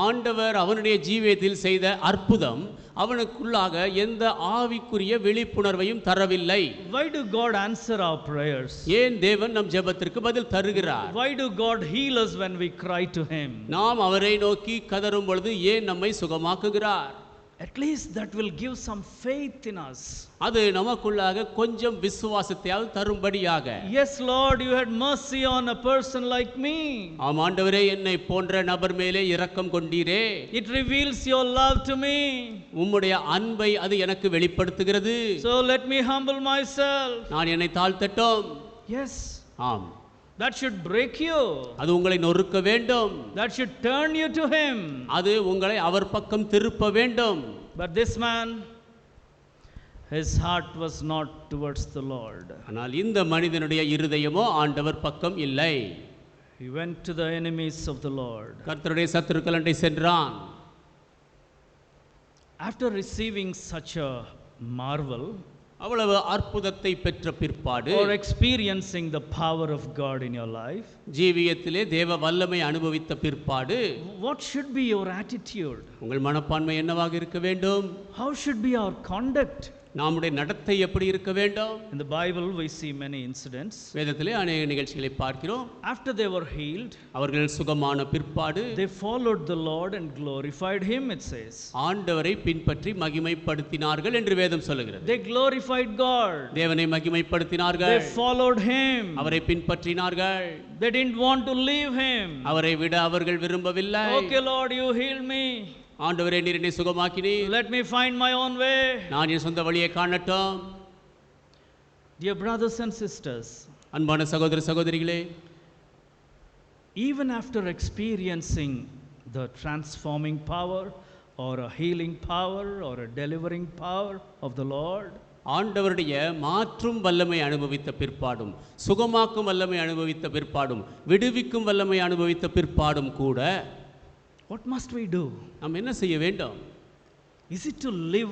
ஆண்டவர் அவனுடைய ஜீவியத்தில் செய்த அற்புதம் அவனுக்குள்ளாக எந்த ஆவிக்குரிய விழிப்புணர்வையும் தரவில்லை.
Why do God answer our prayers?
ஏன் தேவன் நம் ஜெபத்திற்கு பதில் தருகிறார்?
Why do God heal us when we cry to him?
நாம் அவரை நோக்கி கதறும் பொழுது ஏன் நம்மை சுகமாக்குகிறார்?
At least that will give some faith in us.
அது நமக்குள்ளாக கொஞ்சம் விசுவாசத்தையாவது தரும்படியாக.
Yes Lord, you had mercy on a person like me.
ஆம் ஆண்டவரே, என்னை போன்ற நபர் மேலே இரக்கம் கொண்டீரே.
It reveals your love to me.
உம்முடைய அன்பை அது எனக்கு வெளிப்படுத்துகிறது.
So let me humble myself.
நான் என்னை தாழ்த்தட்டும்.
Yes.
ஆம்.
That should break you.
அது உங்களை நொறுக்க வேண்டும்.
That should turn you to him.
அது உங்களை அவர் பக்கம் திருப்ப வேண்டும்.
But this man, his heart was not towards the Lord.
ஆனால் இந்த மனிதனுடைய இருதயமோ ஆண்டவர் பக்கம் இல்லை.
He went to the enemies of the Lord.
கர்த்தருடைய சத்துருக்கள் அண்டை சென்றான்.
After receiving such a marvel,
அவ்வளவு அற்புதத்தை பெற்ற பிற்பாடு,
or experiencing the power of God in your life,
ஜீவியத்திலே தேவ வல்லமை அனுபவித்த பிற்பாடு,
what should be your attitude?
உங்கள் மனப்பான்மை என்னவாக இருக்க வேண்டும்?
How should be our conduct?
நம்முடைய நடத்தை எப்படி இருக்க வேண்டும்?
In the Bible we see many incidents.
வேதத்திலே அநேக நிகழ்ச்சிகளை பார்க்கிறோம்.
After they were healed,
அவர்கள் சுகமான பிற்பாடு
they followed the Lord and glorified him, it says.
ஆண்டவரை பின்பற்றி மகிமைப்படுத்தினார்கள் என்று வேதம் சொல்லுகிறது.
They glorified God.
தேவனை மகிமைப்படுத்தினார்கள்.
They followed him.
அவரை பின்பற்றினார்கள்.
They didn't want to leave him.
அவரை விட அவர்கள் விரும்பவில்லை.
Okay Lord, you healed me.
ஆண்டவரே, நீர் என்னை சுகமாக்கினீர்.
Let me find my own way.
நான் என் சொந்த வழியை காணட்டும்.
Dear brothers and sisters,
அன்பான சகோதர சகோதரிகளே,
even after experiencing the transforming power or a healing power or a delivering power of the Lord,
ஆண்டவருடைய மாற்றும் வல்லமை அனுபவித்த பிற்பாடும், சுகமாக்கும் வல்லமை அனுபவித்த பிற்பாடும், விடுவிக்கும் வல்லமை அனுபவித்த பிற்பாடும் கூட
what must we do?
நாம் என்ன செய்ய வேண்டும்?
Is it to live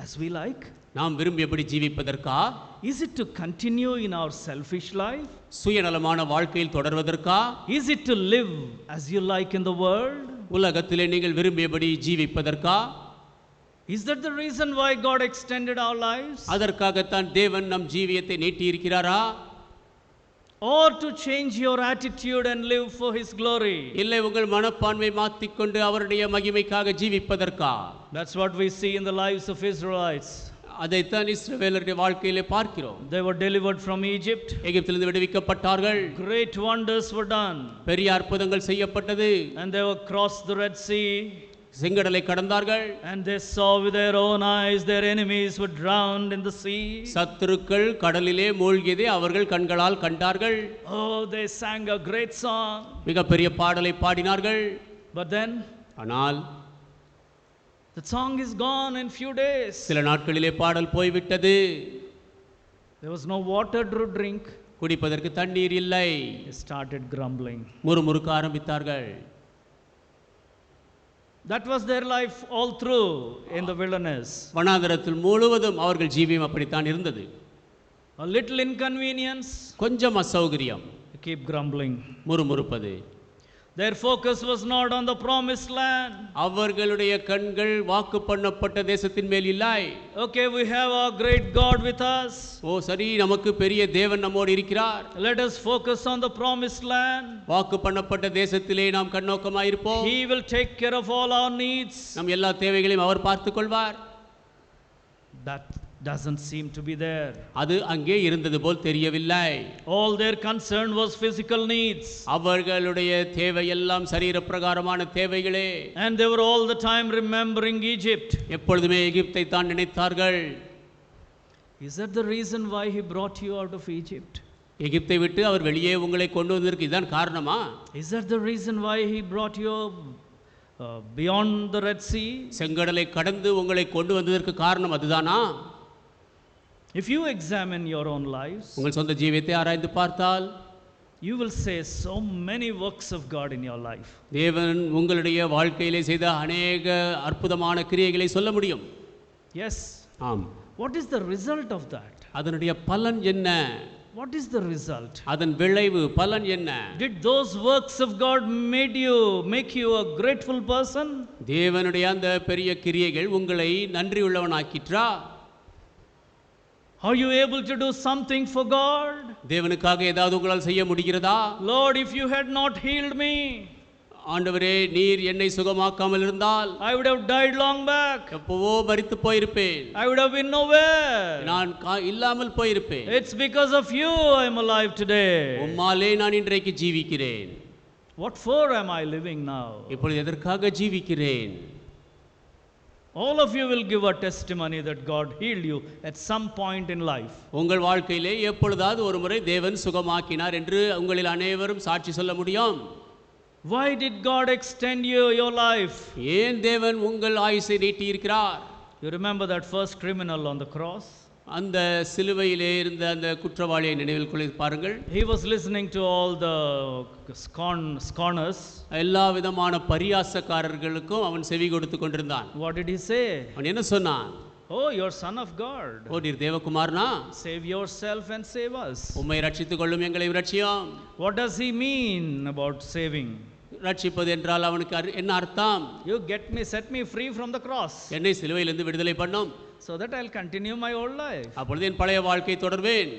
as we like?
நாம் விரும்பியபடி ஜீவிப்பதற்கா?
Is it to continue in our selfish life?
சுயநலமான வாழ்க்கையில் தொடர்வதற்கா?
Is it to live as you like in the world?
உலகத்திலே நீங்கள் விரும்பியபடி ஜீவிப்பதற்கா?
Is that the reason why God extended our lives?
அதற்காகத்தான் தேவன் நம் ஜீவியத்தை நீட்டியிருக்கிறாரா?
Or to change your attitude and live for his glory?
இல்லை, உங்கள் மனப்பான்மை மாற்றிக்கொண்டு அவருடைய மகிமைக்காக ஜீவிப்பதற்கா?
That's what we see in the lives of Israelites.
அதைத்தான் இஸ்ரவேலருடைய வாழ்க்கையிலே பார்க்கிறோம்.
They were delivered from Egypt.
எகிப்திலிருந்து விடுவிக்கப்பட்டார்கள்.
Great wonders were done.
பெரிய அற்புதங்கள் செய்யப்பட்டது.
And they were crossed the Red Sea.
செங்கடலை கடந்தார்கள்.
And they saw with their own eyes their enemies were drowned in the sea.
சத்துருக்கள் கடலிலே மூழ்கியதை அவர்கள் கண்களால் கண்டார்கள்.
Oh, they sang a great song.
மிகப்பெரிய பாடலை பாடினார்கள்.
But then
ஆனால்
the song is gone in few days.
சில நாட்களிலே பாடல் போய்விட்டது.
There was no water to drink.
குடிப்பதற்கு தண்ணீர் இல்லை.
They started grumbling.
முறுமுறுக்க ஆரம்பித்தார்கள்.
That was their life all through in the wilderness.
வனாந்தரத்தில் முழுவதும் அவர்கள் ஜீவியம் அப்படித்தான் இருந்தது.
A little inconvenience,
கொஞ்சம் அசௌகரியம்,
they keep grumbling.
முறுமுறுப்பது.
Their focus was not on the promised land.
அவர்களுடைய கண்கள் வாக்கு பண்ணப்பட்ட தேசத்தின் மேல் இல்லை.
Okay, we have our great God with us.
ஓ சரி, நமக்கு பெரிய தேவன் நம்மோடு இருக்கிறார்.
Let us focus on the promised land.
வாக்கு பண்ணப்பட்ட தேசத்திலே நாம் கண்ணோக்கமாய் இருப்போம்.
He will take care of all our needs.
நம் எல்லா தேவைகளையும் அவர் பார்த்துக் கொள்வார்.
That doesn't seem to be there.
அது அங்கே இருந்தது போல் தெரியவில்லை.
All their concern was physical needs.
அவர்களுடைய தேவையெல்லாம் சரீர பிரகாரமான தேவைகளே.
And they were all the time remembering Egypt.
எப்பொழுதுமே எகிப்தை தான் நினைத்தார்கள்.
Is that the reason why he brought you out of Egypt?
எகிப்தை விட்டு அவர் வெளியே உங்களை கொண்டு வந்ததற்கு இதுதான் காரணமா?
Is that the reason why he brought you beyond the Red Sea?
செங்கடலை கடந்து உங்களை கொண்டு வந்ததற்கு காரணம் அதுதானா?
If you examine your own lives,
உங்கள் சொந்த ஜீவியத்தை ஆராய்ந்து பார்த்தால்
you will say so many works of God in your life.
தேவன் உங்களுடைய வாழ்க்கையிலே செய்த அநேக அற்புதமான கிரியைகளை சொல்ல முடியும்.
Yes.
ஆம்.
What is the result of that?
அதனுடைய பலன் என்ன?
What is the result?
அதன் விளைவு பலன் என்ன?
Did those works of God make you a grateful person?
தேவனுடைய அந்த பெரிய கிரியைகள் உங்களை நன்றியுள்ளவனாக்கிற்றா?
Are you able to do something for God?
தேவனுக்காக ஏதாவது உங்களால் செய்ய முடிகிறதா?
Lord, if you had not healed me,
ஆண்டவரே நீர் என்னை சுகமாக்காமல் இருந்தால்
I would have died long back.
எப்பவோ மரித்து போயிருப்பேன்.
I would have been nowhere.
நான் இல்லாமல் போயிருப்பேன்.
It's because of you I am alive today.
உம்மாலே நான் இன்றைக்கு ஜீவிக்கிறேன்.
What for am I living now?
இப்பொழுது எதற்காக ஜீவிக்கிறேன்?
All of you will give a testimony that God healed you at some point in life.
உங்கள் வாழ்க்கையிலே எப்பொழுதாவது ஒரு முறை தேவன் சுகமாக்கினார் என்று உங்களில் அனைவரும் சாட்சி சொல்ல முடியும்.
Why did God extend your life?
ஏன் தேவன் உங்கள் ஆயுசை நீட்டி இருக்கிறார்?
You remember that first criminal on the cross?
அந்த சிலுவையிலே இருந்த அந்த குற்றவாளியை நினைவில் கொள்ள பாருங்கள்.
He was listening to all the scorners.
எல்லா விதமான பரியாசக்காரர்களுக்கும் அவன் செவி கொடுத்து கொண்டிருந்தான்.
What did he say?
அவன் என்ன சொன்னான்?
Oh, you're son of God.
ஓ நீர் தேவகுமாரனா?
Save yourself and save us.
உம்மை ரட்சித்துக் கொள்ளும் எங்களை ரட்சியும்.
What does he mean about saving?
ரட்சிப்பது என்றால் அவனுக்கு என்ன அர்த்தம்?
You set me free from the cross.
என்னை சிலுவையிலிருந்து விடுதலை பண்ணும்.
So that I'll continue my old life.
அப்பொழுது என் பழைய வாழ்க்கை தொடர்வேன்.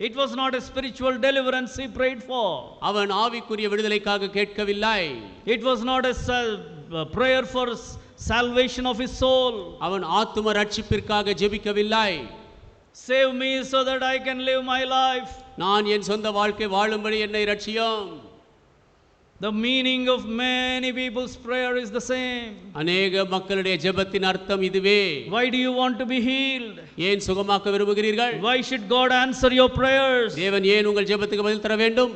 It was not a spiritual deliverance he prayed for.
அவன் ஆவிக்குரிய விடுதலைக்காக கேட்கவில்லை.
It was not a prayer for salvation of his soul.
அவன் ஆத்தும ரட்சிப்பிற்காக ஜெபிக்கவில்லை.
Save me so that I can live my life.
நான் என் சொந்த வாழ்க்கை வாழும்படி என்னை ரட்சியும்.
The meaning of many people's prayer is the same.
அநேக மக்களுடைய ஜெபத்தின் அர்த்தம் இதுவே.
Why do you want to be healed?
ஏன் சுகமாக்க விரும்புகிறீர்கள்?
Why should God answer your prayers?
தேவன் ஏன் உங்கள் ஜெபத்துக்கு பதில் தர வேண்டும்?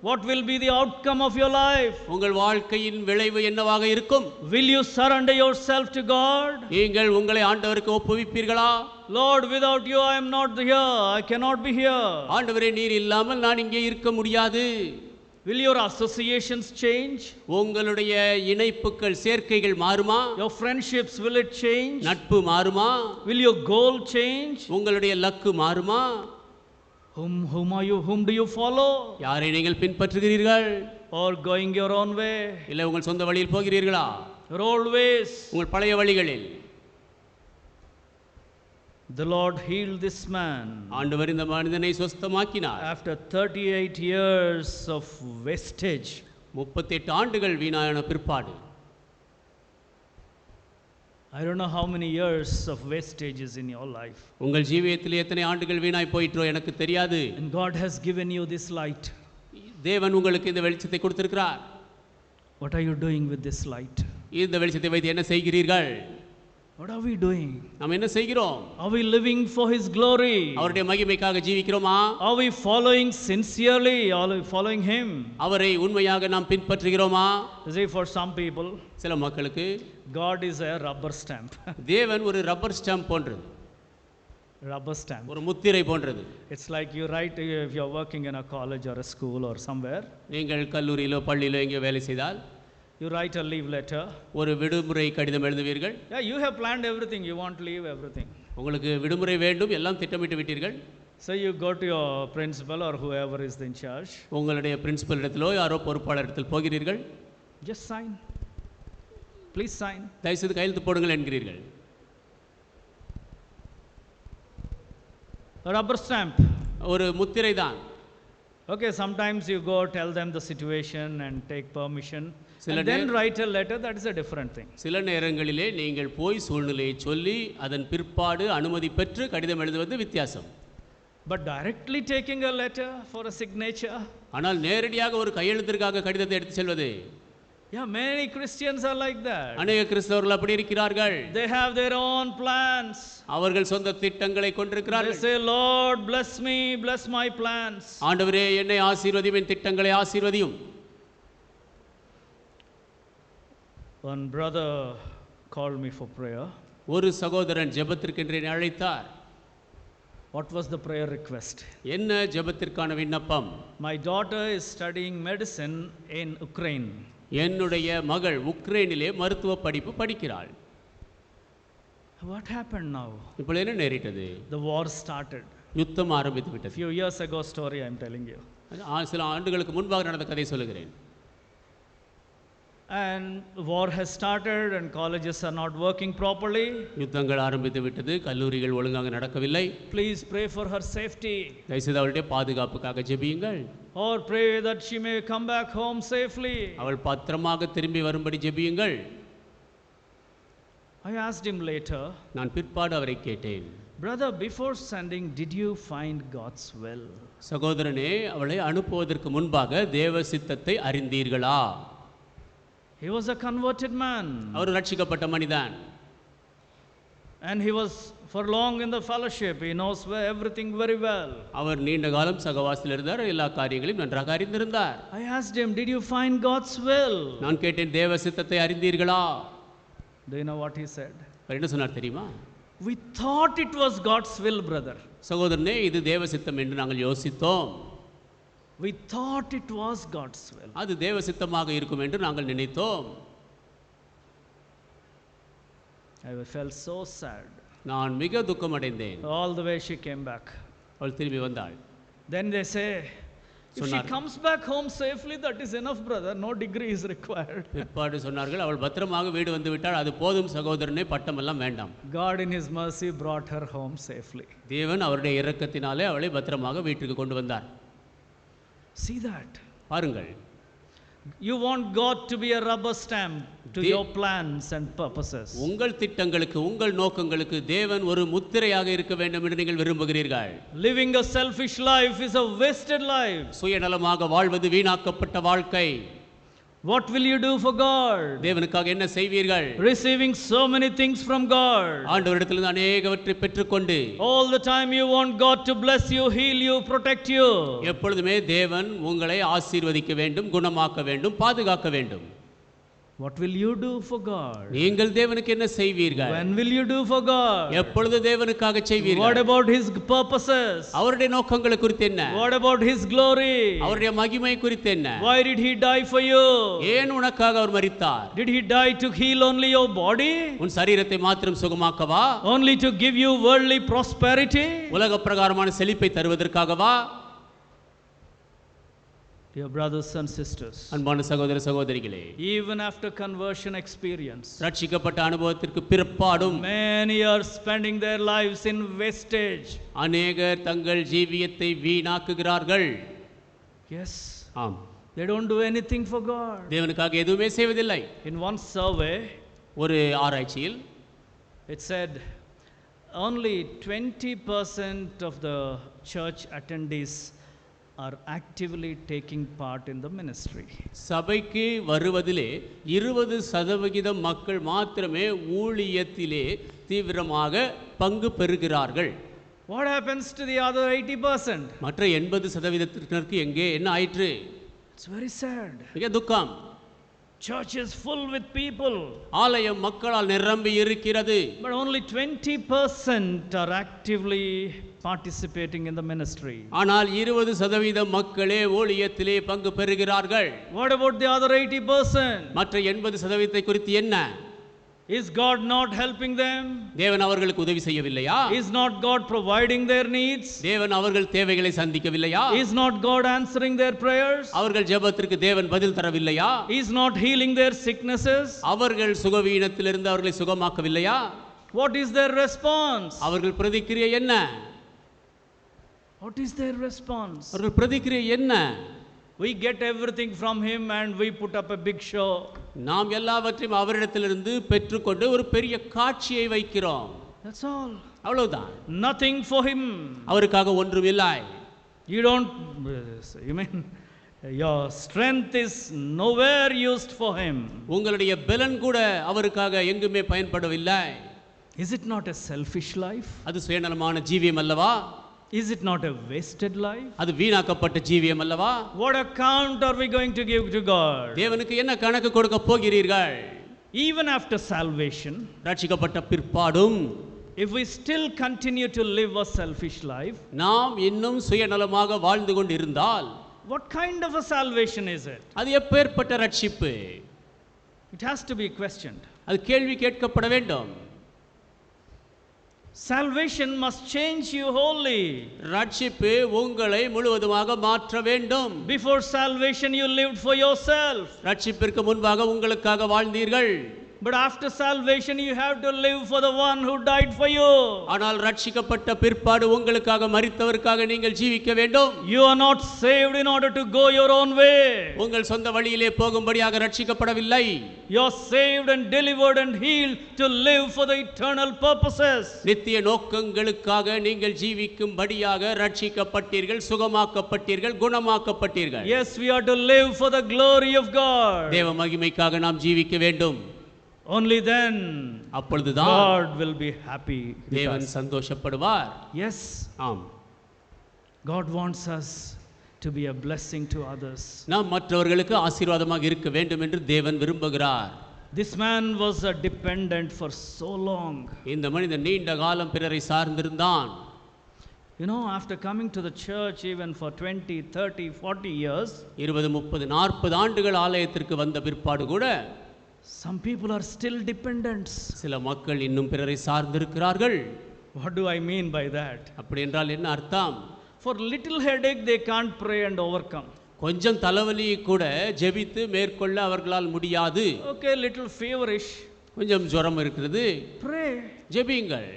What will be the outcome of your life?
உங்கள் வாழ்க்கையின் விளைவு என்னவாக இருக்கும்?
Will you surrender yourself to God?
நீங்கள் உங்களை ஆண்டவருக்கு ஒப்புவிப்பீர்களா?
Lord, without you I am not here. I cannot be here.
ஆண்டவரே நீர் இல்லாமல் நான் இங்கே இருக்க முடியாது.
Will your associations change?
உங்களுடைய இணைப்புகள் சேர்க்கைகள் மாறுமா?
Your friendships, will it change?
நட்பு மாறுமா?
Will your goal change?
உங்களுடைய லக்கு மாறுமா?
Whom do you follow?
யாரை நீங்கள் பின்பற்றுகிறீர்கள்?
Or going your own way?
இல்லை உங்கள் சொந்த வழியில் போகிறீர்களா?
Your old ways.
உங்கள் பழைய வழிகளில்.
The Lord healed this man.
ஆண்டவர் இந்த மனிதனை சுஸ்தமாக்கினார்.
After 38 years of wastage.
38 ஆண்டுகள் வீணான பிற்பாடு.
I don't know how many years of wastage is in your life.
உங்கள் ஜீவியத்தில் எத்தனை ஆண்டுகள் வீணாய் போயிற்றோ எனக்கு தெரியாது.
And God has given you this light.
தேவன் உங்களுக்கு இந்த வெளிச்சத்தை கொடுத்திருக்கிறார்.
What are you doing with this light?
இந்த வெளிச்சத்தை வைத்து என்ன செய்கிறீர்கள்?
What are we doing?
நாம் என்ன செய்கிறோம்?
Are we living for his glory?
அவருடைய மகிமைக்காக ஜீவிக்கிறோமா?
Are we following sincerely? Are we following him?
அவரை உண்மையாக நாம் பின்பற்றுகிறோமா?
See, for some people,
சில மக்களுக்கு
God is a rubber stamp.
தேவன் ஒரு ரப்பர் ஸ்டாம்ப் போன்றது.
Rubber stamp.
ஒரு முத்திரை போன்றது.
It's like you write if you're working in a college or a school or somewhere.
நீங்கள் கல்லூரியிலோ பள்ளியிலோ எங்கேயோ வேலை செய்தால்
you write a leave letter.
ஒரு விடுமுறை கடிதம் எழுதுவீர்கள்.
Yeah, you have planned everything. You want to leave everything.
உங்களுக்கு விடுமுறை வேண்டும், எல்லாம் திட்டமிட்டு விட்டீர்கள்.
So you go to your principal or whoever is in charge.
உங்களுடைய பிரின்சிபல் இடத்திலோ யாரோ பொறுப்பாளர் இடத்தில் போகிறீர்கள்.
Just sign. Please sign.
தயவுசெய்து கையெழுத்து போடுங்கள் என்கிறீர்கள்.
A rubber stamp.
ஒரு முத்திரை தான்.
Okay, sometimes you go tell them the situation and take permission And then write a letter, that is a different thing.
சில நேரங்களிலே நீங்கள் போய் சூழ்நிலையை சொல்லி அதன் பிற்பாடு அனுமதி பெற்று கடிதம் எழுதுவது வித்தியாசம்.
But directly taking a letter for a signature.
ஆனால் நேரடியாக ஒரு கையெழுத்திற்காக கடிதத்தை எடுத்து செல்வது.
Yeah, many Christians are like that.
அநேக கிறிஸ்தவர்கள் அப்படி இருக்கிறார்கள்.
They have their own plans.
அவர்கள் சொந்த திட்டங்களை கொண்டிருக்கிறார்கள்.
They say, Lord, bless me, bless my plans.
ஆண்டவரே என்னை ஆசீர்வதியும், என் திட்டங்களை ஆசீர்வதியும்.
One brother called me for prayer.
ஒரு சகோதரன் ஜெபத்திற்கென்று என்னை அழைத்தார்.
What was the prayer request?
என்ன ஜெபத்திற்கான விண்ணப்பம்?
My daughter is studying medicine in Ukraine.
என்னுடைய மகள் உக்ரைனிலே மருத்துவ படிப்பு படிக்கிறாள்.
What happened now?
இப்பொழுது என்ன நேரிட்டது?
The war started.
யுத்தம் ஆரம்பித்து விட்டது.
Few years ago story I am telling you.
சில ஆண்டுகளுக்கு முன்பாக நடந்த கதை சொல்லுகிறேன்.
And war has started and colleges are not working properly.
யுத்தங்கள் ஆரம்பித்து விட்டது, கல்லூரிகள் ஒழுங்காக நடக்கவில்லை.
Please pray for her safety.
தயவுசெய்து அவளுடைய பாதுகாப்புக்காக ஜெபியுங்கள்.
Or pray that she may come back home safely.
அவள் பத்திரமாக திரும்பி வரும்படி ஜெபியுங்கள்.
I asked him later.
நான் பிற்பாடு அவரை கேட்டேன்.
Brother, before sending, did you find God's will?
சகோதரனே, அவளை அனுப்புவதற்கு முன்பாக தேவ சித்தத்தை அறிந்தீர்களா?
He was a converted man.
அவர் ரட்சிக்கப்பட்ட மனிதன்.
And he was for long in the fellowship. He knows everything very well.
அவர் நீண்ட காலம் சகவாசத்தில் இருந்தார், எல்லா காரியங்களையும் நன்றாக அறிந்திருந்தார்.
I asked him, did you find God's will?
நான் கேட்டேன், தேவ சித்தத்தை அறிந்தீர்களா?
Do you know what he said?
அவர் என்ன சொன்னார் தெரியுமா?
We thought it was God's will, brother.
சகோதரனே, இது தேவ சித்தம் என்று நாங்கள் யோசித்தோம்.
We thought it was God's will.
அது தேவ சித்தமாக இருக்கும் என்று நாங்கள் நினைத்தோம்.
I felt so sad.
நான் மிக துக்கம் அடைந்தேன்.
All the way she came back.
அவள் திரும்பி வந்தாள்.
Then they say, if she comes back home safely, that is enough, brother. No degree is required.
பிற்பாடு சொன்னார்கள், அவள் பத்திரமாக வீடு வந்து விட்டாள், அது போதும் சகோதரனே, பட்டம் எல்லாம் வேண்டாம்.
God in his mercy brought her home safely.
தேவன் அவருடைய இரக்கத்தினாலே அவளை பத்திரமாக வீட்டுக்கு கொண்டு வந்தார்.
See that.
பாருங்கள்.
You want God to be a rubber stamp to your plans and purposes.
உங்கள் திட்டங்களுக்கு, உங்கள் நோக்கங்களுக்கு தேவன் ஒரு முத்திரையாக இருக்க வேண்டும் என்று நீங்கள் விரும்புகிறீர்கள்.
Living a selfish life is a wasted life.
சுயநலமாக வாழ்வது வீணாக்கப்பட்ட வாழ்க்கை.
What will you do for God?
தேவனுக்காக என்ன செய்வீர்கள்?
Receiving so many things from God.
ஆண்டவரிடத்திலிருந்து அநேகவற்றை பெற்றுக்கொண்டு
all the time you want God to bless you, heal you, protect you.
எப்பொழுதுமே தேவன் உங்களை ஆசீர்வதிக்க வேண்டும், குணமாக்க வேண்டும், பாதுகாக்க வேண்டும்.
What will you do for God?
நீங்கள் தேவனுக்கு என்ன செய்வீர்கள்?
When will you do for God?
எப்பொழுது தேவனுக்காக செய்வீர்கள்?
What about his purposes?
அவருடைய நோக்கங்களை குறித்து என்ன?
What about his glory?
அவருடைய மகிமை குறித்து என்ன?
Why did he die for you?
ஏன் உனக்காக அவர் மரித்தார்?
Did he die to heal only your body?
உன் சரீரத்தை மாத்திரம் சுகமாக்கவா?
Only to give you worldly prosperity?
உலக பிரகாரமான செழிப்பை தருவதற்காகவா?
Dear brothers and sisters,
அன்பான சகோதர சகோதரிகளே,
even after conversion experience,
ரட்சிக்கப்பட்ட அனுபவத்திற்கு பிற்பாடும்
many are spending their lives in wastage.
அநேகர் தங்கள் ஜீவியத்தை வீணாக்குகிறார்கள்.
Yes.
ஆம்.
They don't do anything for God.
தேவனுக்காக எதுவுமே செய்வதில்லை.
In one survey,
ஒரு ஆராய்ச்சியில்
it said only 20% of the church attendees are actively taking part in the ministry.
சபைக்கு வருவதிலே 20% மக்கள் மாத்திரமே ஊழியத்திலே தீவிரமாக பங்கு பெறுகிறார்கள்.
What happens to the other 80%?
மற்ற 80%க்கு எங்கே என்ன ஆயிற்று?
It's very sad.
மிக துக்கம்.
Church is full with people.
ஆலயம் மக்களால் நிரம்பி இருக்கிறது.
But only 20% are actively participating in the ministry.
ஆனால் 20% மக்களே ஊழியத்திலே பங்கு பெறுகிறார்கள்.
What about the other 80%?
மற்ற 80% குறித்து என்ன?
Is God not helping them?
தேவன் அவர்களுக்கு உதவி செய்யவில்லையா?
Is not God providing their needs?
தேவன் அவர்கள் தேவைகளை சந்திக்கவில்லையா?
Is not God answering their prayers?
அவர்கள் ஜெபத்திற்கு தேவன் பதில் தரவில்லையா?
Is not healing their sicknesses?
அவர்கள் சுகவீனத்திலிருந்து அவர்களை சுகமாக்கவில்லையா?
What is their response?
அவர்கள் பிரதிக்கிரியை என்ன?
What is their response?
அவர்கள் பிரதிக்கிரியை என்ன?
We get everything from him and we put up a big show.
நாம் எல்லாவற்றையும் அவரிடத்திலிருந்து பெற்றுக்கொண்டு ஒரு பெரிய காட்சியை வைக்கிறோம்.
That's all.
அவ்வளவுதான்.
Nothing for him.
அவருக்காக ஒன்றும் இல்லை.
You don't, you mean, your strength is nowhere used for him.
உங்களுடைய பலன் கூட அவருக்காக எங்குமே பயன்படவில்லை.
Is it not a selfish life?
அது சுயநலமான ஜீவியம் அல்லவா?
Is it not a wasted life?
அது வீணாக்கப்பட்ட ஜீவியம் அல்லவா?
What account are we going to give to God?
தேவனுக்கு என்ன கணக்கு கொடுக்க போகிறீர்கள்?
Even after salvation,
ரட்சிக்கப்பட்ட பிற்பாடும்
if we still continue to live a selfish life,
நாம் இன்னும் சுயநலமாக வாழ்ந்து கொண்டிருந்தால்,
what kind of a salvation is it?
அது எப்பேற்பட்ட ரட்சிப்பு?
It has to be questioned.
அது கேள்வி கேட்கப்பட வேண்டும்.
Salvation must change you wholly.
ரட்சிப்பு உங்களை முழுவதுமாக மாற்ற வேண்டும்.
Before salvation you lived for yourself.
ரட்சிப்பிற்கு முன்பாக உங்களுக்காக வாழ்ந்தீர்கள்.
But after salvation you have to live for the one who died for you.
ஆனால் ரட்சிக்கப்பட்ட பிற்பாடு உங்களுக்காக மரித்தவருக்காக நீங்கள் ஜீவிக்க வேண்டும்.
You are not saved in order to go your own way.
உங்கள் சொந்த வழியிலே போகும்படியாக ரட்சிக்கப்படவில்லை.
You are saved and delivered and healed to live for the eternal purposes.
நித்திய நோக்கங்களுக்காக நீங்கள் ஜீவிக்கும்படியாக ரட்சிக்கப்பட்டீர்கள், சுகமாக்கப்பட்டீர்கள், குணமாக்கப்பட்டீர்கள்.
Yes, we are to live for the glory of God.
தேவ மகிமைக்காக நாம் ஜீவிக்க வேண்டும்.
Only then
அப்பொழுதுதான்
God will be happy with
தேவன்
us.
சந்தோஷப்படுவார்.
Yes,
ஆம்,
God wants us to be a blessing to others.
நாம் மற்றவர்களுக்கு ஆசீர்வாதமாக இருக்க வேண்டும் என்று தேவன் விரும்புகிறார்.
This man was a dependent for so long.
இந்த மனிதன் நீண்ட காலம் பிறரை சார்ந்திருந்தான்.
You know, after coming to the church even for 20, 30, 40 years,
20, 30, 40 ஆண்டுகள் ஆலயத்திற்கு வந்த பிற்பாடு கூட
some people are still dependents.
சில மக்கள் இன்னும் பிறரை சார்ந்திருக்கிறார்கள்.
What do I mean by that?
அப்படி என்றால் என்ன அர்த்தம்?
For little headache they can't pray and overcome.
கொஞ்சம் தலைவலி கூட ஜெபித்து மேற்கொள்ள அவர்களால் முடியாது.
Okay, little feverish.
கொஞ்சம் ஜுரம் இருக்கிறது,
Pray.
ஜெபியுங்கள்.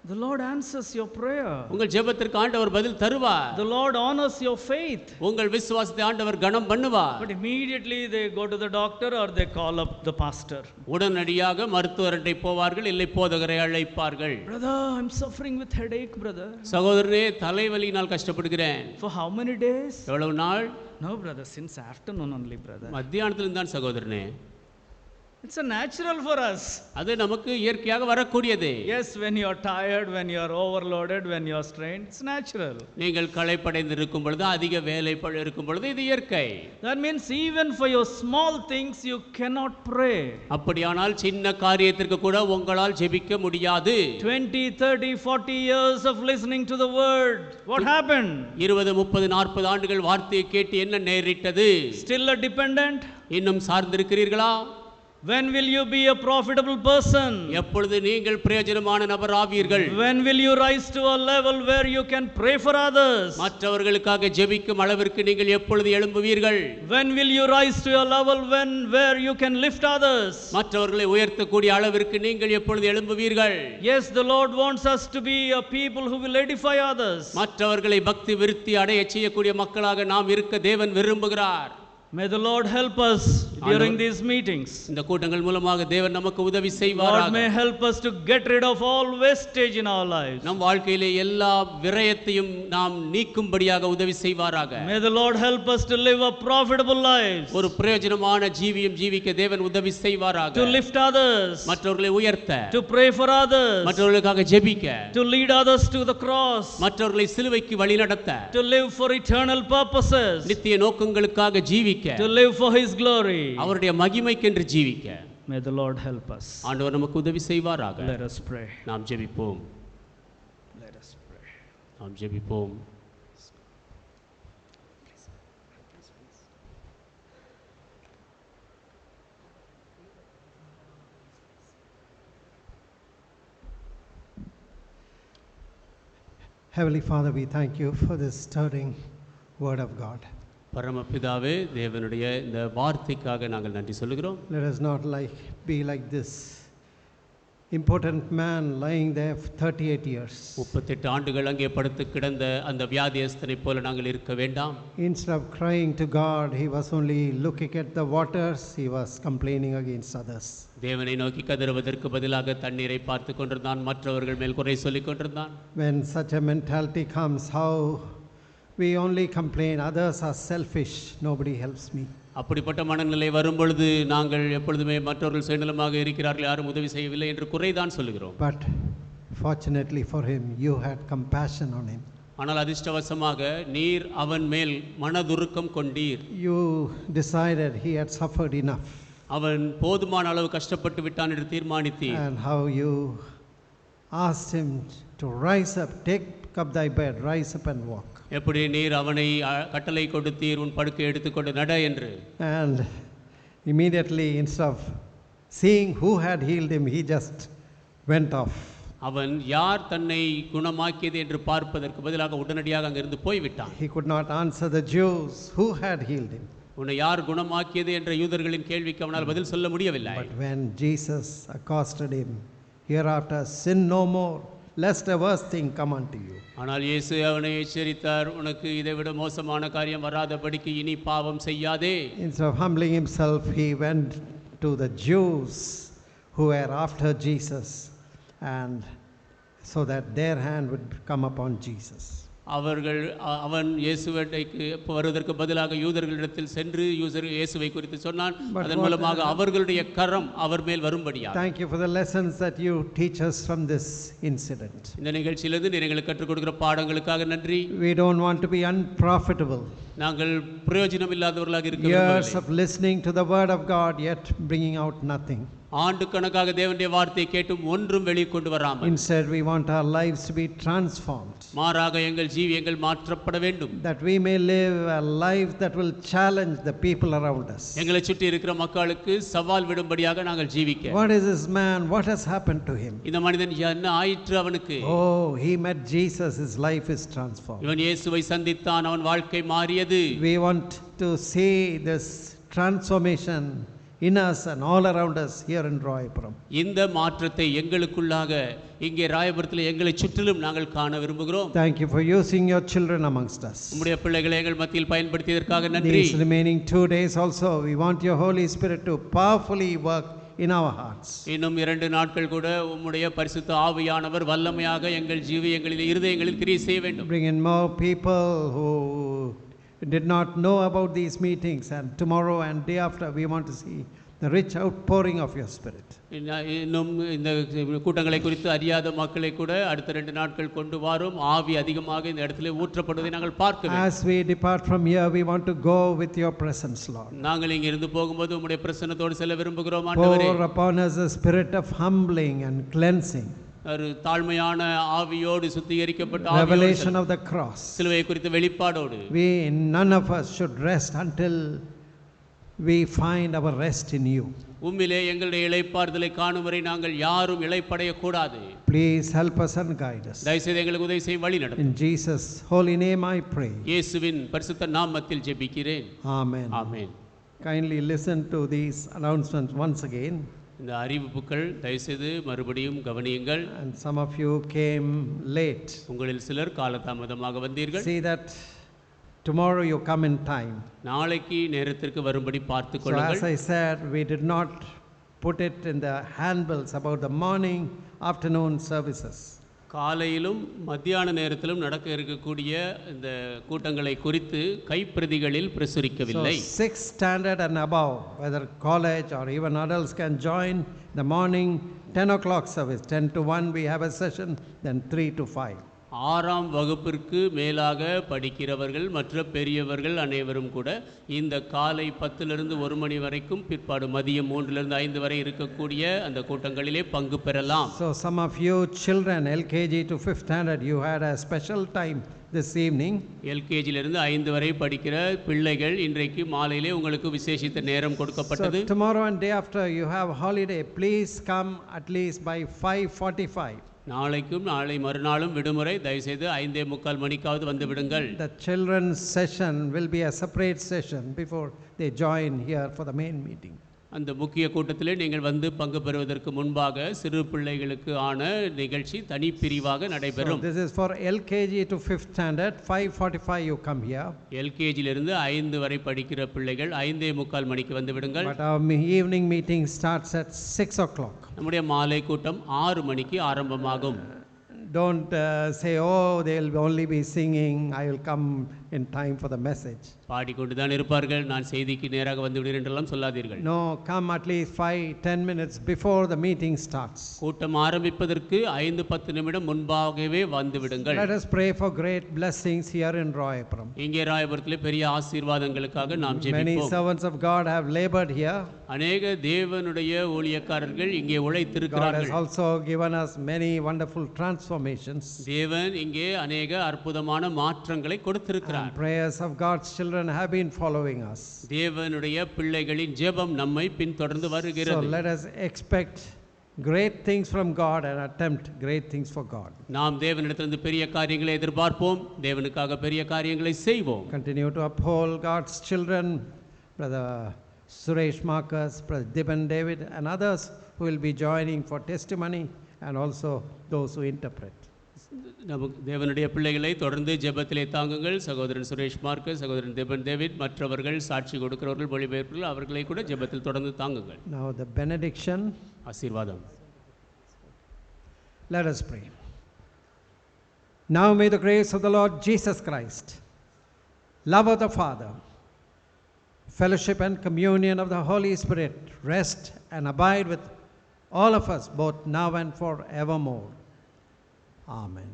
The Lord answers your prayer.
உங்கள் ஜெபத்திற்கு ஆண்டவர் பதில் தருவார்.
The Lord honors your faith.
உங்கள் விசுவாசத்தை ஆண்டவர் கனம் பண்ணுவார்.
But immediately they go to the doctor or they call up the pastor.
உடனடியாக மருத்துவரண்டை போவார்கள், இல்லை போதகரை அழைப்பார்கள்.
Brother, I'm suffering with headache, brother.
சகோதரனே, தலைவலியினால் கஷ்டப்படுகிறேன்.
For how many days?
எவ்வளவு நாள்?
No, brother, since afternoon only, brother.
மத்தியானத்திலிருந்து தான் சகோதரனே.
It's a natural for us.
அது நமக்கு இயற்கையாக வரக்கூடியது.
Yes, when you are tired, when you are overloaded, when you are strained, it's natural.
நீங்கள் களைப்படைந்து இருக்கும் பொழுது, அதிக வேலை இருக்கும் பொழுது இது இயற்கை.
That means even for your small things you cannot pray.
அப்படியானால் சின்ன காரியத்திற்கு கூட உங்களால் ஜெபிக்க முடியாது.
20, 30, 40 years of listening to the word. What happened?
20, 30, 40 ஆண்டுகள் வார்த்தையை கேட்டு என்ன நேரிட்டது?
Still a dependent?
இன்னும் சார்ந்திருக்கிறீர்களா?
When will you be a profitable person?
எப்பொழுது நீங்கள் பிரயோஜனமான நபர் ஆவீர்கள்?
When will you rise to a level where you can pray for others?
மற்றவர்களுக்காக ஜெபிக்கும் அளவிற்கு நீங்கள் எப்பொழுது எழும்புவீர்கள்?
When will you rise to a level where you can lift others?
மற்றவர்களை உயர்த்தக்கூடிய அளவிற்கு நீங்கள் எப்பொழுது எழும்புவீர்கள்?
Yes, the Lord wants us to be a people who will edify others.
மற்றவர்களை பக்தி விருத்தி அடைய செய்யக்கூடிய மக்களாக நாம் இருக்க தேவன் விரும்புகிறார்.
May the Lord help us during these meetings.
இந்த கூட்டங்கள் மூலமாக தேவன் நமக்கு உதவி
God
செய்வாராக.
may help us to get rid of all wastage in our lives.
நம் வாழ்க்கையிலே எல்லா விரயத்தையும் நாம் நீக்கும்படியாக உதவி செய்வாராக.
May the Lord help us to live a profitable life.
ஒரு பிரயோஜனமான ஜீவியம் ஜீவிக்க தேவன் உதவி செய்வாராக.
To lift others.
மற்றவர்களை உயர்த்த,
To pray for others.
மற்றவர்களுக்காக ஜெபிக்க,
To lead others to the cross.
மற்றவர்களை சிலுவைக்கு வழிநடத்த,
To live for eternal purposes.
நித்திய நோக்கங்களுக்காக ஜீவிக்க,
To live for His glory.
அவருடைய மகிமைக்கென்று ஜீவிக்க
May the Lord help us.
ஆண்டவர் நமக்கு உதவி செய்வாராக.
Let us pray.
நாம் ஜெபிப்போம்.
Let us pray.
நாம் ஜெபிப்போம்.
Heavenly Father, we thank you for this stirring word of God.
பரமபிதாவே, தேவனுடைய இந்த வார்த்தைக்காக நாங்கள் நன்றி சொல்லுகிறோம்.
Let us not be like this impotent man lying there for 38 years.
38 ஆண்டுகள் அங்கே படுத்து கிடந்த அந்த வியாதியஸ்தனைப் போல நாங்கள் இருக்க வேண்டாம்.
Instead of crying to God, he was only looking at the waters, he was complaining against others.
தேவனை நோக்கி கதறுவதற்கு பதிலாக தண்ணீரை பார்த்து கொண்டிருந்தான், மற்றவர்கள் மேல் குறை சொல்லிக் கொண்டிருந்தான்.
When such a mentality comes, how we only complain, others are selfish, nobody helps me.
அப்படிப்பட்ட மனநிலை வரும்பொழுது நாங்கள் எப்பொழுதுமே மற்றவர்கள் சுயநலமாக இருக்கிறார்கள், யாரும் உதவி செய்யவில்லை என்று குறைதான் சொல்லுகிறோம்.
But fortunately for him, you had compassion on him.
ஆனால் அதிர்ஷ்டவசமாக நீர் அவன் மேல் மனதுருக்கம் கொண்டீர்.
You decided he had suffered enough.
அவன் போதுமான அளவு கஷ்டப்பட்டு விட்டான் என்று தீர்மானித்தீர்.
And how you asked him to rise up, take up thy bed, rise up and walk.
எப்படி நீர் அவனை கட்டளை கொடுத்தீர், உன் படுக்கை எடுத்துக்கொண்டு நட என்று.
And immediately, instead of seeing who had healed him, he just went off.
அவன் யார் தன்னை குணமாக்கியது என்று பார்ப்பதற்கு பதிலாக உடனடியாக அங்கிருந்து போய்விட்டான்.
He could not answer the Jews who had healed him.
உன்னை யார் குணமாக்கியது என்ற யூதர்களின் கேள்விக்கு அவனால் பதில் சொல்ல முடியவில்லை.
But when Jesus accosted him, hereafter sin no more, lest a worse thing come unto you.
ஆனால் இயேசு அவனை எச்சரித்தார், உனக்கு இதைவிட மோசமான காரியம் வராதபடிக்கு இனி பாவம் செய்யாதே.
Instead of humbling himself, he went to the Jews who were after Jesus, and so that their hand would come upon Jesus.
அவன் இயேசுவைக்கு வருவதற்கு பதிலாக யூதர்களிடத்தில் சென்று இயேசுவை குறித்து சொன்னான். அதன் மூலமாக அவர்களுடைய கரம் அவர் மேல் வரும்படியாக.
Thank you for the lessons that you teach us from this incident.
இந்த நிகழ்ச்சியிலிருந்து நீர் எங்களுக்கு கற்றுக் கொடுக்கிற பாடங்களுக்காக நன்றி.
We don't want to be unprofitable.
நாங்கள் பிரயோஜனம் இல்லாதவர்களாக இருக்க
Years
விரும்பவில்லை.
of listening to the word of God, yet bringing out nothing.
ஆண்டு கணக்காக தேவனுடைய வார்த்தையை கேட்டும் ஒன்றும் வெளிக்கொண்டு வராமல்.
Instead, we want our lives to be transformed.
மாறாக எங்கள் ஜீவியங்கள் மாற்றப்பட வேண்டும்.
That we may live a life that will challenge the people around us.
எங்களை சுற்றி இருக்கிற மக்களுக்கு சவால் விடும்படியாக நாங்கள் ஜீவிக்க.
What is this man? What has happened to him?
இந்த மனிதன் என்ன ஆயிற்று அவனுக்கு?
Oh, he met Jesus. His life is transformed.
இவன் இயேசுவை சந்தித்தான், அவன் வாழ்க்கை மாறியது.
We want to see this transformation in us and all around us here in Raipuram.
இந்த மாற்றத்தை எங்களுக்குள்ளாக இங்கே ராயபுரத்தில் எங்களை சுற்றிலும் நாங்கள் காண விரும்புகிறோம்.
Thank you for using your children amongst us.
உம்முடைய பிள்ளைகளை எங்கள் மத்தியில் பயன்படுத்தியதற்காக நன்றி.
These remaining 2 days also, we want your Holy Spirit to powerfully work in our hearts.
இன்னும் 2 நாட்கள் கூட உம்முடைய பரிசுத்த ஆவியானவர் வல்லமையாக எங்கள் ஜீவியங்களில் இருதயங்களில் கிரியை செய்ய வேண்டும்.
Bring in more people who did not know about these meetings, and tomorrow and day after we want to see the rich outpouring of your Spirit.
இன்னும் இந்த கூட்டங்களை குறித்து அறியாத மக்களை கூட அடுத்த 2 நாட்கள் கொண்டு வரும் ஆவி அதிகமாக இந்த இடத்திலே ஊற்றப்படுவதை நாங்கள் பார்க்க வேண்டும்.
As we depart from here, we want to go with your presence, Lord.
நாங்கள் இங்க இருந்து போகும்போது உம்முடைய பிரசன்னத்தோடு செல்ல விரும்புகிறோம் ஆண்டவரே.
Pour upon us a spirit of humbling and cleansing.
ஒரு தாழ்மையான ஆவியோடு சுத்திகரிக்கப்பட்ட
Revelation of the cross.
சிலுவை குறித்த வெளிப்பாடோடு.
None of us should rest until we find our rest in you.
உம்மிலே எங்களுடைய இளைப்பாறுதலை காணும் வரை நாங்கள் யாரும் இளைப்படைய கூடாது.
Please help us and guide us.
தயவுசெய்து எங்களுக்கு உதவி செய்ய வழி நடத்தும்.
In Jesus' holy name I pray.
இயேசுவின் பரிசுத்த நாமத்தில் ஜெபிக்கிறேன்.
Amen.
Amen.
Kindly listen to these announcements once again.
இந்த அறிவிப்புகள் தயவுசெய்து மறுபடியும் கவனியுங்கள்.
And some of you came late.
உங்களில் சிலர் காலதாமதமாக வந்தீர்கள்.
See that tomorrow you come in time.
நாளைக்கு நேரத்திற்கு வரும்படி பார்த்துக்
So
கொள்ளுங்கள்.
as I said, we did not put it in the handbills about the morning, afternoon services.
காலையிலும் மத்தியான நேரத்திலும் நடக்க இருக்கக்கூடிய இந்த கூட்டங்களை குறித்து கைப்பிரதிகளில்
So
பிரசுரிக்கவில்லை.
6th standard and above, whether college or even adults can join the morning 10 o'clock service. 10 to 1 we have a session, then 3 to 5.
6ஆம் வகுப்பிற்கு மேலாக படிக்கிறவர்கள் மற்ற பெரியவர்கள் அனைவரும் கூட இந்த காலை 10லிருந்து 1 மணி வரைக்கும் பிற்பாடு மதியம் 3லிருந்து 5 வரை இருக்கக்கூடிய அந்த கூட்டங்களிலே பங்கு பெறலாம்.
So some of you children, LKG to 5th standard, you had a special time this evening.
எல்கேஜிலிருந்து 5 வரை படிக்கிற பிள்ளைகள் இன்றைக்கு மாலையிலே உங்களுக்கு விசேஷித்த நேரம் கொடுக்கப்பட்டது.
So tomorrow and day after you have holiday, please come at least by 5:45.
நாளைக்கும் நாளை மறுநாளும் விடுமுறை, தயவுசெய்து 5:45 மணிக்காவது வந்து விடுங்கள்.
The children's session will be a separate session before they join here for the main meeting.
அந்த முக்கிய கூட்டத்திலே நீங்கள் வந்து பங்கு பெறுவதற்கு முன்பாக சிறு பிள்ளைகளுக்கு ஆன நிகழ்ச்சி தனிப்பிரிவாக
So
நடைபெறும்.
this is for LKG to 5th standard. 5:45 you come here.
எல்கேஜியிலிருந்து 5 வரை படிக்கிற பிள்ளைகள் 5:45 மணிக்கு வந்து விடுங்கள்.
But our evening meeting starts at 6 o'clock.
நம்முடைய மாலை கூட்டம் 6 மணிக்கு ஆரம்பமாகும்.
Don't say, oh, they'll only be singing. I will come in time for the message.
பாடிக்கொண்டு தான் இருப்பார்கள், நான் செய்திக்கு நேராக வந்து விடுகிறேன் என்றெல்லாம் சொல்லாதீர்கள்.
No, come at least 5-10 minutes before the meeting starts.
கூட்டம் ஆரம்பிப்பதற்கு 5-10 நிமிடம் முன்பாகவே வந்து விடுங்கள்.
Let us pray for great blessings here in Royapuram.
இங்கே ராயபுரத்திலே பெரிய ஆசீர்வாதங்களுக்காக நாம்
Many
ஜெபிப்போம்.
servants of God have labored here.
அநேக தேவனுடைய ஊழியக்காரர்கள் இங்கே
God has
உழைத்திருக்கிறார்கள்.
also given us many wonderful transformations.
தேவன் இங்கே அநேக அற்புதமான மாற்றங்களை கொடுத்திருக்கிறார்.
And prayers of God's children have been following us.
தேவனுடைய பிள்ளைகளின் ஜெபம் நம்மை பின்தொடர்ந்து
So
வருகிறது.
let us expect great things from God and attempt great things for God.
நாம் தேவனிடத்திலிருந்து பெரிய காரியங்களை எதிர்பார்ப்போம், தேவனுக்காக பெரிய காரியங்களை செய்வோம்.
Continue to uphold God's children, Brother Suresh Marcus, Brother Dibban David, and others who will be joining for testimony, and also those who interpret.
நமக்கு தேவனுடைய பிள்ளைகளை தொடர்ந்து ஜெபத்திலே தாங்குங்கள். சகோதரன் சுரேஷ் மார்க்கஸ், சகோதரன் திபன் டேவிட், மற்றவர்கள் சாட்சி கொடுக்கிறவர்கள், மொழிபெயர்ப்புகள், அவர்களை கூட ஜெபத்தில் தொடர்ந்து தாங்குங்கள்.
Now the benediction.
ஆசீர்வாதம்.
Let us pray. Now may the grace of the Lord Jesus Christ, love of the Father, fellowship and communion of the Holy Spirit rest and abide with all of us both now and forevermore. Amen.